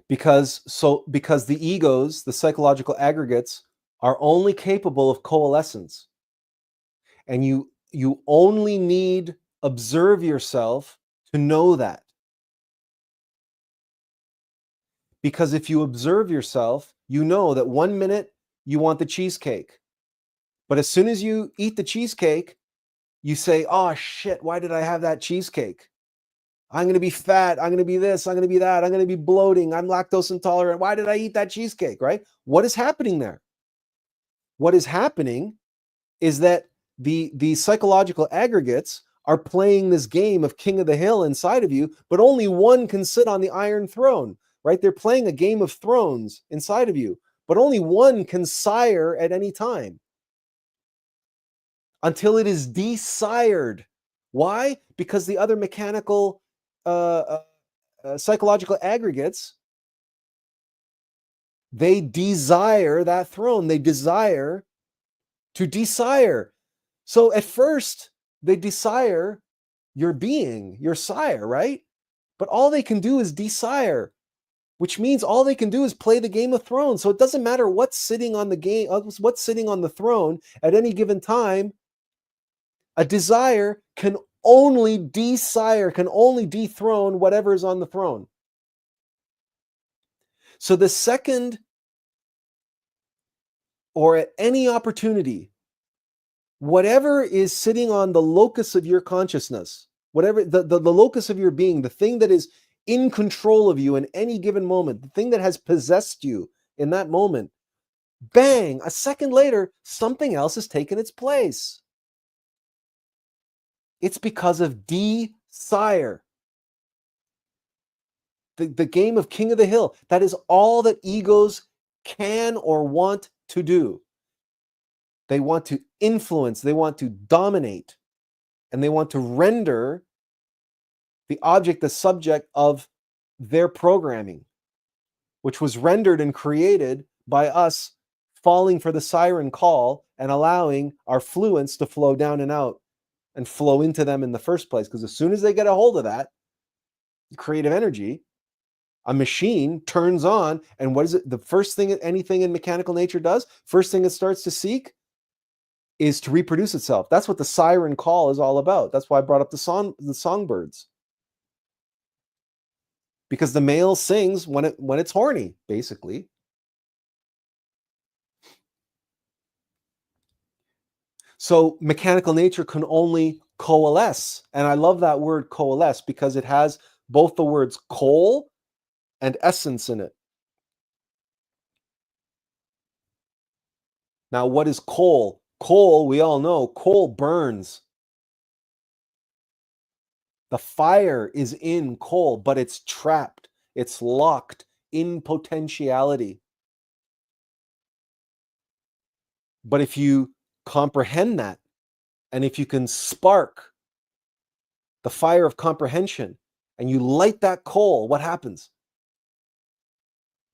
the egos, the psychological aggregates, are only capable of coalescence. And you only need observe yourself to know that. Because if you observe yourself, you know that 1 minute you want the cheesecake. But as soon as you eat the cheesecake, you say, oh shit, why did I have that cheesecake? I'm going to be fat. I'm going to be this. I'm going to be that. I'm going to be bloating. I'm lactose intolerant. Why did I eat that cheesecake, right? What is happening there? What is happening is that the psychological aggregates are playing this game of king of the hill inside of you, but only one can sit on the iron throne, right? They're playing a game of thrones inside of you, but only one can sire at any time until it is desired. Why? Because the other mechanical psychological aggregates, they desire that throne. They desire to desire. So at first, they desire your being, your sire, right? But all they can do is desire, which means all they can do is play the Game of Thrones. So it doesn't matter what's sitting on the throne at any given time. A desire can only dethrone whatever is on the throne. So the second, or at any opportunity, whatever is sitting on the locus of your consciousness, whatever the locus of your being, the thing that is in control of you in any given moment, the thing that has possessed you in that moment, bang, a second later, something else has taken its place. It's because of desire. The game of king of the hill, that is all that egos can or want to do. They want to influence, they want to dominate, and they want to render the object the subject of their programming, which was rendered and created by us falling for the siren call and allowing our fluence to flow down and out and flow into them in the first place. Because as soon as they get a hold of that creative energy, a machine turns on, and what is it? The first thing anything in mechanical nature does, first thing it starts to seek is to reproduce itself. That's what the siren call is all about. That's why I brought up the songbirds. Because the male sings when it's horny, basically. So mechanical nature can only coalesce. And I love that word coalesce because it has both the words coal and essence in it. Now, what is coal? Coal, we all know, coal burns. The fire is in coal, but it's trapped. It's locked in potentiality. But if you comprehend that, and if you can spark the fire of comprehension and you light that coal, what happens?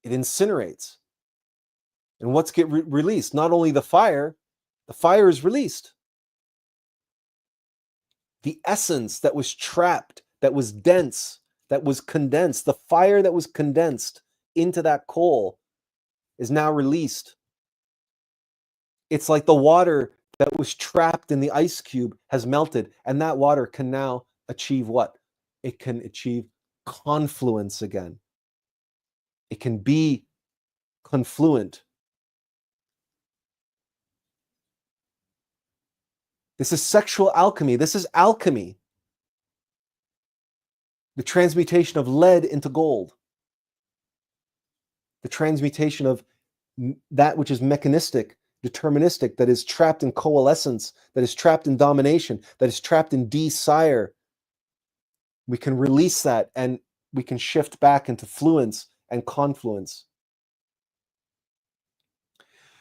It incinerates. And what's get released? Not only the fire is released. The essence that was trapped, that was dense, that was condensed, the fire that was condensed into that coal is now released. It's like the water that was trapped in the ice cube has melted, and that water can now achieve what? It can achieve confluence again. It can be confluent. This is sexual alchemy. This is alchemy. The transmutation of lead into gold. The transmutation of that which is mechanistic, deterministic, that is trapped in coalescence, that is trapped in domination, that is trapped in desire. We can release that and we can shift back into fluence and confluence.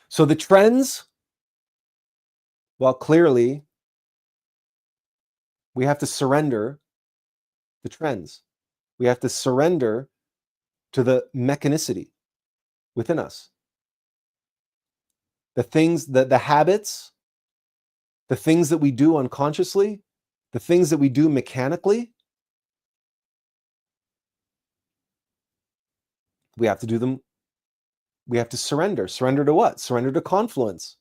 So the trends Well, clearly, we have to surrender the trends. We have to surrender to the mechanicity within us. The things, the habits, the things that we do unconsciously, the things that we do mechanically, we have to do them. We have to surrender. Surrender to what? Surrender to confluence.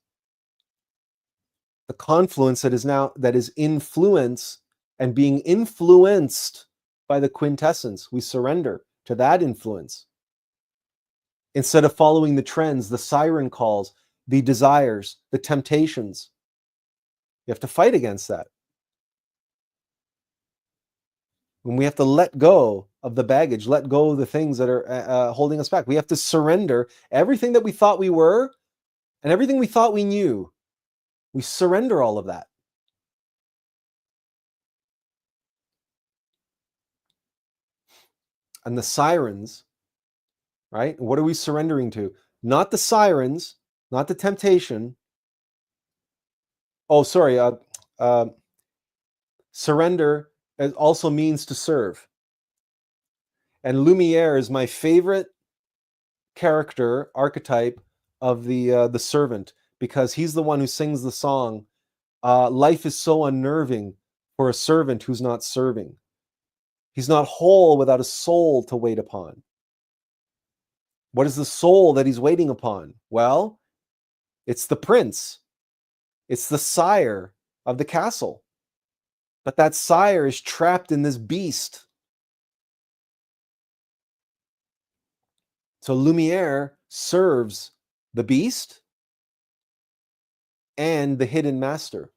The confluence that is influence and being influenced by the quintessence. We surrender to that influence. Instead of following the trends, the siren calls, the desires, the temptations. You have to fight against that. When we have to let go of the baggage, let go of the things that are holding us back. We have to surrender everything that we thought we were and everything we thought we knew. We surrender all of that. And the sirens, right? What are we surrendering to? Not the sirens, not the temptation. Oh, sorry. Surrender also means to serve. And Lumiere is my favorite character archetype of the servant, because he's the one who sings the song, life is so unnerving for a servant who's not serving. He's not whole without a soul to wait upon. What is the soul that he's waiting upon? Well, it's the prince. It's the sire of the castle. But that sire is trapped in this beast. So Lumiere serves the beast and the hidden master.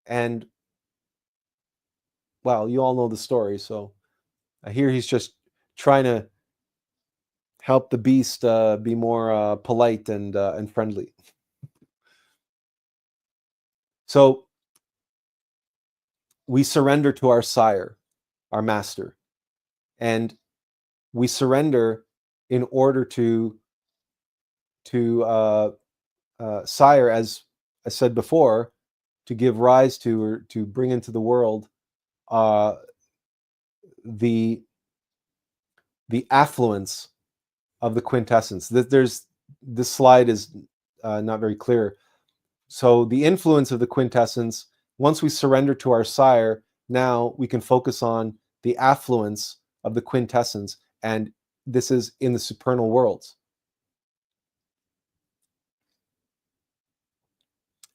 And, well, you all know the story. So here he's just trying to help the beast be more polite and friendly. So we surrender to our sire, our master, and we surrender in order to sire, as I said before, to give rise to, or to bring into the world the affluence of the quintessence. This slide is not very clear. So the influence of the quintessence, once we surrender to our sire, now we can focus on the affluence of the quintessence, and this is in the supernal worlds.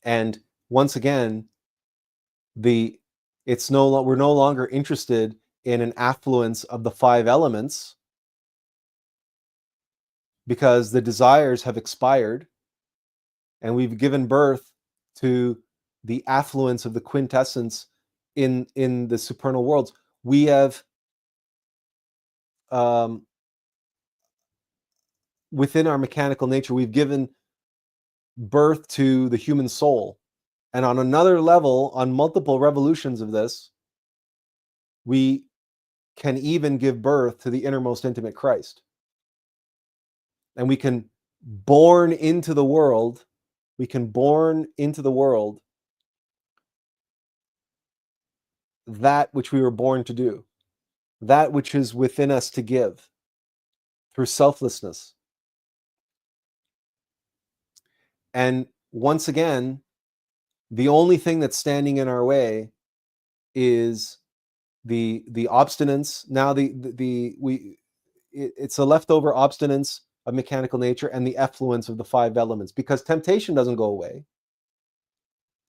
And once again, we're no longer interested in an affluence of the 5 elements, because the desires have expired, and we've given birth to the affluence of the quintessence in the supernal worlds. We have within our mechanical nature, we've given birth to the human soul. And on another level, on multiple revolutions of this, we can even give birth to the innermost intimate Christ. And we can born into the world that which we were born to do, that which is within us to give through selflessness. And once again, the only thing that's standing in our way is the obstinance. Now it's a leftover obstinance of mechanical nature and the effluence of the 5 elements, because temptation doesn't go away.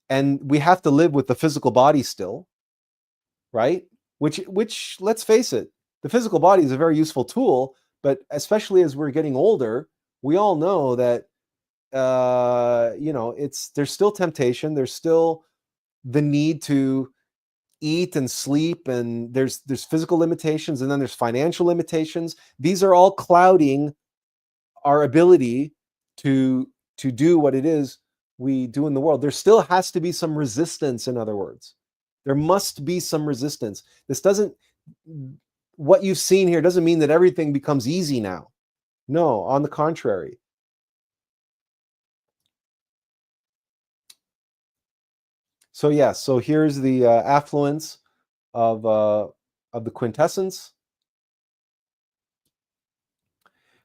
And we have to live with the physical body still, right? Which let's face it, the physical body is a very useful tool, but especially as we're getting older, we all know that there's still temptation, there's still the need to eat and sleep, and there's physical limitations, and then there's financial limitations. These are all clouding our ability to do what it is we do in the world. There still has to be some resistance, in other words. There must be some resistance. What you've seen here doesn't mean that everything becomes easy now. No, on the contrary. So yes, so here's the affluence of the quintessence.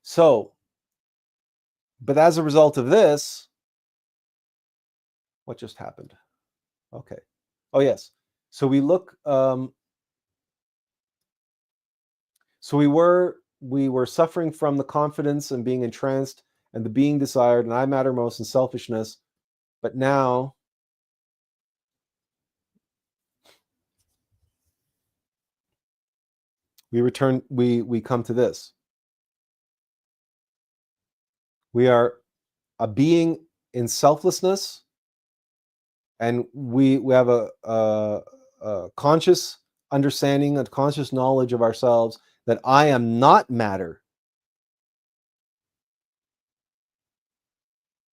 So, but as a result of this, what just happened? Okay. Oh yes. So we look. So we were suffering from the confidence and being entranced and the being desired and I matter most and selfishness. But now we return. We come to this. We are a being in selflessness, and we have a conscious understanding, a conscious knowledge of ourselves that I am not matter.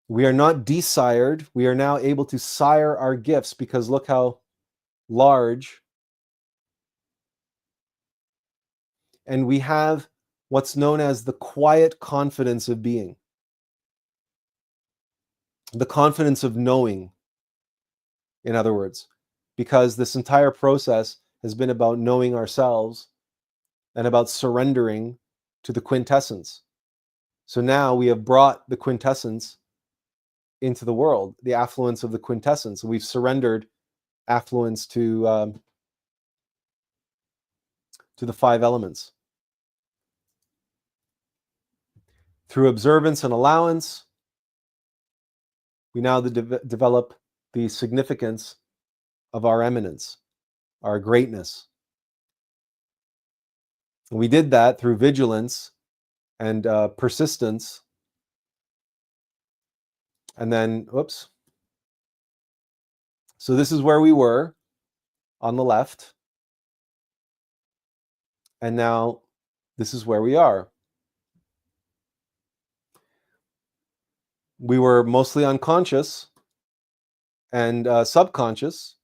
We are not desired. We are now able to sire our gifts because look how large. And we have what's known as the quiet confidence of being, the confidence of knowing, in other words, because this entire process has been about knowing ourselves and about surrendering to the quintessence. So now we have brought the quintessence into the world, the affluence of the quintessence. We've surrendered affluence to the five elements. Through observance and allowance, we now develop the significance of our eminence, our greatness. And we did that through vigilance and persistence. And then, oops. So this is where we were on the left. And now this is where we are. We were mostly unconscious and subconscious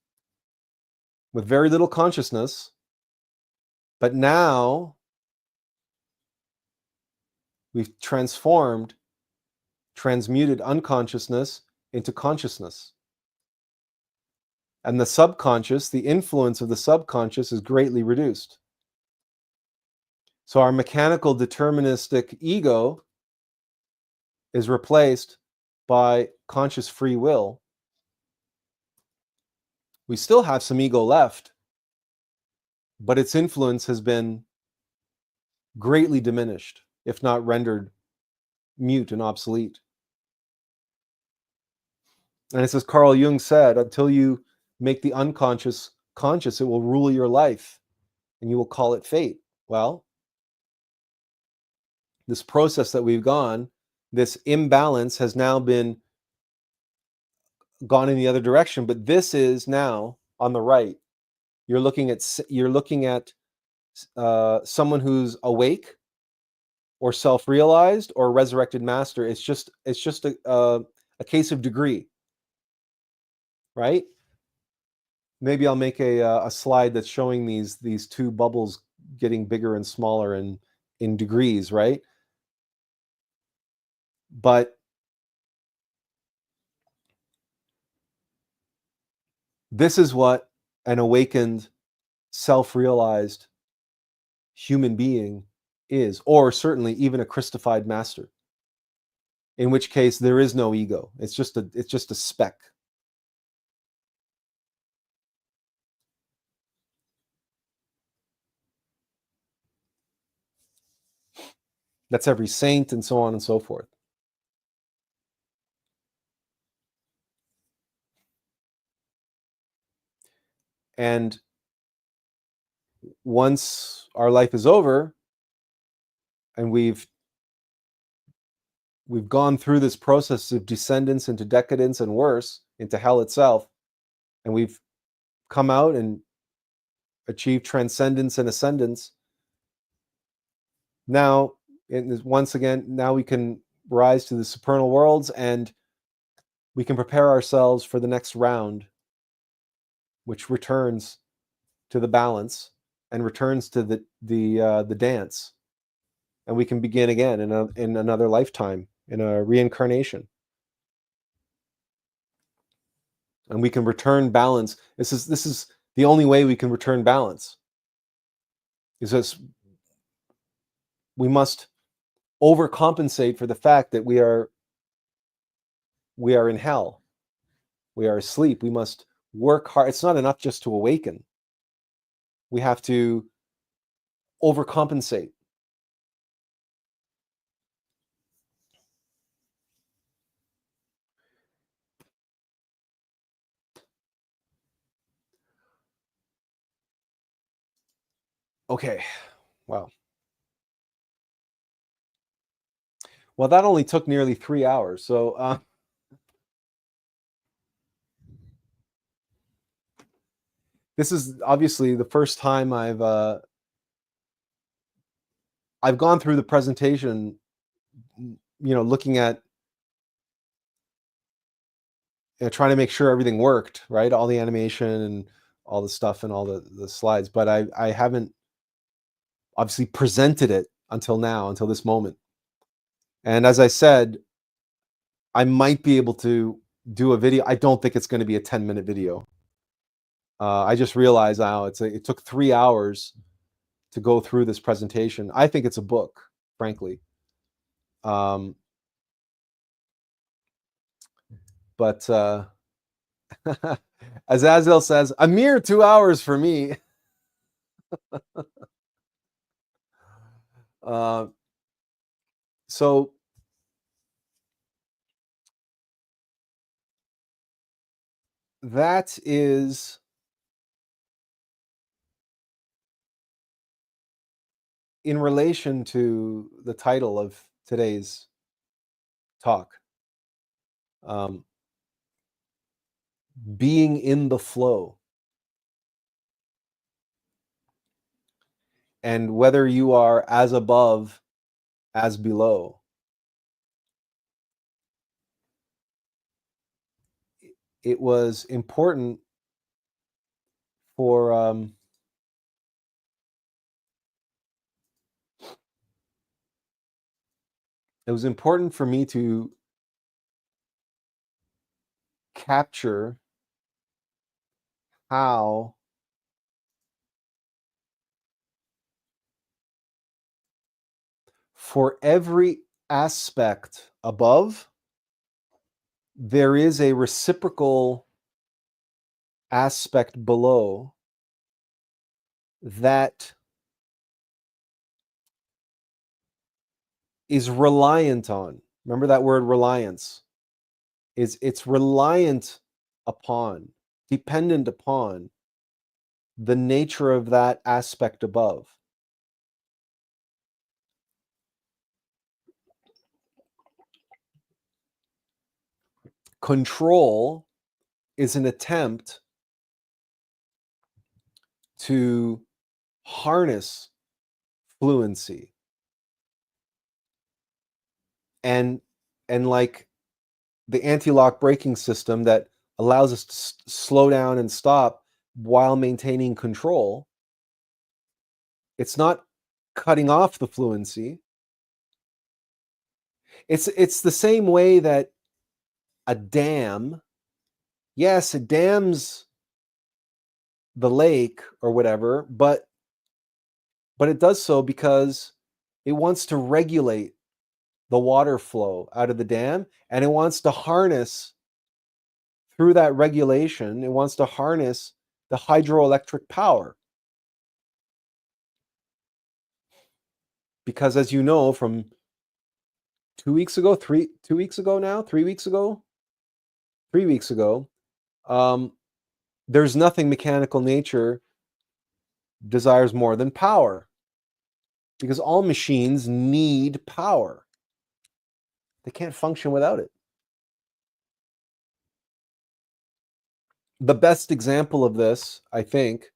with very little consciousness. But now we've transmuted unconsciousness into consciousness. And the subconscious, the influence of the subconscious is greatly reduced. So our mechanical deterministic ego is replaced by conscious free will. We still have some ego left, but its influence has been greatly diminished, if not rendered mute and obsolete. And it's as Carl Jung said, until you make the unconscious conscious, it will rule your life and you will call it fate. Well, this process that we've gone, this imbalance has now been gone in the other direction, but this is now on the right. You're looking at someone who's awake or self-realized or resurrected master. It's just a case of degree, right? Maybe I'll make a slide that's showing these two bubbles getting bigger and smaller in degrees, right? But this is what an awakened, self-realized human being is, or certainly even a Christified master. In which case there is no ego. It's just a speck. That's every saint and so on and so forth. And once our life is over and we've gone through this process of descendance into decadence and worse, into hell itself, and we've come out and achieved transcendence and ascendance, now, once again, now we can rise to the supernal worlds and we can prepare ourselves for the next round, which returns to the balance and returns to the dance, and we can begin again in another lifetime, in a reincarnation. and we can return balance. This is the only way we can return balance. Is this we must overcompensate for the fact that we are in hell. We are asleep. We must work hard. It's not enough just to awaken. We have to overcompensate. Okay. Wow. Well, that only took nearly 3 hours. So this is obviously the first time I've gone through the presentation, looking at, trying to make sure everything worked, right? All the animation and all the stuff and all the slides, but I haven't obviously presented it until now, until this moment. And as I said, I might be able to do a video. I don't think it's going to be a 10-minute video. I just realized now it took 3 hours to go through this presentation. I think it's a book, frankly. But as Azazel says, a mere 2 hours for me. So that is in relation to the title of today's talk, being in the flow. And whether you are as above as below. It was important for me to capture how for every aspect above, there is a reciprocal aspect below that is reliant on. Remember that word reliance. It's reliant upon, dependent upon the nature of that aspect above. Control is an attempt to harness fluency and like the anti-lock braking system that allows us to slow down and stop while maintaining control. It's not cutting off the fluency. It's the same way that a dam, yes, it dams the lake or whatever, but it does so because it wants to regulate the water flow out of the dam, and it wants to harness through that regulation, it wants to harness the hydroelectric power. Because as you know, from 2 weeks ago, 3 weeks ago, there's nothing mechanical nature desires more than power. Because all machines need power. They can't function without it. The best example of this, I think,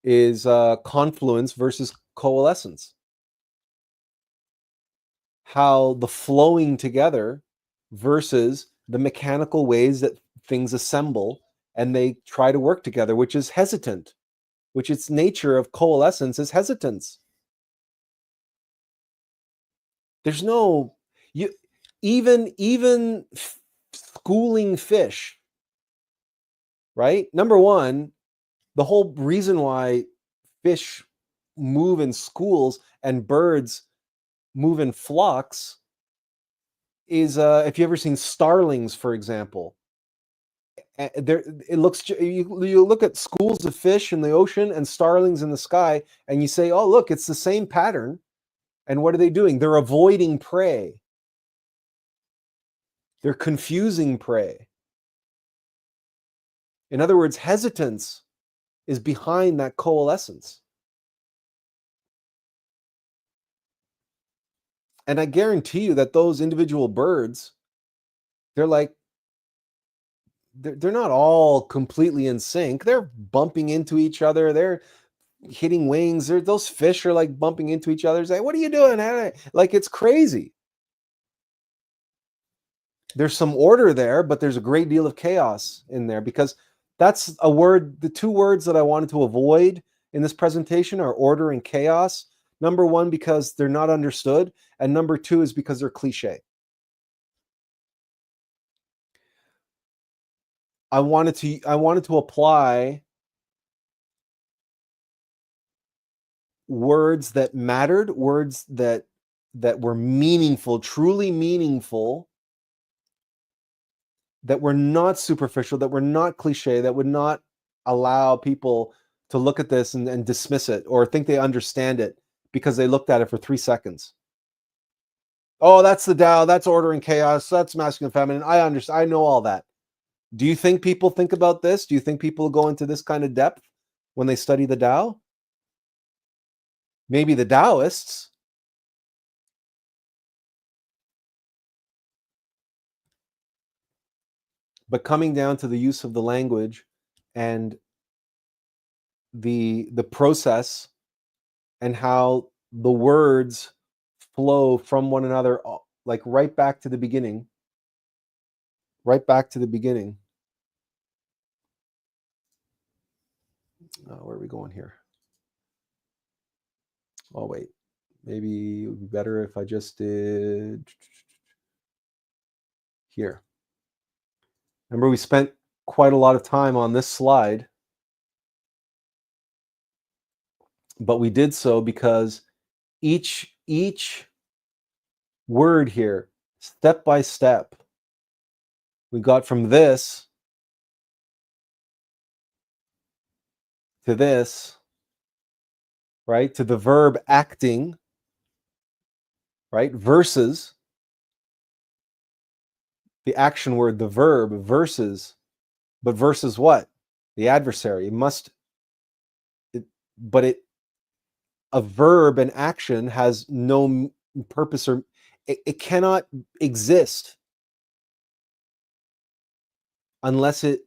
is confluence versus coalescence. How the flowing together versus the mechanical ways that things assemble and they try to work together, which is hesitant, which its nature of coalescence is hesitance. There's no, even schooling fish right? Number one, the whole reason why fish move in schools and birds move in flocks is if you ever seen starlings, for example. There, it looks. You look at schools of fish in the ocean and starlings in the sky, and you say, "Oh, look, it's the same pattern." And what are they doing? They're avoiding prey. They're confusing prey. In other words, hesitance is behind that coalescence. And I guarantee you that those individual birds, they're like, they're not all completely in sync. They're bumping into each other. They're hitting wings. Those fish are like bumping into each other. It's like, what are you doing? Like, it's crazy. There's some order there, but there's a great deal of chaos in there, because that's a word. The two words that I wanted to avoid in this presentation are order and chaos. Number one, because they're not understood, and number two is because they're cliche. I wanted to apply words that mattered, words that were meaningful, truly meaningful, that were not superficial, that were not cliche, that would not allow people to look at this and dismiss it or think they understand it because they looked at it for 3 seconds. Oh, that's the Tao, that's order and chaos, that's masculine and feminine. I understand. I know all that. Do you think people think about this? Do you think people go into this kind of depth when they study the Tao? Maybe the Taoists. But coming down to the use of the language and the process and how the words flow from one another, like right back to the beginning. Right back to the beginning. Where are we going here? Oh, wait. Maybe it would be better if I just did here. Remember, we spent quite a lot of time on this slide, but we did so because each word here, step by step, we got from this to this, right? To the verb acting, right? Versus the action word, the verb, versus, but versus what? The adversary. A verb and action has no purpose, or it cannot exist unless it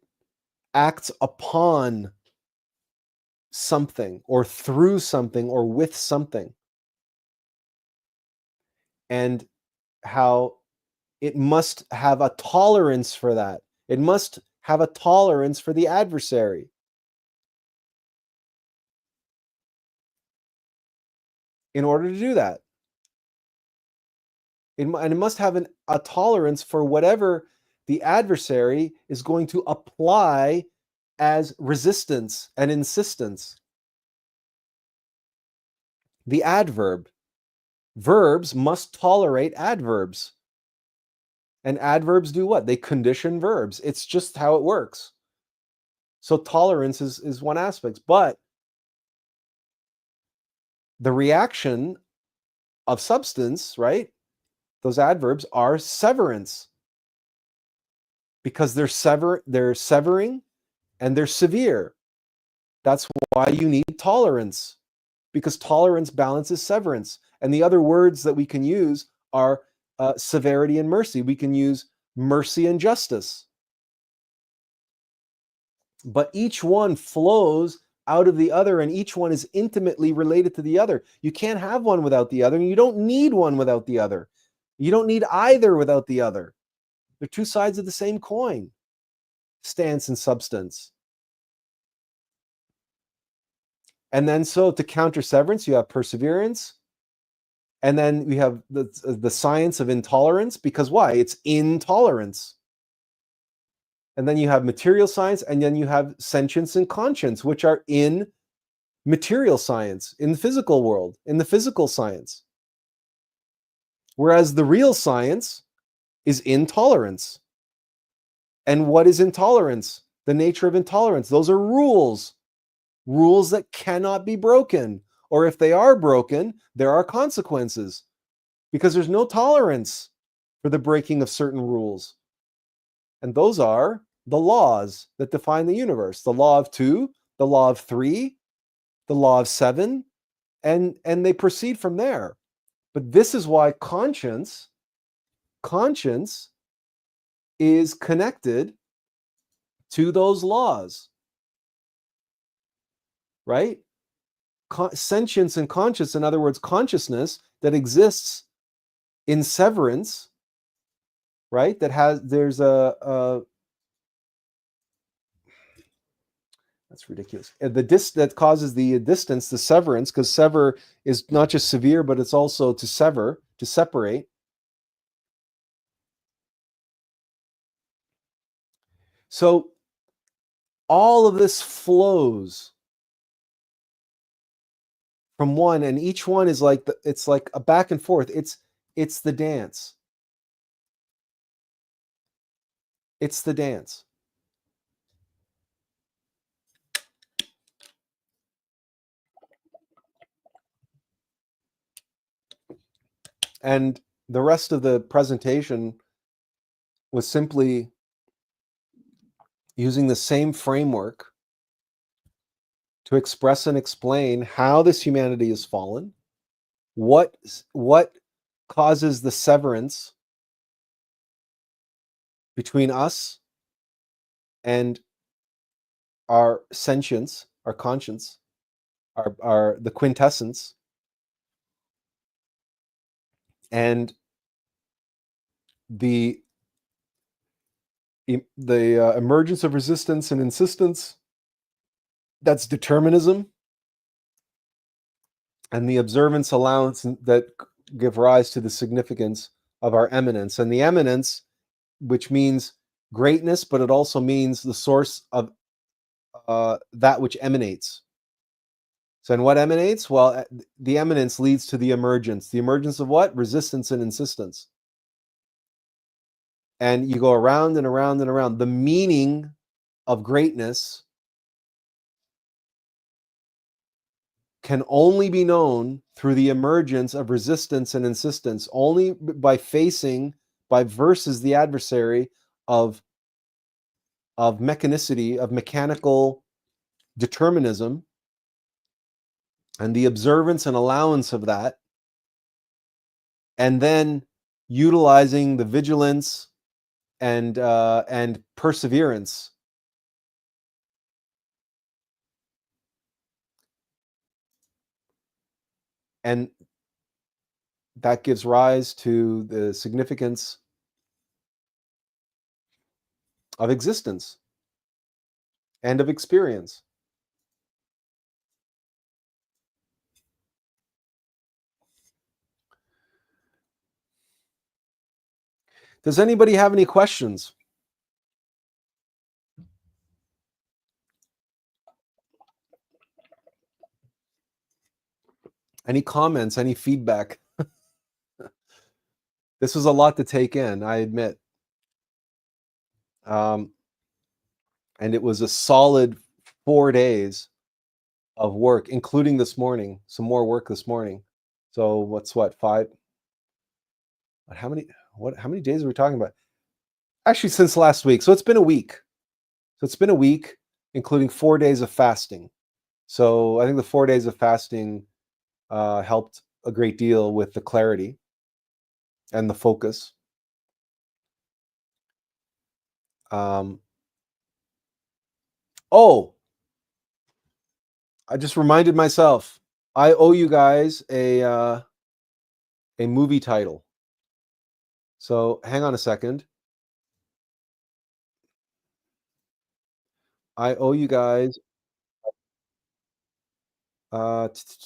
acts upon something or through something or with something. And how it must have a tolerance for that. It must have a tolerance for the adversary. In order to do that. And it must have a tolerance for whatever the adversary is going to apply as resistance and insistence. The adverb. Verbs must tolerate adverbs. And adverbs do what? They condition verbs. It's just how it works. So tolerance is one aspect. But the reaction of substance, right? Those adverbs are severance. Because they're severing and they're severe. That's why you need tolerance, because tolerance balances severance. And the other words that we can use are severity and mercy. We can use mercy and justice. But each one flows out of the other, and each one is intimately related to the other. You can't have one without the other, and you don't need one without the other. You don't need either without the other. They're two sides of the same coin, stance and substance. And then so to counter severance, you have perseverance. And then we have the science of intolerance, because why? It's intolerance. And then you have material science, and then you have sentience and conscience, which are in material science, in the physical world, in the physical science. Whereas the real science is intolerance. And what is intolerance? The nature of intolerance. Those are rules, rules that cannot be broken. Or if they are broken, there are consequences, because there's no tolerance for the breaking of certain rules. And those are the laws that define the universe: the law of two, the law of three, the law of seven, and they proceed from there. But this is why conscience is connected to those laws, right? Sentience and conscience, in other words, consciousness that exists in severance, right? There's that's ridiculous. That causes the distance, the severance, because sever is not just severe, but it's also to sever, to separate. So all of this flows from one, and each one is like it's like a back and forth. It's the dance. It's the dance. And the rest of the presentation was simply using the same framework to express and explain how this humanity has fallen, what causes the severance between us and our sentience, our conscience, our the quintessence, and the emergence of resistance and insistence, that's determinism, and the observance allowance that give rise to the significance of our eminence. And the eminence, which means greatness, but it also means the source of that which emanates. So, and what emanates? Well, the eminence leads to the emergence. The emergence of what? Resistance and insistence. And you go around and around and around. The meaning of greatness can only be known through the emergence of resistance and insistence, only by versus the adversary of mechanicity, of mechanical determinism, and the observance and allowance of that, and then utilizing the vigilance and perseverance. And that gives rise to the significance of existence and of experience. Does anybody have any questions? Any comments? Any feedback? This was a lot to take in, I admit. And it was a solid 4 days of work, including this morning, some more work this morning. So what's what, 5? How many days are we talking about? Actually, since last week. So it's been a week. Including 4 days of fasting. So I think the 4 days of fasting helped a great deal with the clarity and the focus. Oh, I just reminded myself, I owe you guys a movie title. So hang on a second. I owe you guys let's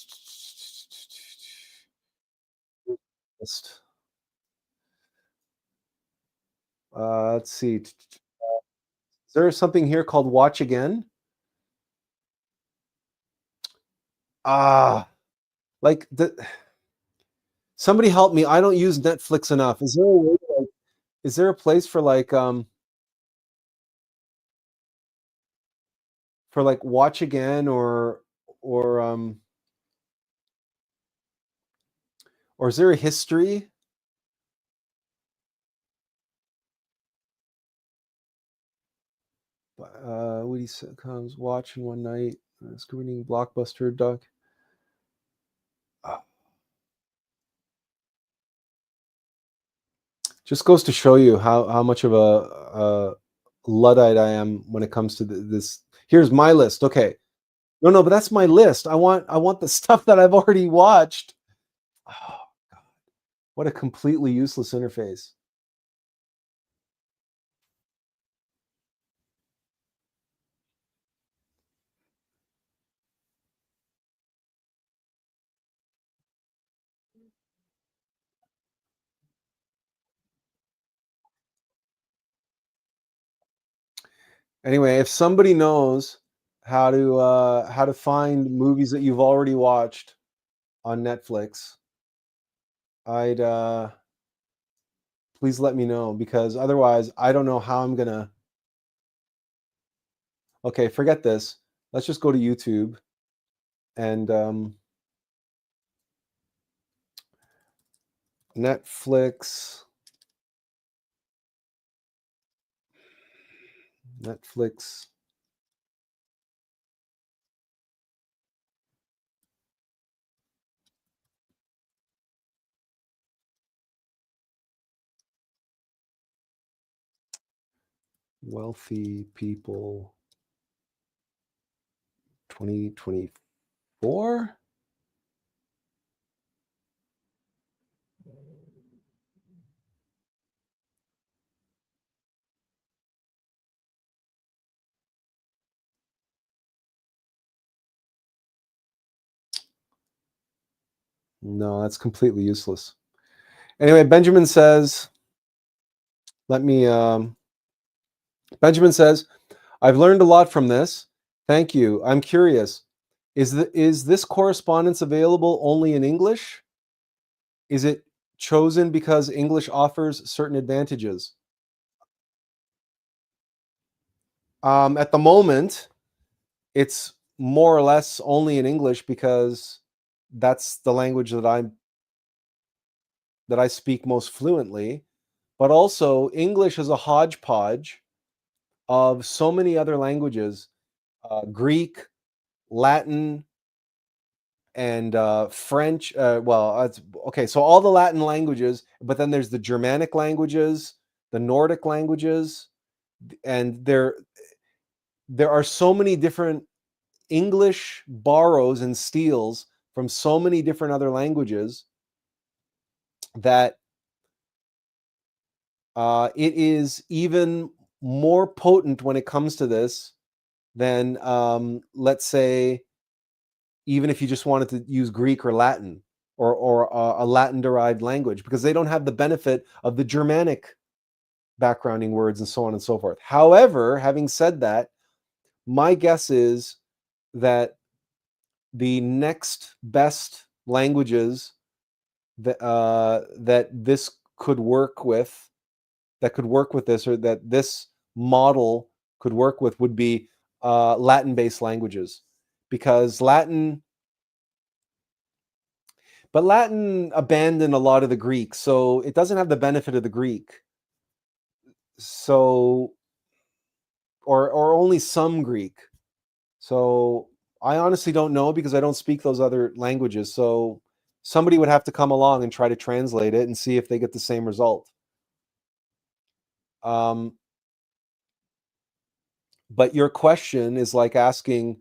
see. there something here called Watch Again? Ah, like somebody help me. I don't use Netflix enough. Is there a way, like, is there a place for like Watch Again or or is there a history? Woody sitcoms, watching one night, screening blockbuster doc. Uh, just goes to show you how much of a luddite I am when it comes to this. Here's my list. Okay, no, but that's my list. I want the stuff that I've already watched. Oh, what a completely useless interface. Anyway, if somebody knows how to find movies that you've already watched on Netflix, I'd please let me know, because otherwise I don't know how I'm gonna. Okay, forget this. Let's just go to YouTube and Netflix. Netflix. Wealthy people 2024. No, that's completely useless. Anyway, Benjamin says, let me Benjamin says, I've learned a lot from this. Thank you. I'm curious. Is this correspondence available only in English? Is it chosen because English offers certain advantages? At the moment, it's more or less only in English because that's the language that I speak most fluently. But also, English is a hodgepodge of so many other languages: Greek, Latin, and French. Okay. So all the Latin languages, but then there's the Germanic languages, the Nordic languages, and there are so many different. English borrows and steals from so many different other languages that it is even more potent when it comes to this than, let's say, even if you just wanted to use Greek or Latin, or a Latin derived language, because they don't have the benefit of the Germanic backgrounding words and so on and so forth. However, having said that, my guess is that the next best languages that this could work with, that could work with this, or that this model could work with, would be Latin-based languages, because Latin abandoned a lot of the Greek, so it doesn't have the benefit of the Greek. So, or only some Greek. So I honestly don't know, because I don't speak those other languages. So somebody would have to come along and try to translate it and see if they get the same result. Um, but your question is like asking,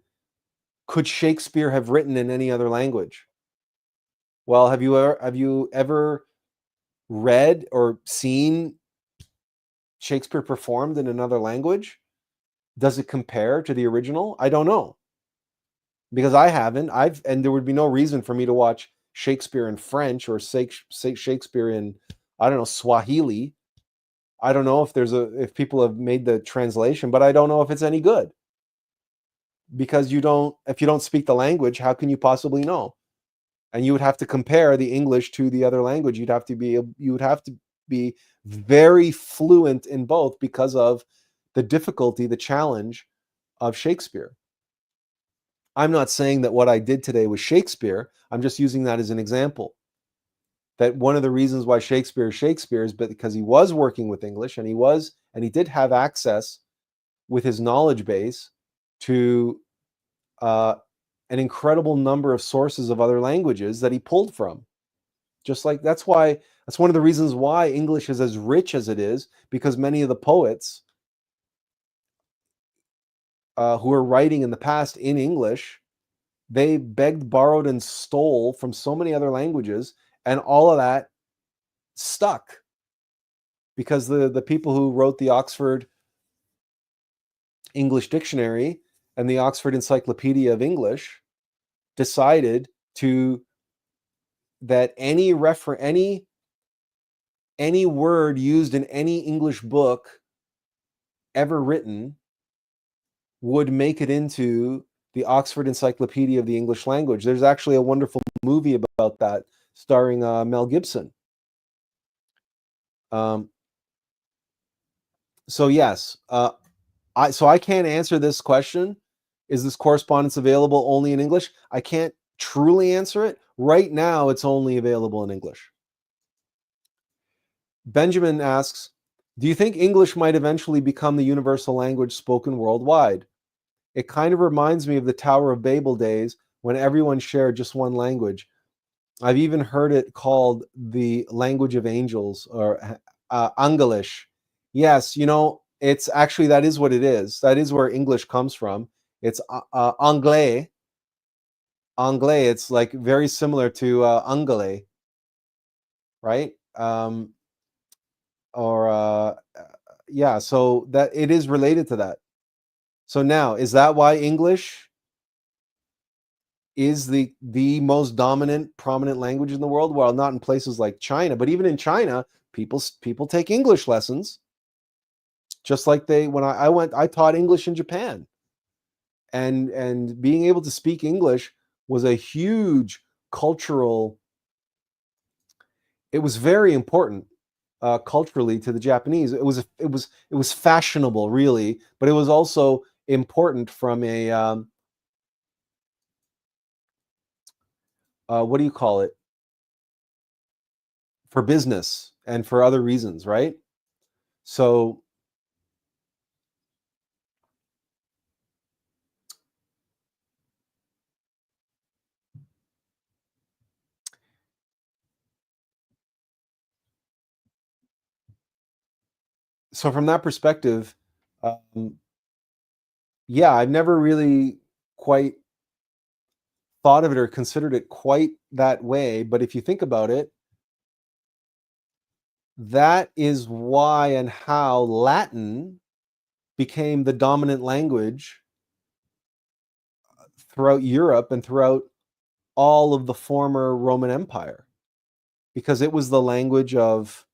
could Shakespeare have written in any other language? Well, have you ever read or seen Shakespeare performed in another language? Does it compare to the original? I don't know, because I haven't. And there would be no reason for me to watch Shakespeare in French, or say Shakespeare in, I don't know, Swahili. I don't know if people have made the translation, but I don't know if it's any good, because if you don't speak the language, how can you possibly know? And you would have to compare the English to the other language. You would have to be very fluent in both because of the difficulty, the challenge of Shakespeare. I'm not saying that what I did today was Shakespeare. I'm just using that as an example. That one of the reasons why Shakespeare is because he was working with English, and he did have access with his knowledge base to uh, an incredible number of sources of other languages that he pulled from. Just like that's one of the reasons why English is as rich as it is, because many of the poets who are writing in the past in English, they begged, borrowed, and stole from so many other languages, and all of that stuck because the people who wrote the Oxford English Dictionary and the Oxford Encyclopedia of English decided that any word used in any English book ever written would make it into the Oxford Encyclopedia of the English Language. There's actually a wonderful movie about that, starring Mel Gibson. So yes, I can't answer this question. Is this correspondence available only in English? I can't truly answer it. Right now, it's only available in English. Benjamin asks, do you think English might eventually become the universal language spoken worldwide? It kind of reminds me of the Tower of Babel days when everyone shared just one language. I've even heard it called the language of angels, or Angalish. Yes, it's actually, that is what it is. That is where English comes from. It's Anglais. Anglais. It's like very similar to Angale, right? Yeah. So that it is related to that. So now, is that why English is the most dominant, prominent language in the world? Well, not in places like China, but even in China, people take English lessons. Just like when I taught English in Japan, and being able to speak English was a huge cultural. It was very important culturally to the Japanese. It was fashionable, really, but it was also important from a what do you call it, for business and for other reasons, right? So from that perspective, yeah, I've never really quite thought of it or considered it quite that way. But if you think about it, that is why and how Latin became the dominant language throughout Europe and throughout all of the former Roman Empire, because it was the language of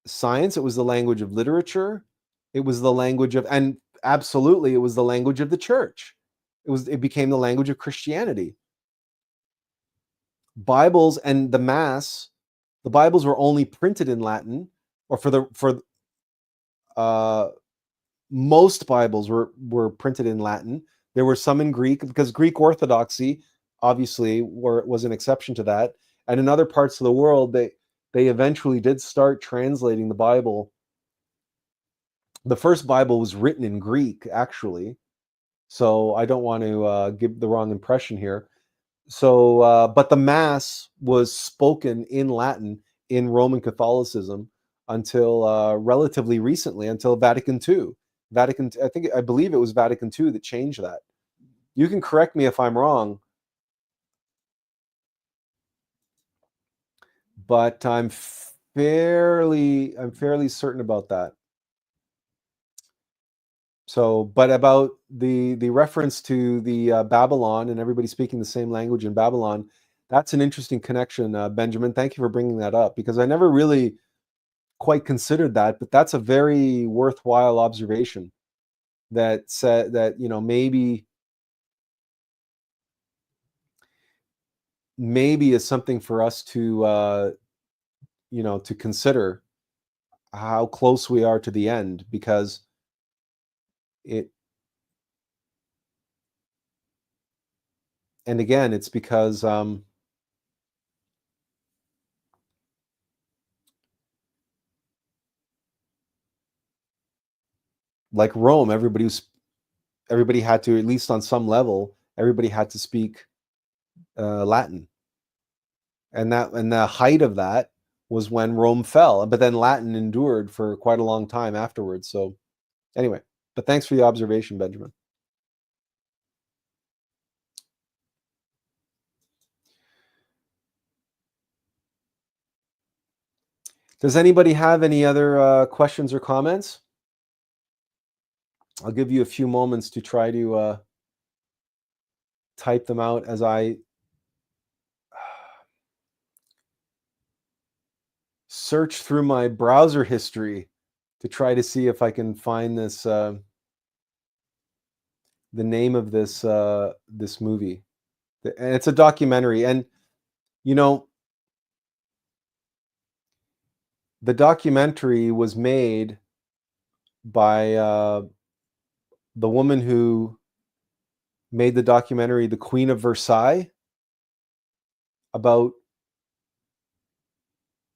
science, it was the language of literature, it was the language of, and absolutely, it was the language of the church. It became the language of Christianity. Bibles and the Bibles were only printed in Latin, or for uh, most Bibles were printed in Latin. There were some in Greek, because Greek Orthodoxy obviously was an exception to that. And in other parts of the world, they eventually did start translating the Bible. The first Bible was written in Greek, actually. So I don't want to give the wrong impression here. So, but the Mass was spoken in Latin in Roman Catholicism until relatively recently, until Vatican II. I believe it was Vatican II that changed that. You can correct me if I'm wrong, but I'm fairly certain about that. So, but about the reference to the Babylon and everybody speaking the same language in Babylon, that's an interesting connection, Benjamin. Thank you for bringing that up, because I never really quite considered that, but that's a very worthwhile observation that said that, maybe is something for us to consider how close we are to the end, because it and again, it's because like Rome, everybody had to, at least on some level, everybody had to speak Latin, and the height of that was when Rome fell. But then Latin endured for quite a long time afterwards. So anyway, but thanks for the observation, Benjamin. Does anybody have any other questions or comments? I'll give you a few moments to try to type them out as I search through my browser history to try to see if I can find this the name of this movie. And it's a documentary, and you know the documentary was made by the woman who made the documentary The Queen of Versailles, about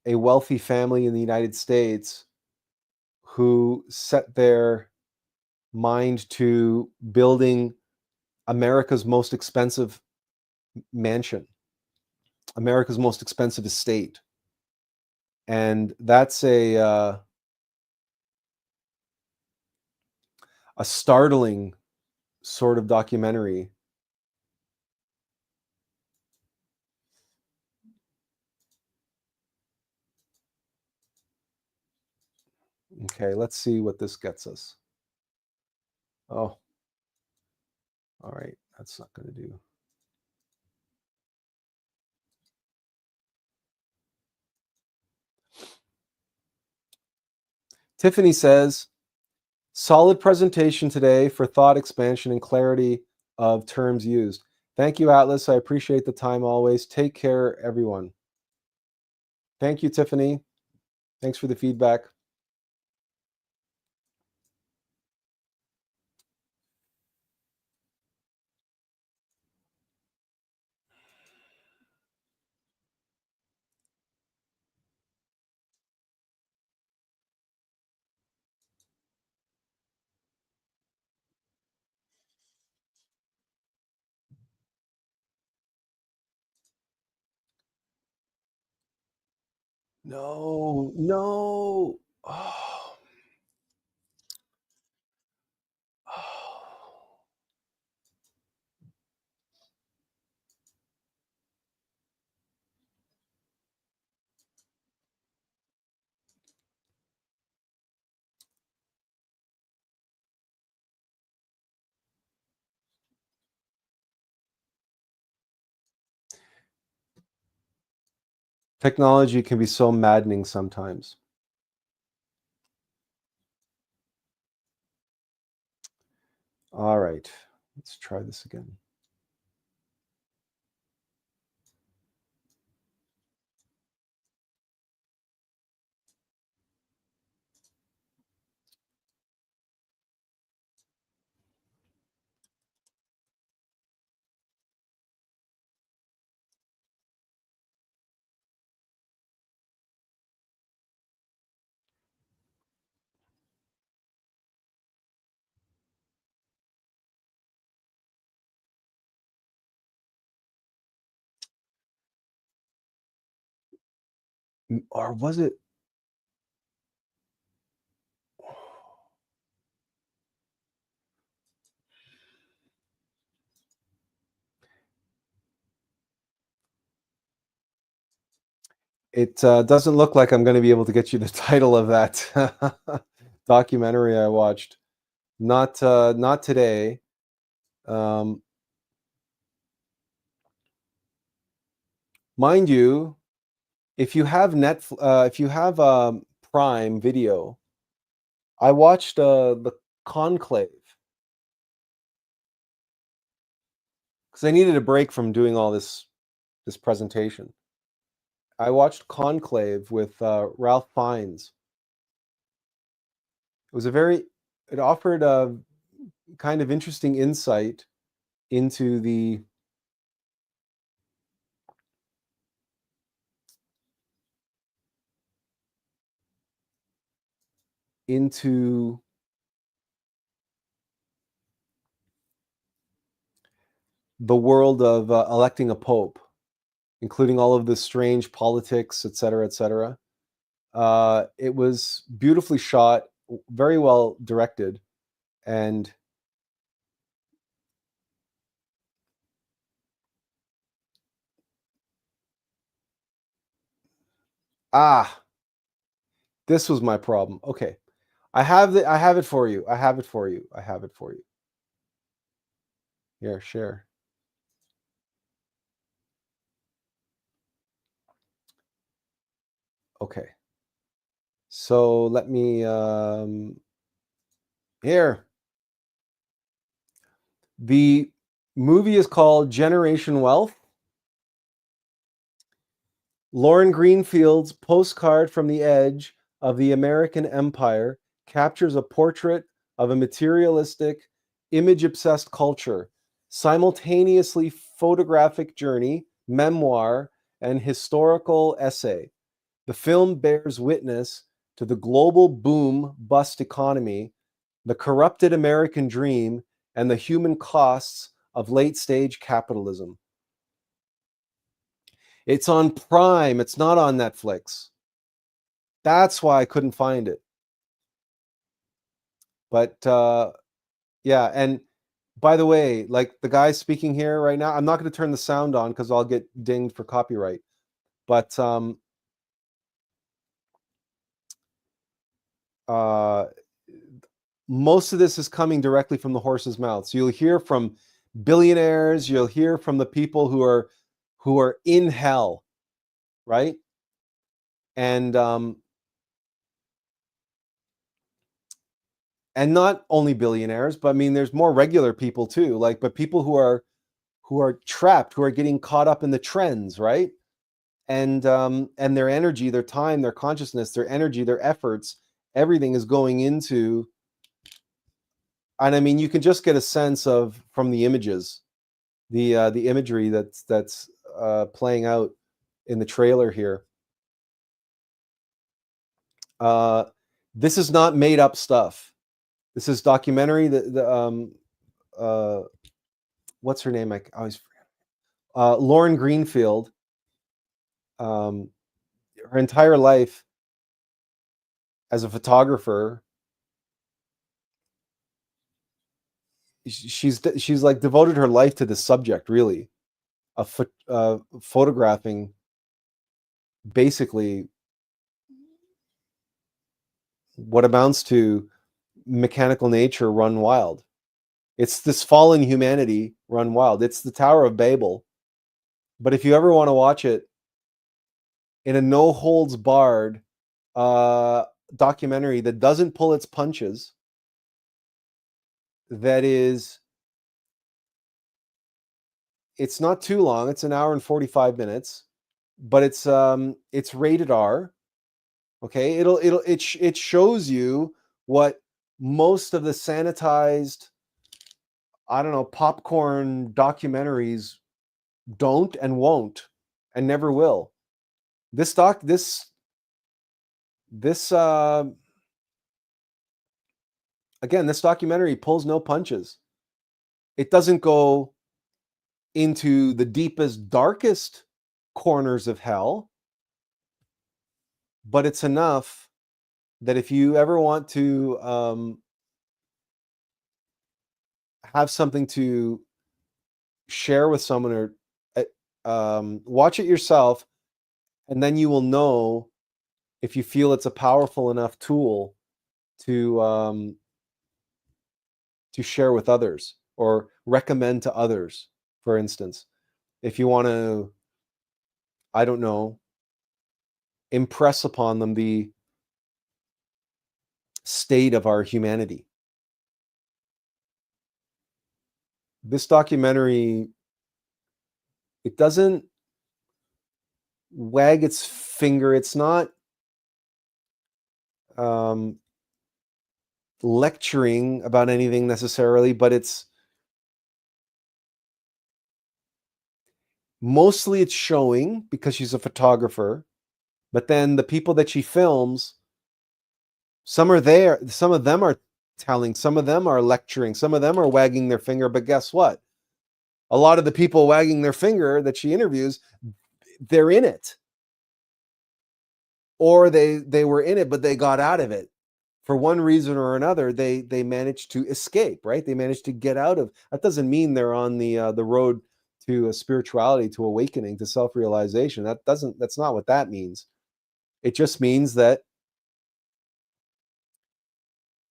a wealthy family in the United States who set their mind to building America's most expensive mansion, America's most expensive estate. And that's a startling sort of documentary. Okay, let's see what this gets us. Oh, all right, that's not going to do. Tiffany says, solid presentation today for thought expansion and clarity of terms used. Thank you, Atlas. I appreciate the time always. Take care, everyone. Thank you, Tiffany. Thanks for the feedback. No, no. Oh. Oh. Technology can be so maddening sometimes. All right, let's try this again. Or was it? It doesn't look like I'm going to be able to get you the title of that documentary I watched. Not today. Mind you, if you have if you have Prime Video. I watched the Conclave because I needed a break from doing all this presentation. I watched Conclave with Ralph Fiennes. It offered a kind of interesting insight into into the world of electing a pope, including all of the strange politics, et cetera, et cetera. It was beautifully shot, very well directed, and this was my problem. Okay, I have it for you. I have it for you. I have it for you. Here, share. Okay. So let me here. The movie is called Generation Wealth. Lauren Greenfield's postcard from the edge of the American empire captures a portrait of a materialistic, image-obsessed culture, simultaneously photographic journey, memoir, and historical essay. The film bears witness to the global boom-bust economy, the corrupted American dream, and the human costs of late-stage capitalism. It's on Prime. It's not on Netflix. That's why I couldn't find it. But yeah, and by the way, like the guy speaking here right now, I'm not going to turn the sound on because I'll get dinged for copyright. But most of this is coming directly from the horse's mouth. So you'll hear from billionaires, you'll hear from the people who are in hell, right? And not only billionaires, but I mean, there's more regular people too. Like, but people who are trapped, who are getting caught up in the trends, right? And their energy, their time, their consciousness, their energy, their efforts, everything is going into. And I mean, you can just get a sense of from the images, the imagery that's playing out in the trailer here. This is not made up stuff. This is documentary. What's her name? I always forget. Lauren Greenfield. Her entire life as a photographer, she's like devoted her life to this subject, really, of photographing basically what amounts to mechanical nature run wild. It's this fallen humanity run wild. It's the Tower of Babel. But if you ever want to watch it in a no holds barred documentary that doesn't pull its punches, it's not too long. It's an hour and 45 minutes, but it's rated R. Okay, it shows you what most of the sanitized, I don't know, popcorn documentaries don't and won't and never will. This again, this documentary pulls no punches. It doesn't go into the deepest, darkest corners of hell, but it's enough that if you ever want to have something to share with someone or watch it yourself, and then you will know if you feel it's a powerful enough tool to share with others or recommend to others. For instance, if you want to, I don't know, impress upon them state of our humanity. This documentary, it doesn't wag its finger. It's not lecturing about anything necessarily, but it's mostly it's showing, because she's a photographer, but then the people that she films, some are there, some of them are telling, some of them are lecturing, some of them are wagging their finger, but guess what? A lot of the people wagging their finger that she interviews, they're in it. Or they were in it, but they got out of it. For one reason or another, they managed to escape, right? They managed to get out of. That doesn't mean they're on the road to a spirituality, to awakening, to self-realization. That's not what that means. It just means that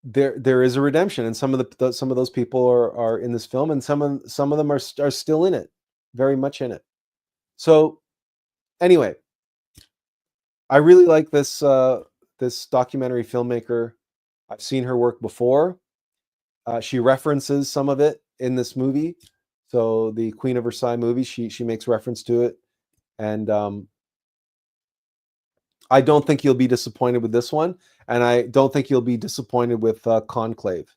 there is a redemption, and some of those people are in this film, and some of them are still in it, very much in it. So anyway, I really like this this documentary filmmaker. I've seen her work before. She references some of it in this movie. So the Queen of Versailles movie, she makes reference to it, and I don't think you'll be disappointed with this one, and I don't think you'll be disappointed with Conclave,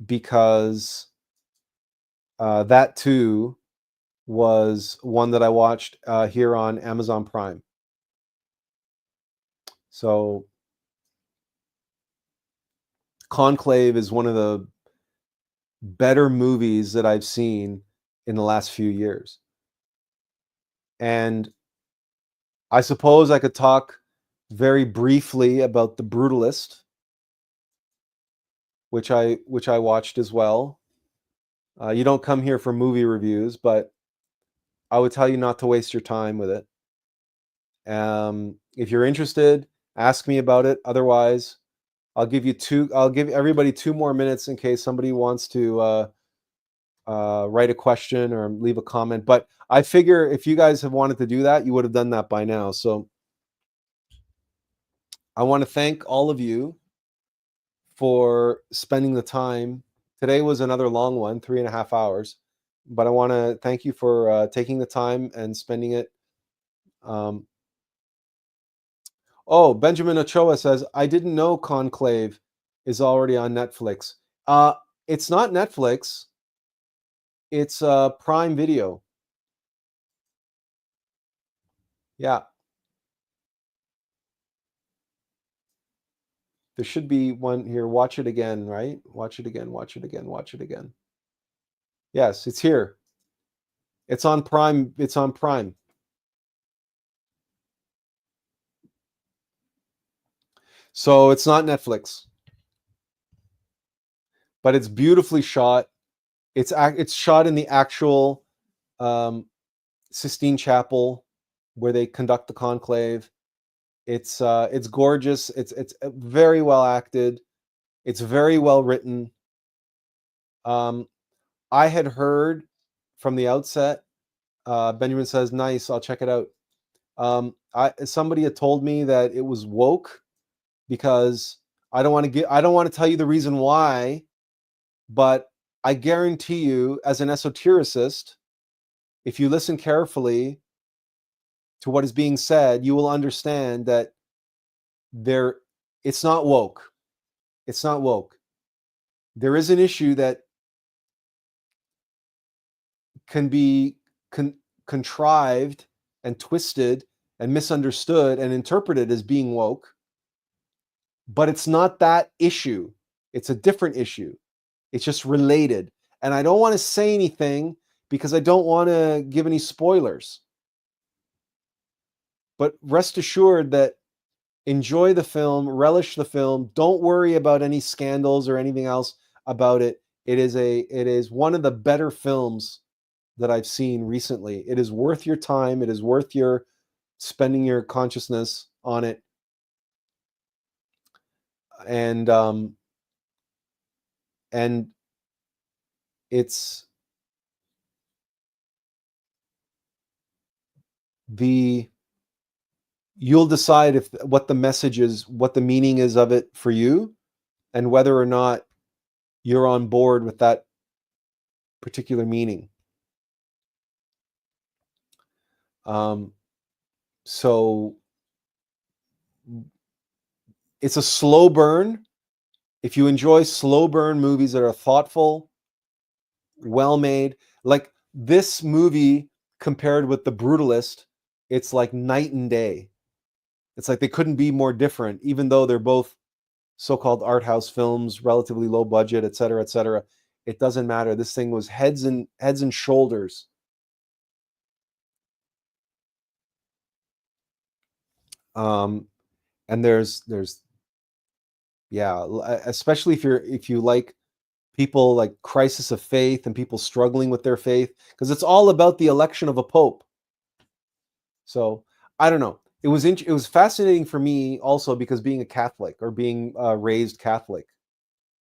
because that too was one that I watched here on Amazon Prime. So Conclave is one of the better movies that I've seen in the last few years. And I suppose I could talk very briefly about The Brutalist, which I watched as well. You don't come here for movie reviews, but I would tell you not to waste your time with it. If you're interested, ask me about it. Otherwise, I'll give everybody 2 more minutes in case somebody wants to write a question or leave a comment. But I figure if you guys have wanted to do that, you would have done that by now. So I want to thank all of you for spending the time. Today was another long one, 3.5 hours. But I want to thank you for taking the time and spending it. Oh, Benjamin Ochoa says, I didn't know Conclave is already on Netflix. It's not Netflix. It's Prime Video. Yeah. There should be one here. Watch it again, right? Watch it again, watch it again, watch it again. Yes, it's here. It's on Prime. It's on Prime. So it's not Netflix, but it's beautifully shot. It's shot in the actual Sistine Chapel where they conduct the conclave. It's gorgeous. It's very well acted. It's very well written. I had heard from the outset. Benjamin says, "Nice, I'll check it out." Somebody had told me that it was woke, because I don't want to tell you the reason why, but I guarantee you, as an esotericist, if you listen carefully to what is being said, you will understand that it's not woke. It's not woke. There is an issue that can be contrived and twisted and misunderstood and interpreted as being woke, but it's not that issue. It's a different issue. It's just related. And I don't want to say anything because I don't want to give any spoilers. But rest assured that enjoy the film, relish the film. Don't worry about any scandals or anything else about it. It is one of the better films that I've seen recently. It is worth your time. It is worth your spending your consciousness on it. And it's the you'll decide if what the message is, what the meaning is of it for you, and whether or not you're on board with that particular meaning. So it's a slow burn. If you enjoy slow burn movies that are thoughtful, well made, like this movie compared with The Brutalist, it's like night and day. It's like they couldn't be more different, even though they're both so-called art house films, relatively low budget, et cetera, et cetera. It doesn't matter. This thing was heads and shoulders. And there's yeah, especially if you like people like crisis of faith and people struggling with their faith, because it's all about the election of a pope. So I don't know. It was fascinating for me also because being a Catholic or being raised Catholic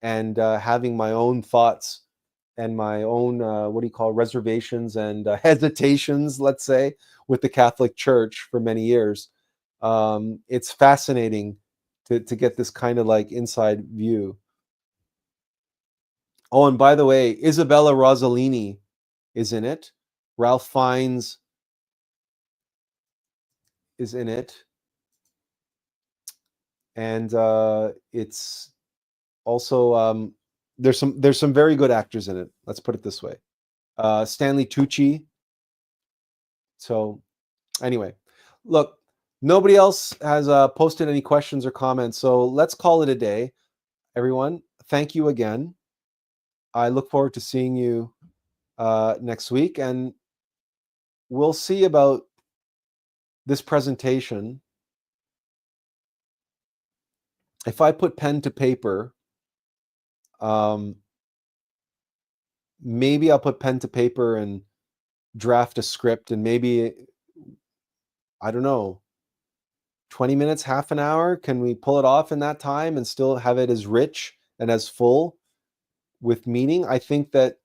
and having my own thoughts and my own reservations and hesitations, let's say, with the Catholic Church for many years. It's fascinating to get this kind of like inside view. Oh, and by the way, Isabella Rossellini is in it. Ralph Fiennes is in it, and it's also there's some very good actors in it. Let's put it this way. Stanley Tucci. So anyway, look, nobody else has posted any questions or comments, so let's call it a day, everyone. Thank you again. I look forward to seeing you next week, and we'll see about this presentation. If I put pen to paper, maybe I'll put pen to paper and draft a script, and maybe, I don't know, 20 minutes, half an hour, can we pull it off in that time and still have it as rich and as full with meaning? I think that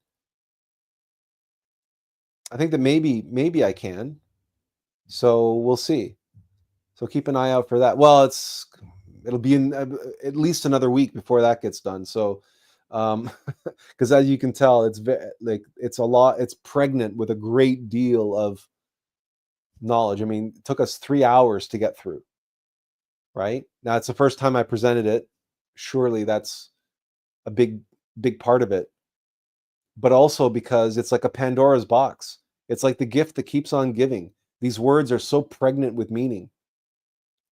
maybe I can. So we'll see. So keep an eye out for that. Well, it'll be in at least another week before that gets done. So because as you can tell, it's a lot, it's pregnant with a great deal of knowledge. I mean, it took us 3 hours to get through. Right? Now it's the first time I presented it. Surely that's a big part of it. But also because it's like a Pandora's box. It's like the gift that keeps on giving. These words are so pregnant with meaning.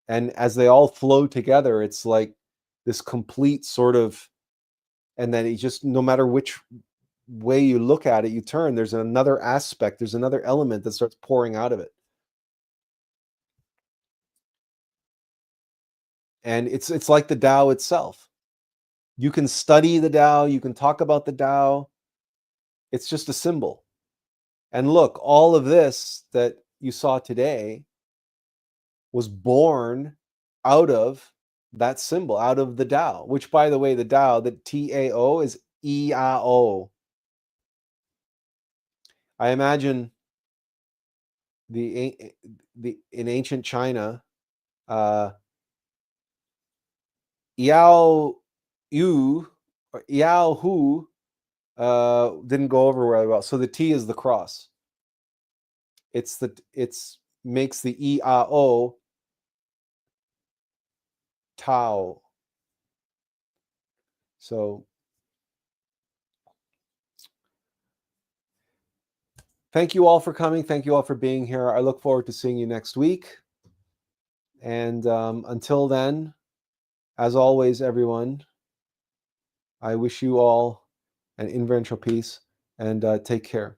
And as they all flow together, it's like this complete sort of, and then it just, no matter which way you look at it, you turn, there's another aspect, there's another element that starts pouring out of it. And it's like the Tao itself. You can study the Tao, you can talk about the Tao. It's just a symbol. And look, all of this that you saw today was born out of that symbol, out of the Tao, which, by the way, the Tao, the Tao is E08. I imagine in ancient China, Yao Yu or Yao Hu didn't go over very well. So the T is the cross. It's makes the E-A-O Tao. So thank you all for coming. Thank you all for being here. I look forward to seeing you next week. And until then, as always, everyone, I wish you all an inventional peace, and take care.